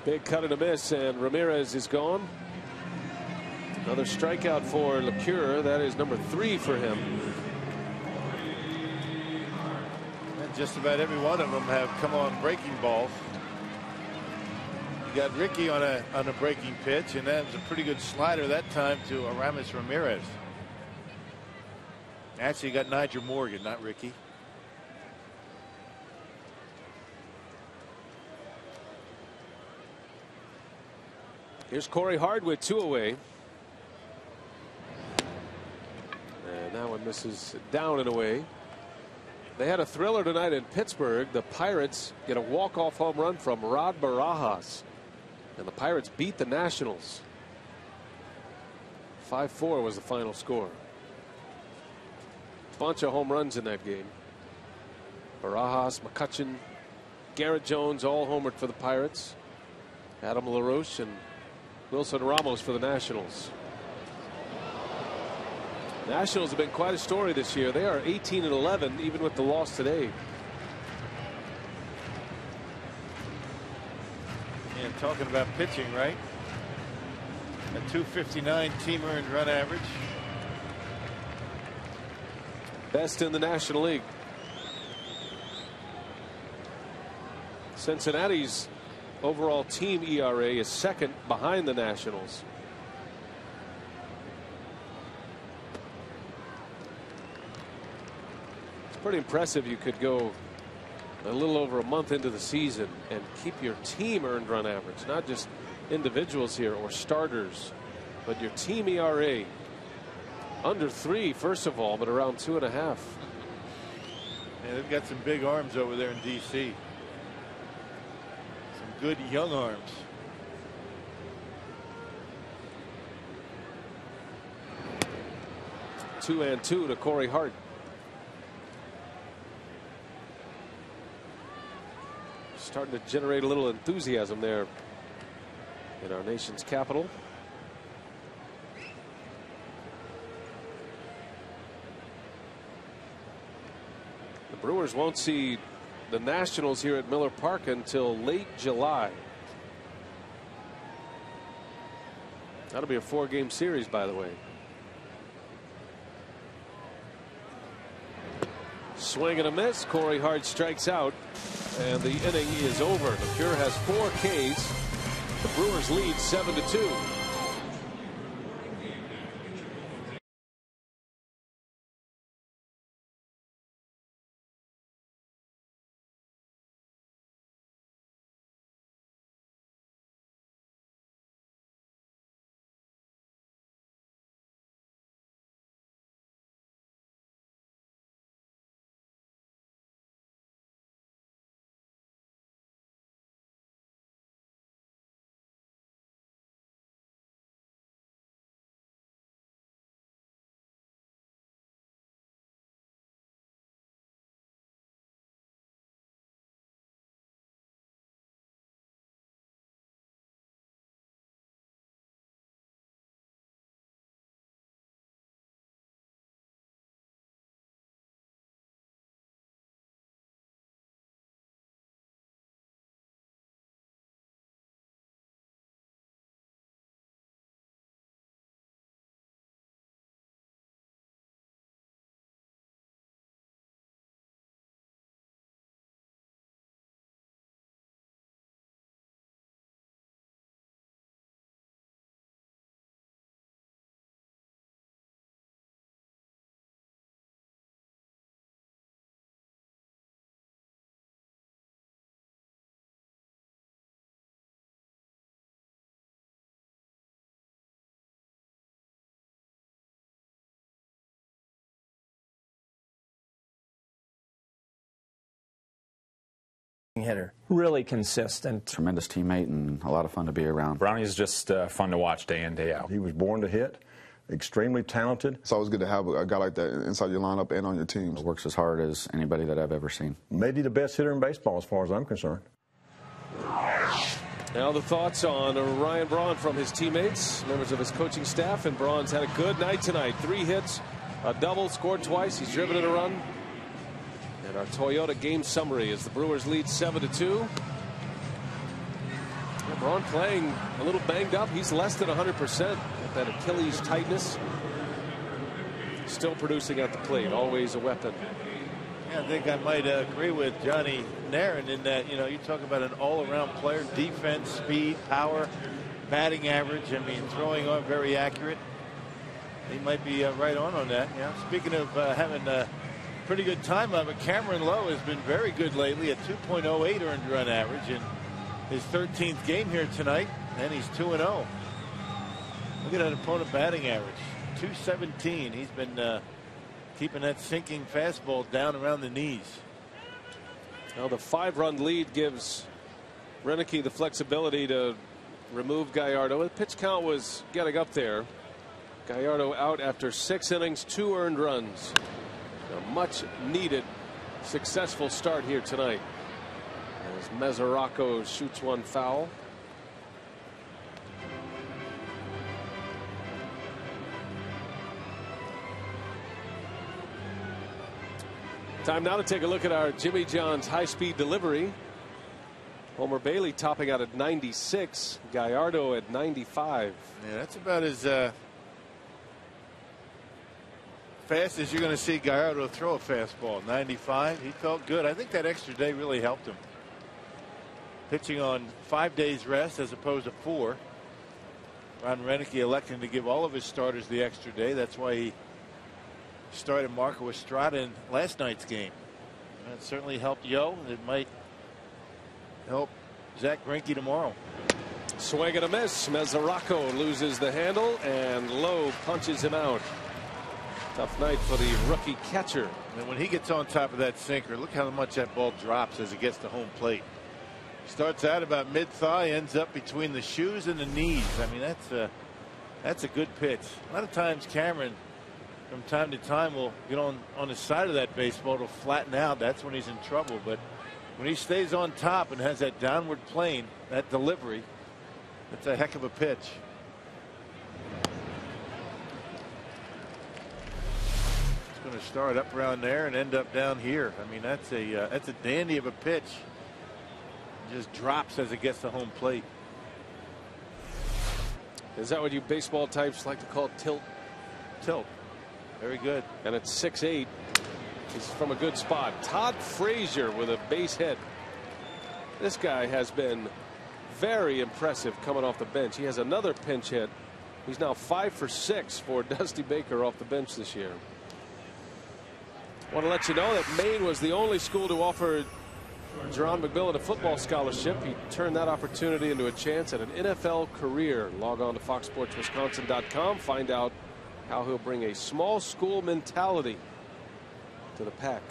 Big cut and a miss, and Ramirez is gone. Another strikeout for LeCure. That is number 3 for him. And just about every one of them have come on breaking balls. You got Ricky on a breaking pitch, and that was a pretty good slider that time to Aramis Ramirez. Actually, you got Nigel Morgan, not Ricky. Here's Corey Hart with 2 away. And that one misses down and away. They had a thriller tonight in Pittsburgh. The Pirates get a walk-off home run from Rod Barajas. And the Pirates beat the Nationals. 5-4 was the final score. Bunch of home runs in that game. Barajas, McCutchen, Garrett Jones all homered for the Pirates. Adam LaRoche and Wilson Ramos for the Nationals. Nationals have been quite a story this year. They are 18-11 even with the loss today. And talking about pitching, right? A .259 team earned run average. Best in the National League. Cincinnati's overall team ERA is 2nd behind the Nationals. It's pretty impressive you could go a little over a month into the season and keep your team earned run average, not just individuals here or starters, but your team ERA under 3 first of all, but around 2.5. And they've got some big arms over there in DC. Good young arms. Two and 2 to Corey Hart. Starting to generate a little enthusiasm there in our nation's capital. The Brewers won't see the Nationals here at Miller Park until late July. That'll be a 4-game series, by the way. Swing and a miss. Corey Hart strikes out, and the inning is over. LeCure has 4 Ks. The Brewers lead 7-2. hitter. Really consistent. Tremendous teammate and a lot of fun to be around. Brownie's just fun to watch day in, day out. He was born to hit. Extremely talented. It's always good to have a guy like that inside your lineup and on your team. Works as hard as anybody that I've ever seen. Maybe the best hitter in baseball as far as I'm concerned. Now the thoughts on Ryan Braun from his teammates, members of his coaching staff, and Braun's had a good night tonight. 3 hits, a double, scored twice. He's driven in a run. And our Toyota game summary as the Brewers lead 7-2. Braun playing a little banged up. He's less than 100% with that Achilles tightness. Still producing at the plate. Always a weapon. Yeah, I think I might agree with Johnny Nairn in that, you talk about an all-around player, defense, speed, power, batting average. I mean, throwing on very accurate. He might be right on that. Yeah. Speaking of having a pretty good time of it, Cameron Lowe has been very good lately at 2.08 earned run average in his 13th game here tonight, and he's 2-0. Look at that opponent batting average, 217. He's been keeping that sinking fastball down around the knees. Now the 5-run lead gives Renicky the flexibility to remove Gallardo. The pitch count was getting up there. Gallardo out after 6 innings, 2 earned runs. A much needed successful start here tonight as Mesoraco shoots one foul. Time now to take a look at our Jimmy John's high-speed delivery. Homer Bailey topping out at 96, Gallardo at 95. Yeah, that's about as fast as you're going to see Gallardo throw a fastball. 95. He felt good. I think that extra day really helped him. Pitching on 5 days rest as opposed to 4. Ron Renicky electing to give all of his starters the extra day. That's why he started Marco Estrada in last night's game. That certainly helped Yo. It might help Zach Greinke tomorrow. Swing and a miss. Mesoraco loses the handle and Lowe punches him out. Tough night for the rookie catcher. And when he gets on top of that sinker, look how much that ball drops as it gets to home plate. Starts out about mid-thigh, ends up between the shoes and the knees. I mean, that's a good pitch. A lot of times Cameron from time to time will get on the side of that baseball to flatten out. That's when he's in trouble. But when he stays on top and has that downward plane, that delivery, that's a heck of a pitch. It's going to start up around there and end up down here. I mean, that's a dandy of a pitch. It just drops as it gets to home plate. Is that what you baseball types like to call tilt? Tilt. Very good. And it's 6-8. He's from a good spot. Todd Frazier with a base hit. This guy has been very impressive coming off the bench. He has another pinch hit. He's now 5 for 6 for Dusty Baker off the bench this year. Want to let you know that Maine was the only school to offer Jerron McMillan a football scholarship. He turned that opportunity into a chance at an NFL career. Log on to foxsportswisconsin.com. Find out how he'll bring a small school mentality to the Pac.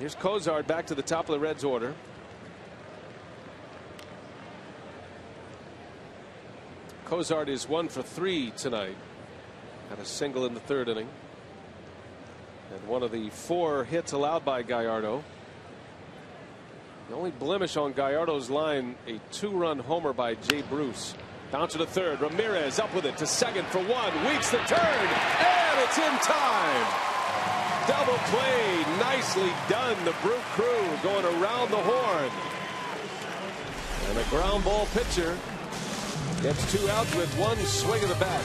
Here's Cozart back to the top of the Reds order. Cozart is 1 for 3 tonight. Had a single in the 3rd inning. And one of the 4 hits allowed by Gallardo. The only blemish on Gallardo's line, a 2-run homer by Jay Bruce. Down to the 3rd. Ramirez up with it to 2nd for 1. Weeks the turn. And it's in time. Double play. Nicely done. The Brew crew going around the horn. And a ground ball pitcher gets 2 outs with 1 swing of the bat.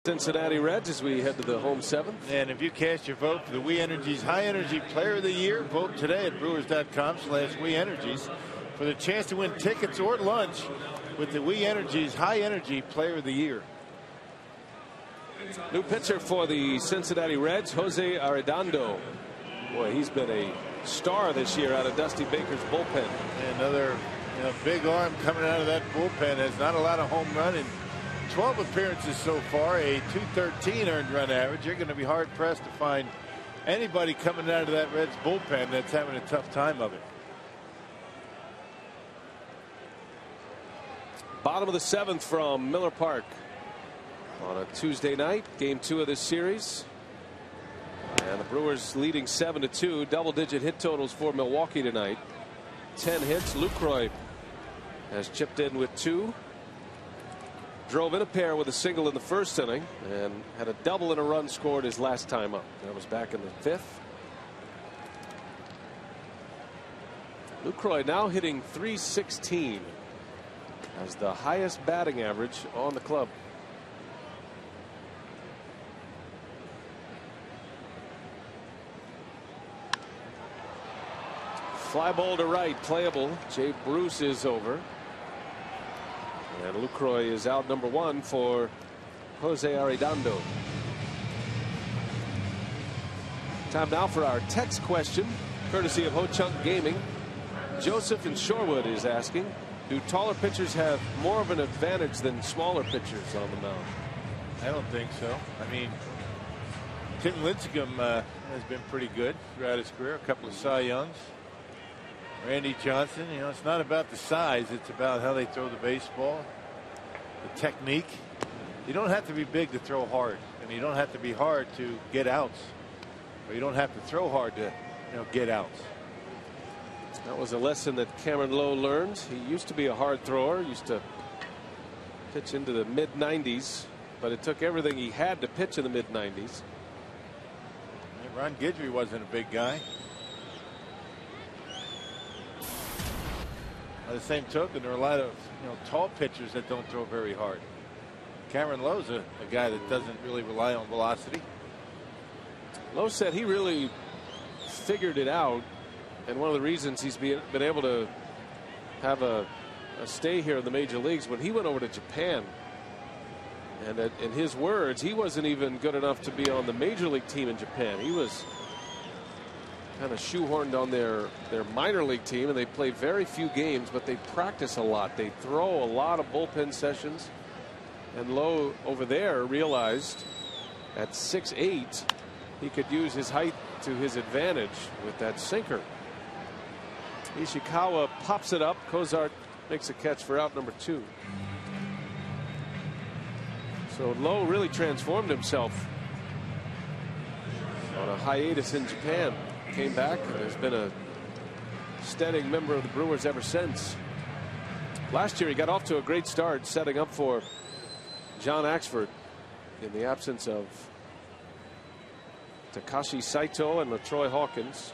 Cincinnati Reds as we head to the home seventh. And if you cast your vote for the We Energies High Energy Player of the Year, vote today at Brewers.com/We Energies for the chance to win tickets or lunch with the We Energies High Energy Player of the Year. New pitcher for the Cincinnati Reds, Jose Arredondo. Boy, he's been a star this year out of Dusty Baker's bullpen. And another big arm coming out of that bullpen. Has not a lot of home run in 12 appearances so far, a .213 earned run average. You're going to be hard pressed to find anybody coming out of that Reds bullpen that's having a tough time of it. Bottom of the seventh from Miller Park on a Tuesday night, game 2 of this series. And the Brewers leading 7-2. Double-digit hit totals for Milwaukee tonight. 10 hits. Lucroy has chipped in with 2. Drove in a pair with a single in the first inning and had a double and a run scored his last time up. That was back in the 5th. Lucroy now hitting .316 as the highest batting average on the club. Fly ball to right, playable. Jay Bruce is over. And Lucroy is out number 1 for Jose Arredondo. Time now for our text question, courtesy of Ho Chunk Gaming. Joseph in Shorewood is asking, do taller pitchers have more of an advantage than smaller pitchers on the mound? I don't think so. I mean, Tim Lincecum has been pretty good throughout his career. A couple of Cy Youngs. Randy Johnson, it's not about the size, it's about how they throw the baseball, the technique. You don't have to be big to throw hard, and you don't have to be hard to get outs, or you don't have to throw hard to get outs. That was a lesson that Cameron Lowe learned. He used to be a hard thrower, used to pitch into the mid-90s, but it took everything he had to pitch in the mid-90s. Ron Guidry wasn't a big guy. By the same token, there are a lot of tall pitchers that don't throw very hard. Cameron Lowe's a guy that doesn't really rely on velocity. Lowe said he really figured it out, and one of the reasons he's been able to have a stay here in the major leagues, when he went over to Japan, and in his words, he wasn't even good enough to be on the major league team in Japan. He was kind of shoehorned on their minor league team, and they play very few games, but they practice a lot. They throw a lot of bullpen sessions, and Lowe over there realized at 6'8" he could use his height to his advantage with that sinker. Ishikawa pops it up. Cozart makes a catch for out number 2. So Lowe really transformed himself on a hiatus in Japan. Came back and has been a steady member of the Brewers ever since. Last year he got off to a great start, setting up for John Axford in the absence of Takashi Saito and LaTroy Hawkins.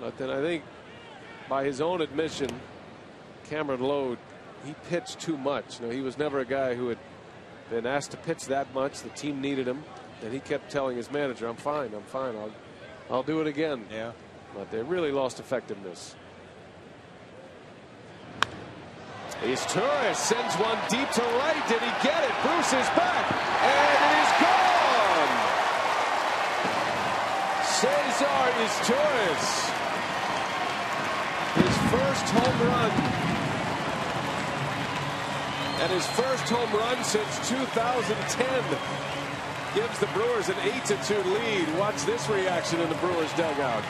But then I think, by his own admission, Cameron Lowe, he pitched too much. He was never a guy who had been asked to pitch that much. The team needed him, and he kept telling his manager, I'm fine, I'll do it again. Yeah. But they really lost effectiveness. He's Torres, sends one deep to right. Did he get it? Bruce is back, and it is gone. Cesar Torres, his first home run, and his first home run since 2010. Gives the Brewers an 8-2 lead. Watch this reaction in the Brewers dugout.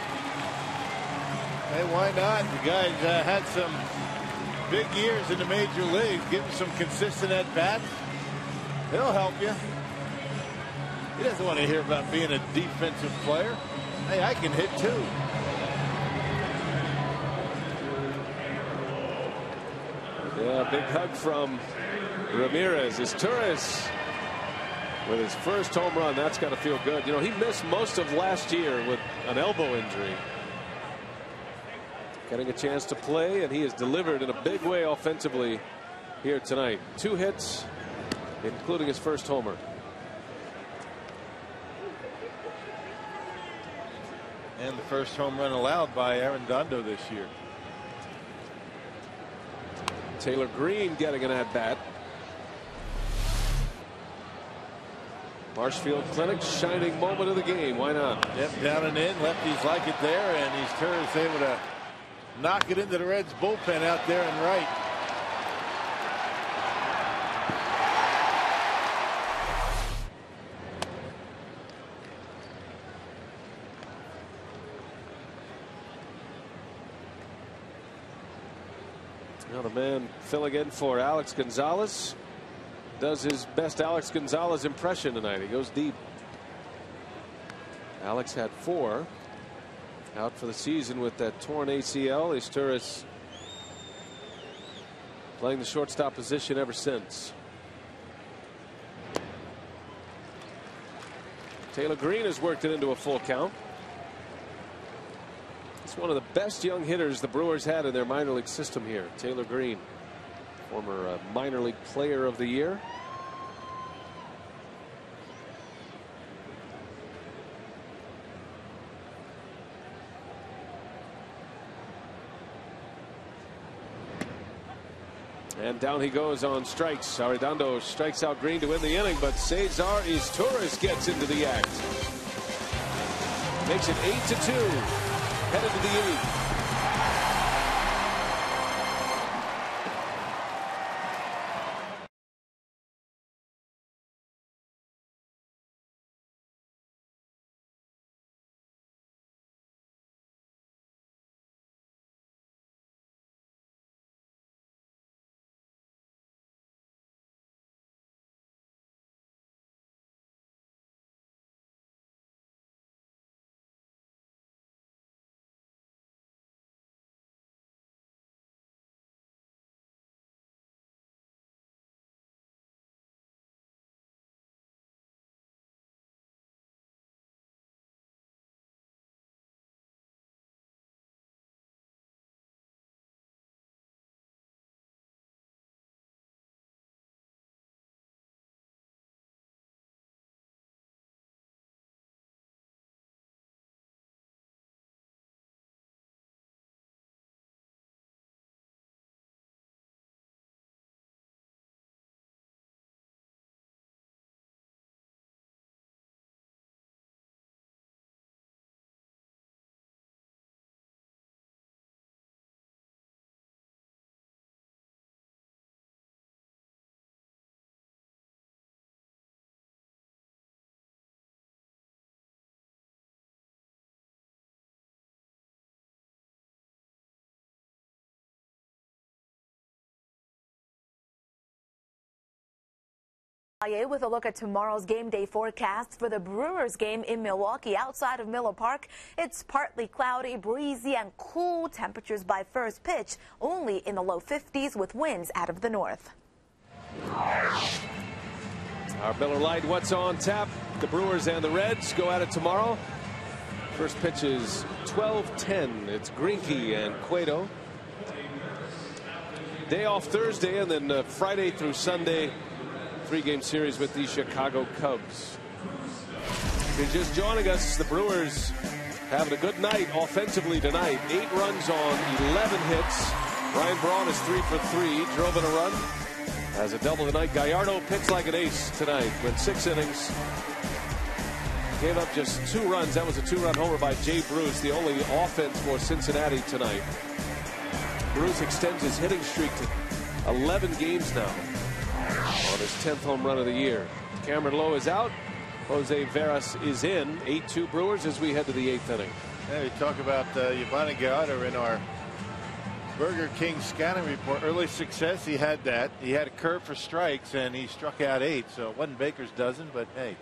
Hey, why not? The guy's had some big years in the major leagues. Give him some consistent at-bats. He'll help you. He doesn't want to hear about being a defensive player. Hey, I can hit too. Yeah, big hug from Ramirez. As Torres with his first home run, that's got to feel good. He missed most of last year with an elbow injury. Getting a chance to play, and he has delivered in a big way offensively here tonight. 2 hits, including his first homer. And the first home run allowed by Arredondo this year. Taylor Green getting an at-bat. Marshfield Clinic, shining moment of the game. Why not? Yep, down and in. Lefties like it there, and he's Turris able to knock it into the Reds bullpen out there and right. Now the man filling in for Alex Gonzalez does his best Alex Gonzalez impression tonight. He goes deep. Alex had 4 out for the season with that torn ACL. Turris playing the shortstop position ever since. Taylor Green has worked it into a full count. It's one of the best young hitters the Brewers had in their minor league system here. Taylor Green, former minor league player of the year. And down he goes on strikes. Arredondo strikes out Green to win the inning, but Cesar Izturis gets into the act. Makes it 8-2. Headed to the 8th. With a look at tomorrow's game day forecast for the Brewers game in Milwaukee. Outside of Miller Park, it's partly cloudy, breezy, and cool. Temperatures by first pitch only in the low 50s with winds out of the north. Our Miller Lite, what's on tap? The Brewers and the Reds go at it tomorrow. First pitch is 12:10. It's Greinke and Cueto. Day off Thursday, and then Friday through Sunday, 3-game series with the Chicago Cubs. If you're just joining us, the Brewers having a good night offensively tonight. 8 runs on 11 hits. Ryan Braun is 3 for 3, drove in a run. Has a double tonight. Gallardo pitched like an ace tonight. Went 6 innings. Gave up just 2 runs. That was a 2-run homer by Jay Bruce, the only offense for Cincinnati tonight. Bruce extends his hitting streak to 11 games now on his 10th home run of the year. Cameron Lowe is out. Jose Veras is in. 8-2 Brewers as we head to the 8th inning. Yeah, we talk about Yvonne Gallardo in our Burger King scouting report. Early success, he had that. He had a curve for strikes, and he struck out 8. So it wasn't Baker's dozen, but hey,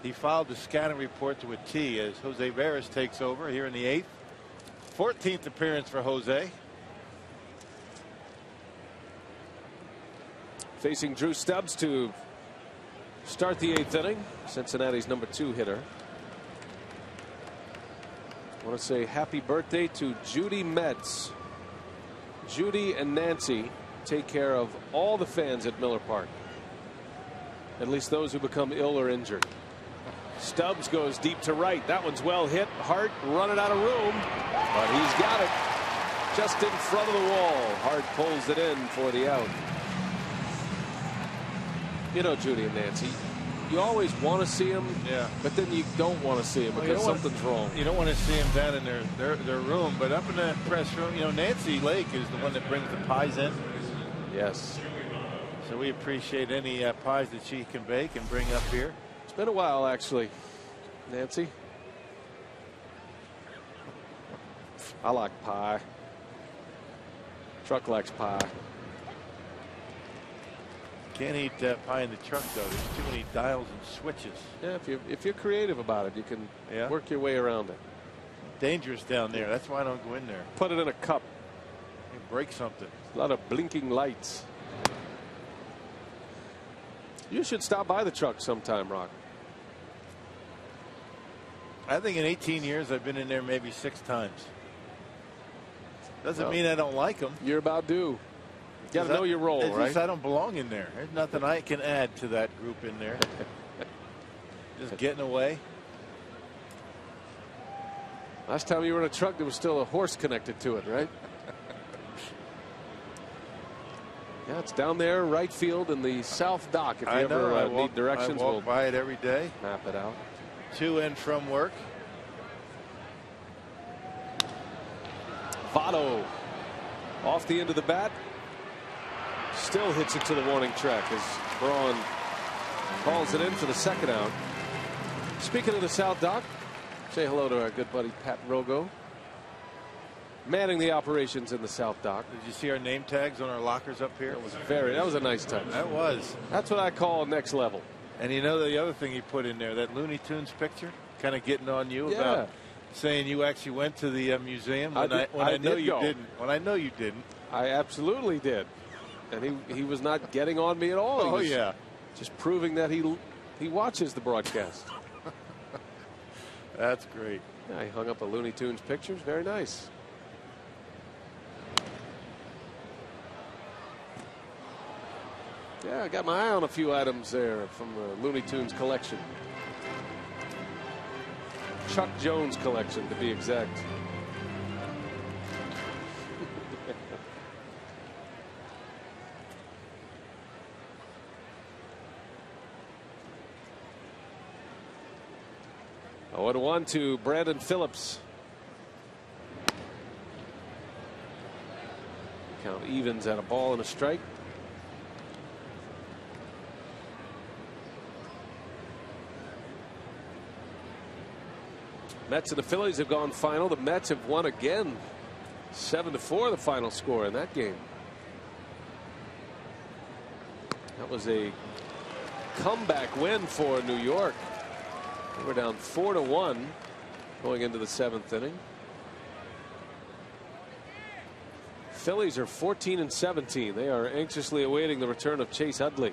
he filed the scouting report to a T as Jose Veras takes over here in the 8th. 14th appearance for Jose. Facing Drew Stubbs to start the 8th inning. Cincinnati's number 2 hitter. I want to say happy birthday to Judy Metz. Judy and Nancy take care of all the fans at Miller Park. At least those who become ill or injured. Stubbs goes deep to right. That one's well hit. Hart running out of room, but he's got it just in front of the wall. Hart pulls it in for the out. You know, Judy and Nancy, you always want to see him, but then you don't want to see him because something's wrong. You don't want to see him down in their room, but up in the press room, you know, Nancy Lake is the one that brings the pies in. Yes. So we appreciate any pies that she can bake and bring up here. It's been a while, actually, Nancy. I like pie. Truck likes pie. Can't eat pie in the truck, though. There's too many dials and switches. Yeah, if you're creative about it, you can work your way around it. Dangerous down there. That's why I don't go in there. Put it in a cup. You break something. A lot of blinking lights. You should stop by the truck sometime, Rock. I think in 18 years I've been in there maybe 6 times. Doesn't mean I don't like them. You're about due. You got to know your role, right? Just I don't belong in there. There's nothing I can add to that group in there. Just getting away. Last time you were in a truck, there was still a horse connected to it, right? Yeah, it's down there, right field in the south dock. If you ever need directions, I walk by it every day. Map it out. To and from work. Votto off the end of the bat. Still hits it to the warning track as Braun calls it in for the second out. Speaking of the south dock, say hello to our good buddy Pat Rogo, manning the operations in the south dock. Did you see our name tags on our lockers up here? That was a nice touch. That was. That's what I call next level. And you know the other thing he put in there, that Looney Tunes picture, kind of getting on you about saying you actually went to the museum when I know you didn't. When I know you didn't. I absolutely did. And he was not getting on me at all. Oh, yeah. Just proving that he watches the broadcast. That's great. Yeah, he hung up a Looney Tunes pictures. Very nice. Yeah, I got my eye on a few items there from the Looney Tunes collection. Chuck Jones collection, to be exact. A 1-1 to Brandon Phillips. Count evens at a ball and a strike. Mets and the Phillies have gone final. The Mets have won again. 7-4 the final score in that game. That was a comeback win for New York. They were down 4-1 going into the 7th inning. Phillies are 14-17. They are anxiously awaiting the return of Chase Utley.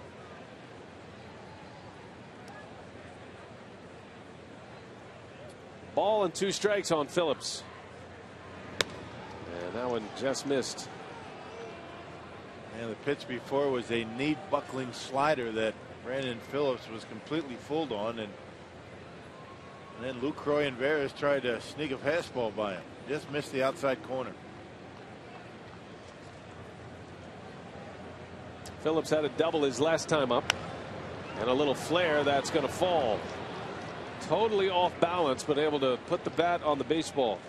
Ball and 2 strikes on Phillips. And that one just missed. And the pitch before was a knee buckling slider that Brandon Phillips was completely fooled on, and then Lucroy and Veras tried to sneak a fastball by him. Just missed the outside corner. Phillips had a double his last time up, and a little flare that's going to fall. Totally off balance, but able to put the bat on the baseball.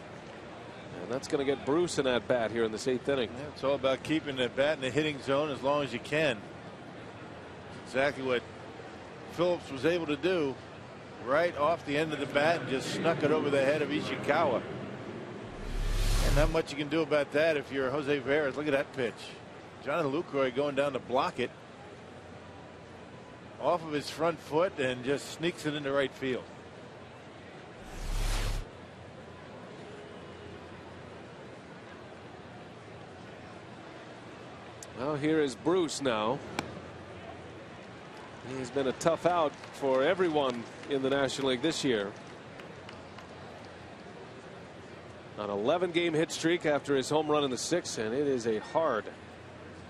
And that's going to get Bruce in that bat here in this 8th inning. Yeah, it's all about keeping the bat in the hitting zone as long as you can. Exactly what Phillips was able to do. Right off the end of the bat and just snuck it over the head of Ishikawa. And not much you can do about that if you're Jose Veras. Look at that pitch. Jonathan Lucroy going down to block it off of his front foot and just sneaks it into right field. Well, here is Bruce now. He's been a tough out for everyone in the National League this year. An 11-game hit streak after his home run in the 6th, and it is a hard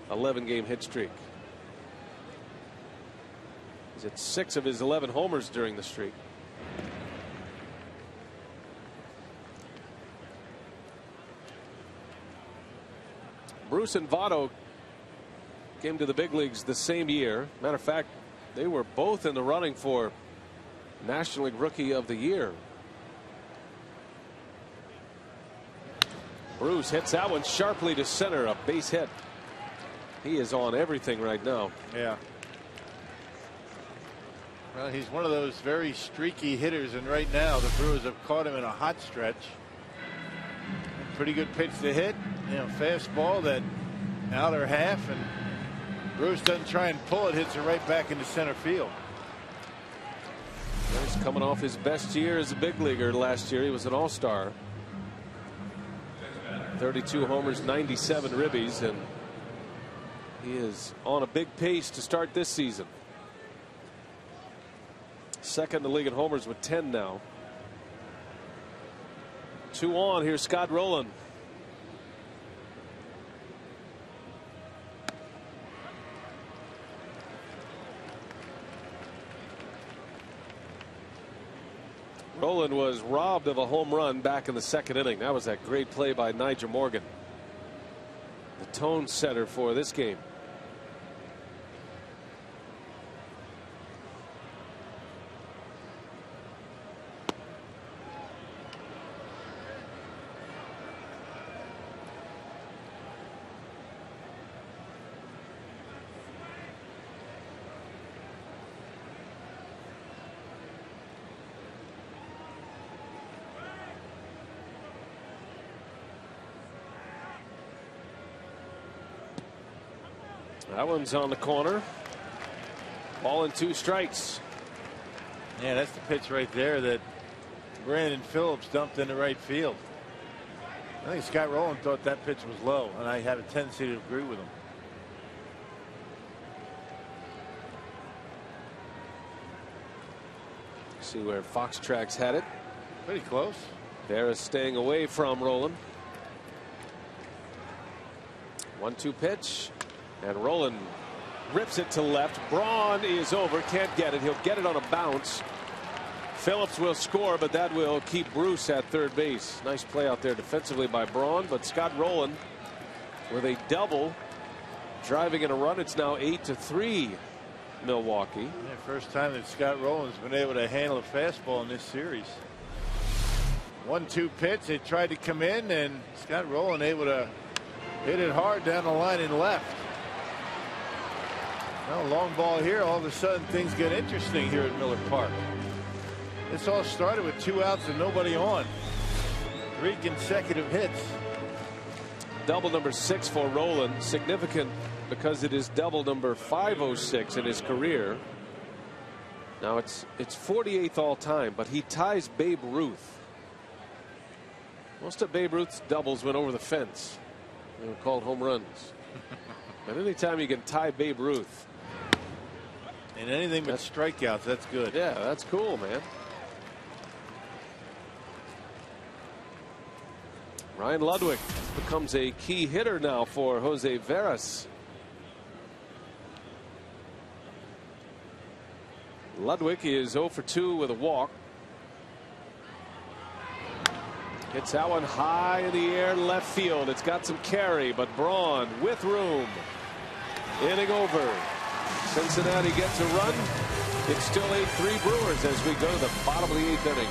11-game hit streak. He's at 6 of his 11 homers during the streak. Bruce and Votto came to the big leagues the same year. Matter of fact, they were both in the running for National League Rookie of the Year. Bruce hits that one sharply to center, a base hit. He is on everything right now. Yeah. Well, he's one of those very streaky hitters, and right now the Brewers have caught him in a hot stretch. Pretty good pitch to hit, you know, fastball that outer half, and Bruce doesn't try and pull it, hits it right back into center field. He's coming off his best year as a big leaguer last year. He was an all-star. 32 homers, 97 ribbies, and he is on a big pace to start this season. Second in the league in homers with 10 now. 2 on. Here's Scott Rowland. Rowland was robbed of a home run back in the second inning. That was that great play by Nigel Morgan, the tone setter for this game. That one's on the corner. Ball and 2 strikes. Yeah, that's the pitch right there that Brandon Phillips dumped into right field. I think Scott Rowland thought that pitch was low, and I have a tendency to agree with him. See where Fox Tracks had it. Pretty close. Vera staying away from Rowland. 1-2 pitch. And Rowland rips it to left. Braun is over. Can't get it. He'll get it on a bounce. Phillips will score, but that will keep Bruce at third base. Nice play out there defensively by Braun, but Scott Rowland with a double, driving in a run. It's now 8-3 Milwaukee. Yeah, first time that Scott Rowland's been able to handle a fastball in this series. 1-2 pitch. They tried to come in, and Scott Rowland able to hit it hard down the line and left. Well, long ball here. All of a sudden things get interesting here at Miller Park. This all started with 2 outs and nobody on. 3 consecutive hits. Double number 6 for Rowland. Significant because it is double number 506 in his career. Now it's 48th all time, but he ties Babe Ruth. Most of Babe Ruth's doubles went over the fence. They were called home runs. But anytime you can tie Babe Ruth. And anything but strikeouts, that's good. Yeah, that's cool, man. Ryan Ludwig becomes a key hitter now for Jose Veras. Ludwig is 0 for 2 with a walk. Hits that one high in the air left field. It's got some carry, but Braun with room. Inning over. Cincinnati gets a run. It's still 8-3 Brewers as we go to the bottom of the 8th inning.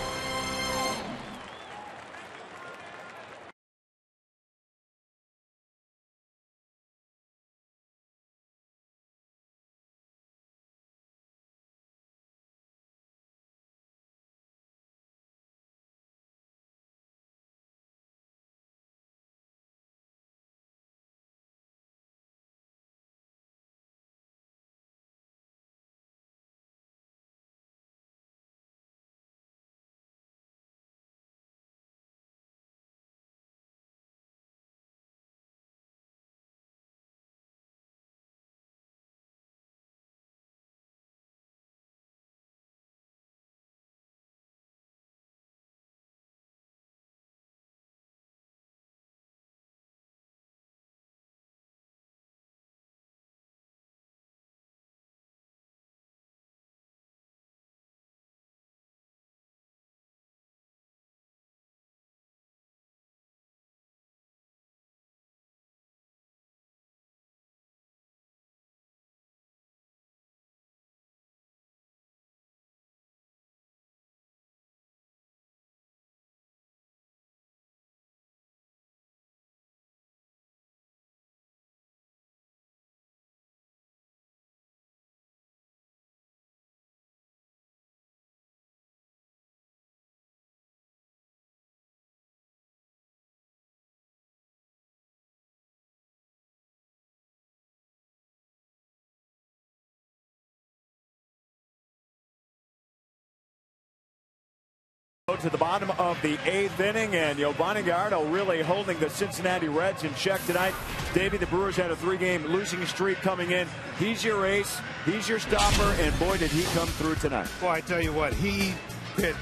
To the bottom of the 8th inning, and Giovanni Gallardo really holding the Cincinnati Reds in check tonight. Davey, the Brewers had a 3-game losing streak coming in. He's your ace, he's your stopper, and boy, did he come through tonight. Well, I tell you what, he pitched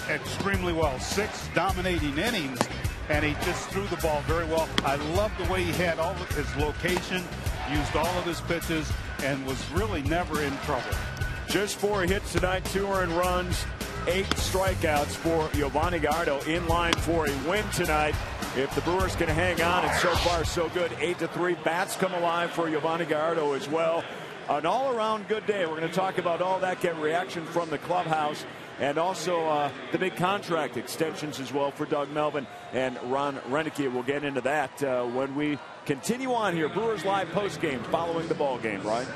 extremely well. 6 dominating innings, and he just threw the ball very well. I love the way he had all of his location, used all of his pitches, and was really never in trouble. Just 4 hits tonight, 2 earned runs, 8 strikeouts for Giovanni Gallardo, in line for a win tonight. If the Brewers can hang on, it's so far so good. 8-3. Bats come alive for Giovanni Gallardo as well. An all-around good day. We're going to talk about all that, get reaction from the clubhouse, and also the big contract extensions as well for Doug Melvin and Ron Renicky. We'll get into that when we continue on here. Brewers Live postgame following the ball game, right?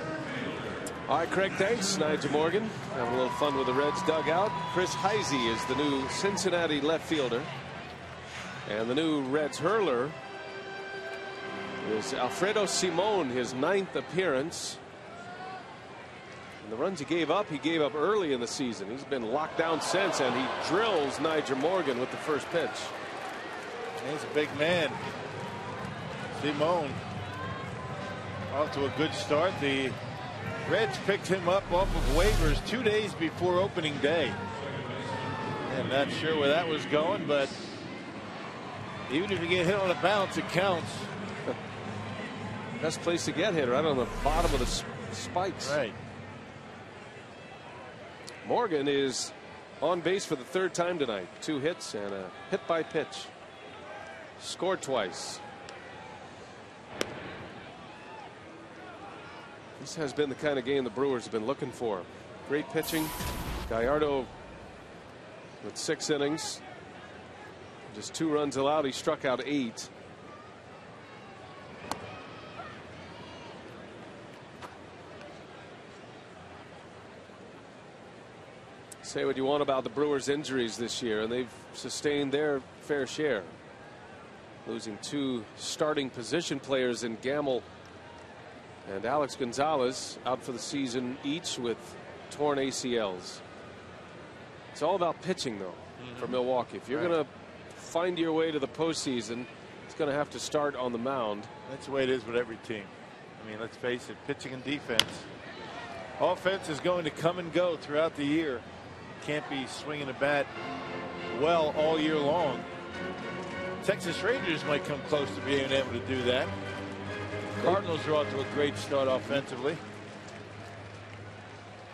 All right, Craig, thanks. Nigel Morgan having a little fun with the Reds dugout. Chris Heisey is the new Cincinnati left fielder. And the new Reds hurler is Alfredo Simon, his 9th appearance. And the runs he gave up early in the season. He's been locked down since, and he drills Nigel Morgan with the first pitch. He's a big man. Simon off to a good start. The Reds picked him up off of waivers 2 days before opening day. I'm not sure where that was going, but even if you get hit on a bounce, it counts. Best place to get hit, right on the bottom of the spikes. Right. Morgan is on base for the 3rd time tonight. 2 hits and a hit by pitch. Scored twice. This has been the kind of game the Brewers have been looking for. Great pitching. Gallardo with 6 innings. Just 2 runs allowed. He struck out 8. Say what you want about the Brewers' injuries this year, and they've sustained their fair share. Losing 2 starting position players in Gamble and Alex Gonzalez out for the season each with torn ACLs. It's all about pitching, though, for Milwaukee. If you're going to find your way to the postseason, it's going to have to start on the mound. That's the way it is with every team. I mean, let's face it, pitching and defense. Offense is going to come and go throughout the year. Can't be swinging a bat well all year long. Texas Rangers might come close to being able to do that. Cardinals are off to a great start offensively.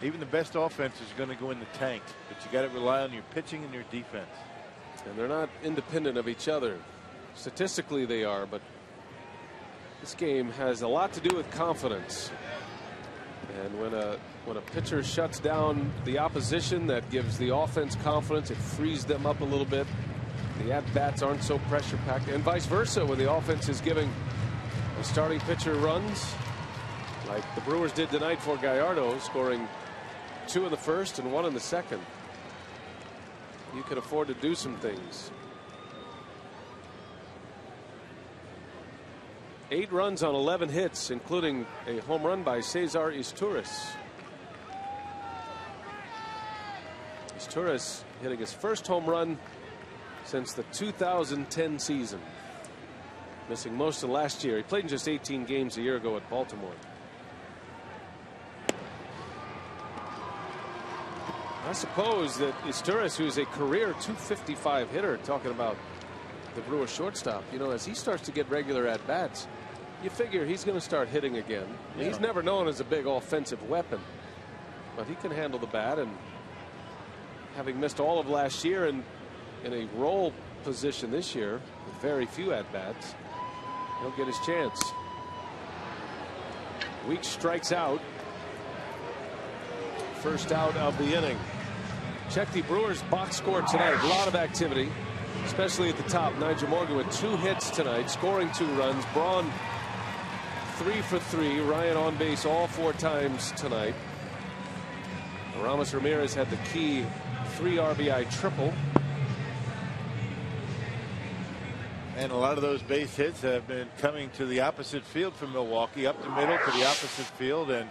Even the best offense is going to go in the tank, but you got to rely on your pitching and your defense. And they're not independent of each other. Statistically they are, but this game has a lot to do with confidence. And when a pitcher shuts down the opposition, that gives the offense confidence. It frees them up a little bit. The at-bats aren't so pressure-packed, and vice versa when the offense is giving the starting pitcher runs like the Brewers did tonight for Gallardo, scoring 2 in the first and 1 in the second. You can afford to do some things. 8 runs on 11 hits, including a home run by Cesar Izturis. Izturis hitting his first home run since the 2010 season. Missing most of last year. He played in just 18 games a year ago at Baltimore. I suppose that Izturis, who's a career 255 hitter, talking about the Brewers shortstop, you know, as he starts to get regular at bats, you figure he's going to start hitting again. Yeah. He's never known as a big offensive weapon, but he can handle the bat, and having missed all of last year and in a role position this year with very few at bats, he'll get his chance. Weeks strikes out. First out of the inning. Check the Brewers box score tonight. A lot of activity, especially at the top. Nigel Morgan with 2 hits tonight, scoring 2 runs. Braun 3 for 3. Ryan on base all 4 times tonight. Ramos Ramirez had the key 3 RBI triple. And a lot of those base hits have been coming to the opposite field from Milwaukee, up the middle to the opposite field, and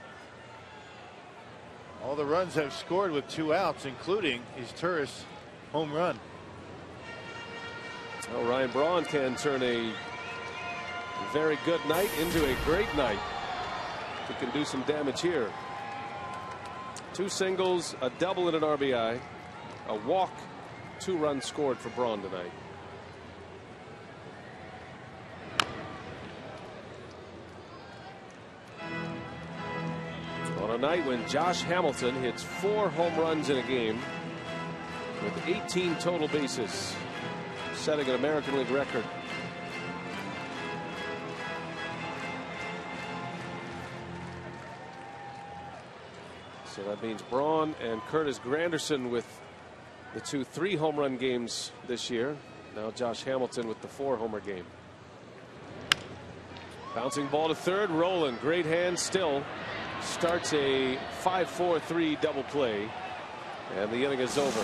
all the runs have scored with 2 outs, including his Izturis home run. Well, Ryan Braun can turn a very good night into a great night. He can do some damage here. 2 singles, a double, and an RBI. A walk, 2 runs scored for Braun tonight. On a night when Josh Hamilton hits 4 home runs in a game with 18 total bases, setting an American League record. So that means Braun and Curtis Granderson with the 2 3 home run games this year. Now Josh Hamilton with the 4 homer game. Bouncing ball to third. Roland, great hand still. Starts a 5-4-3 double play. And the inning is over.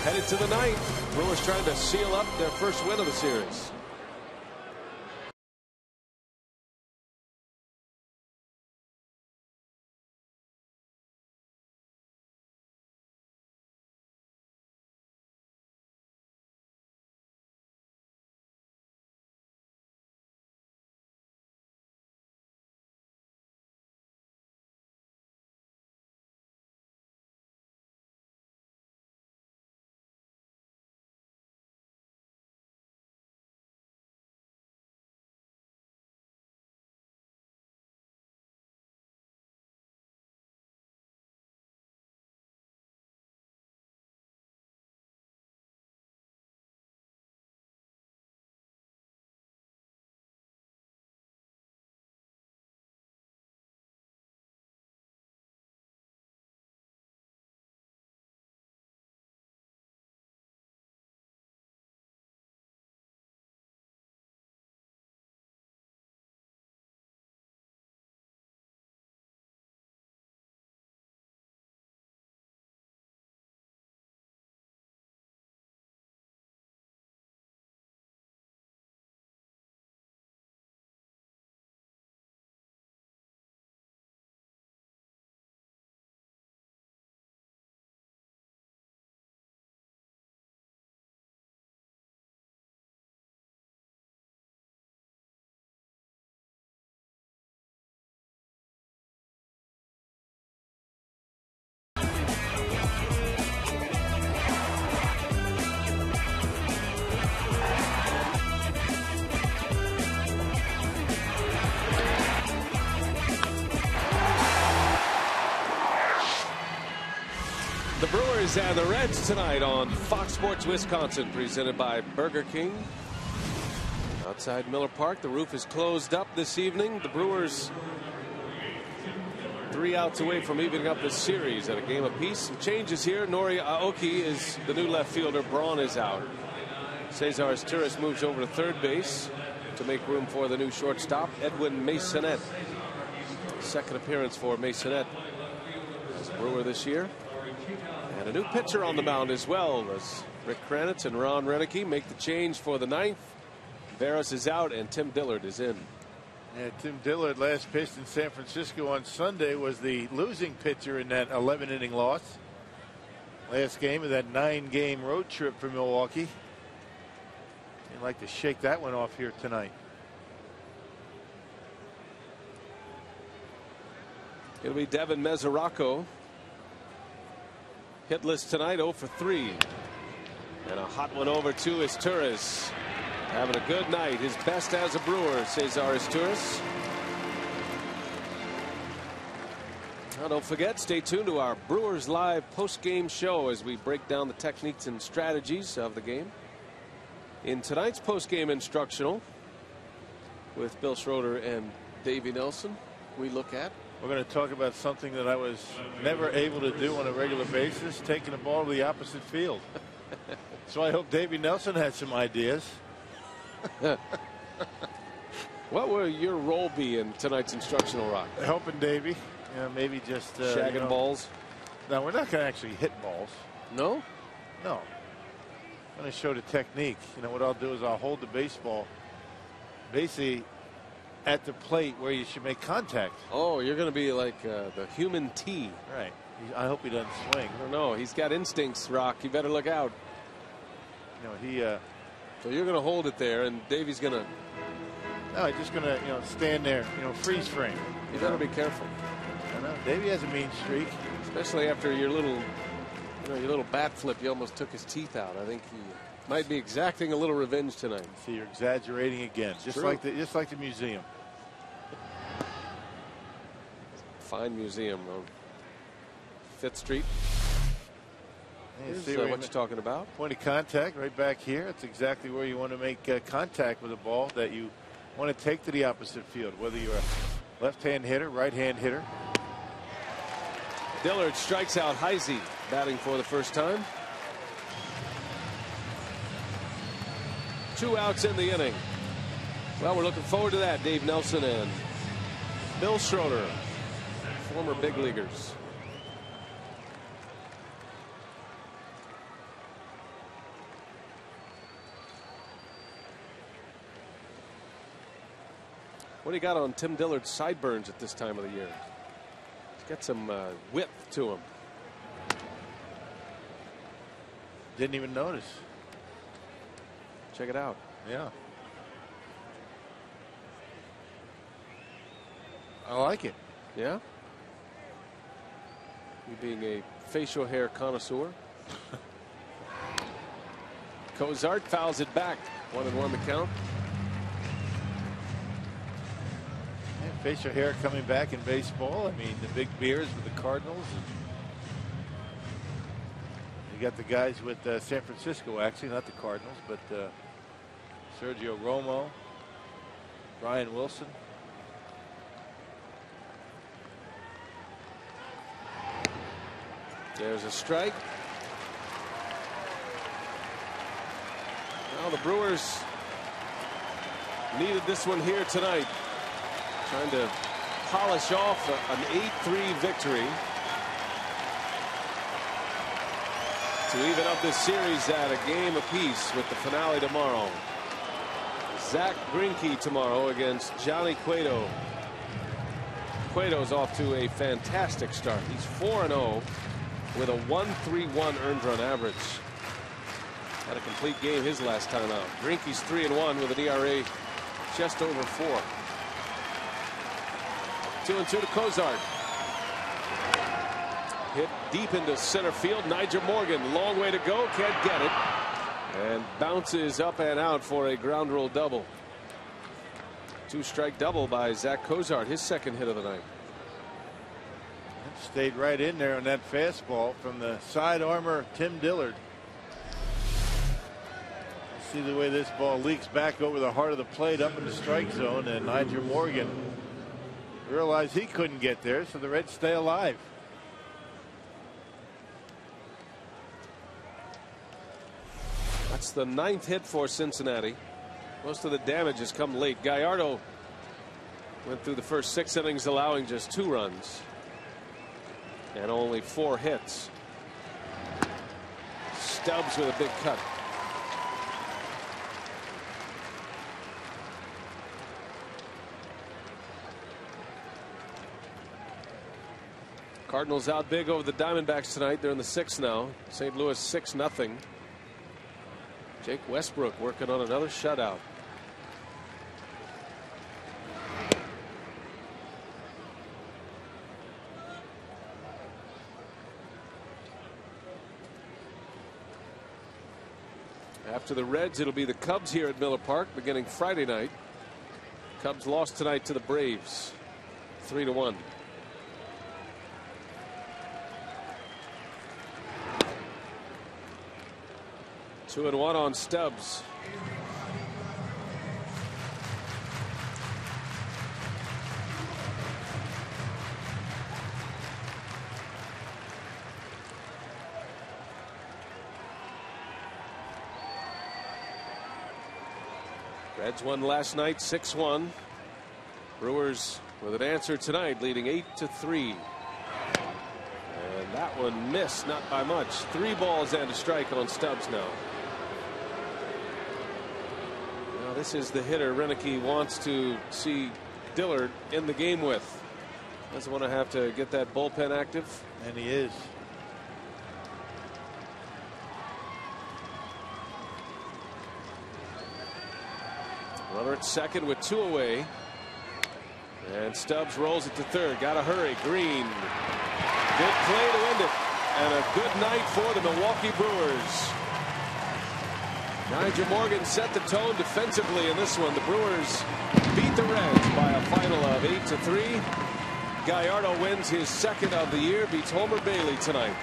Headed to the ninth. Brewers trying to seal up their first win of the series. The Brewers and the Reds tonight on Fox Sports Wisconsin, presented by Burger King. Outside Miller Park, the roof is closed up this evening. The Brewers 3 outs away from evening up this series at a game apiece. Some changes here. Nori Aoki is the new left fielder. Braun is out. Cesar Asturis moves over to third base to make room for the new shortstop, Edwin Masonette. Second appearance for Masonette as a Brewer this year. And a new pitcher on the mound as well, as Rick Kranitz and Ron Renneke make the change for the ninth. Veras is out and Tim Dillard is in. Yeah, Tim Dillard last pitched in San Francisco on Sunday, was the losing pitcher in that 11-inning loss. Last game of that 9-game road trip for Milwaukee. They'd like to shake that one off here tonight. It'll be Devin Mesoraco. Hitless tonight, 0 for 3. And a hot one over to Asturis. Having a good night. His best as a Brewer, Cesar Asturis. Now don't forget, stay tuned to our Brewers Live post-game show as we break down the techniques and strategies of the game. In tonight's post-game instructional with Bill Schroeder and Davey Nelson, we look at. We're going to talk about something that I was never able to do on a regular basis, taking the ball to the opposite field. So I hope Davey Nelson had some ideas. What will your role be in tonight's instructional, Rock? Helping Davey. Maybe just shagging balls. No, we're not going to actually hit balls. No? No. I'm going to show the technique. What I'll do is I'll hold the baseball basically at the plate where you should make contact. Oh, you're going to be like the human T. Right. I hope he doesn't swing. I don't know. He's got instincts, Rock. You better look out. So you're going to hold it there, and Davey's going to. No, he's just going to stand there, freeze frame. You better be careful. I know Davey has a mean streak, especially after your little bat flip. You almost took his teeth out. I think he might be exacting a little revenge tonight. See, you're exaggerating again, just like the museum. Fine museum on 5th Street. See what you're talking about. Point of contact right back here. It's exactly where you want to make contact with a ball that you want to take to the opposite field, whether you're a left-hand hitter, right-hand hitter. Dillard strikes out Heisey, batting for the first time. 2 outs in the inning. Well, we're looking forward to that. Dave Nelson and Bill Schroeder, former big leaguers. What do you got on Tim Dillard's sideburns at this time of the year? He's got some width to him. Didn't even notice. Check it out. Yeah. I like it. Yeah? You being a facial hair connoisseur. Cozart fouls it back. 1-1 the count. Facial hair coming back in baseball. I mean, the big beers with the Cardinals. You got the guys with San Francisco, actually, not the Cardinals, but Sergio Romo, Brian Wilson. There's a strike. Well, the Brewers needed this one here tonight. Trying to polish off an 8-3 victory to even up this series at a game apiece with the finale tomorrow. Zach Greinke tomorrow against Johnny Cueto. Cueto's off to a fantastic start. He's 4-0 with a 1.31 earned run average. Had a complete game his last time out. Greinke's 3-1 with an ERA just over 4. 2-2 to Cozart. Hit deep into center field. Nigel Morgan, long way to go, can't get it, and bounces up and out for a ground rule double. 2-strike double by Zach Cozart, his second hit of the night. Stayed right in there on that fastball from the side armor Tim Dillard. See the way this ball leaks back over the heart of the plate up in the strike zone, and Nigel Morgan realized he couldn't get there, so the Reds stay alive. That's the 9th hit for Cincinnati. Most of the damage has come late. Gallardo went through the first 6 innings allowing just 2 runs and only 4 hits. Stubbs with a big cut. Cardinals out big over the Diamondbacks tonight. They're in the 6th now. St. Louis 6-0. Jake Westbrook working on another shutout. After the Reds, it'll be the Cubs here at Miller Park beginning Friday night. Cubs lost tonight to the Braves 3-1. Two and one on Stubbs. Reds won last night 6-1. Brewers with an answer tonight, leading 8-3. And that one missed, not by much. 3 balls and a strike on Stubbs now. Now this is the hitter Renicky wants to see Dillard in the game with. Doesn't want to have to get that bullpen active. And he is. Runner at second with 2 away. And Stubbs rolls it to third. Got to hurry. Green. Good play to end it. And a good night for the Milwaukee Brewers. Nigel Morgan set the tone defensively in this one. The Brewers beat the Reds by a final of 8-3. Gallardo wins his second of the year. Beats Homer Bailey tonight.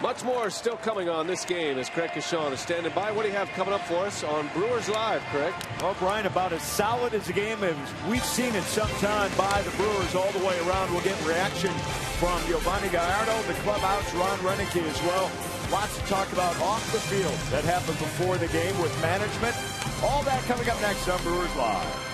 Much more still coming on this game as Craig Cashon is standing by. What do you have coming up for us on Brewers Live, Craig? Well, Brian, about as solid as a game as we've seen in some time by the Brewers all the way around. We'll get reaction from Giovanni Gallardo, the clubhouse, Ron Renneke as well. Lots to talk about off the field that happened before the game with management. All that coming up next on Brewers Live.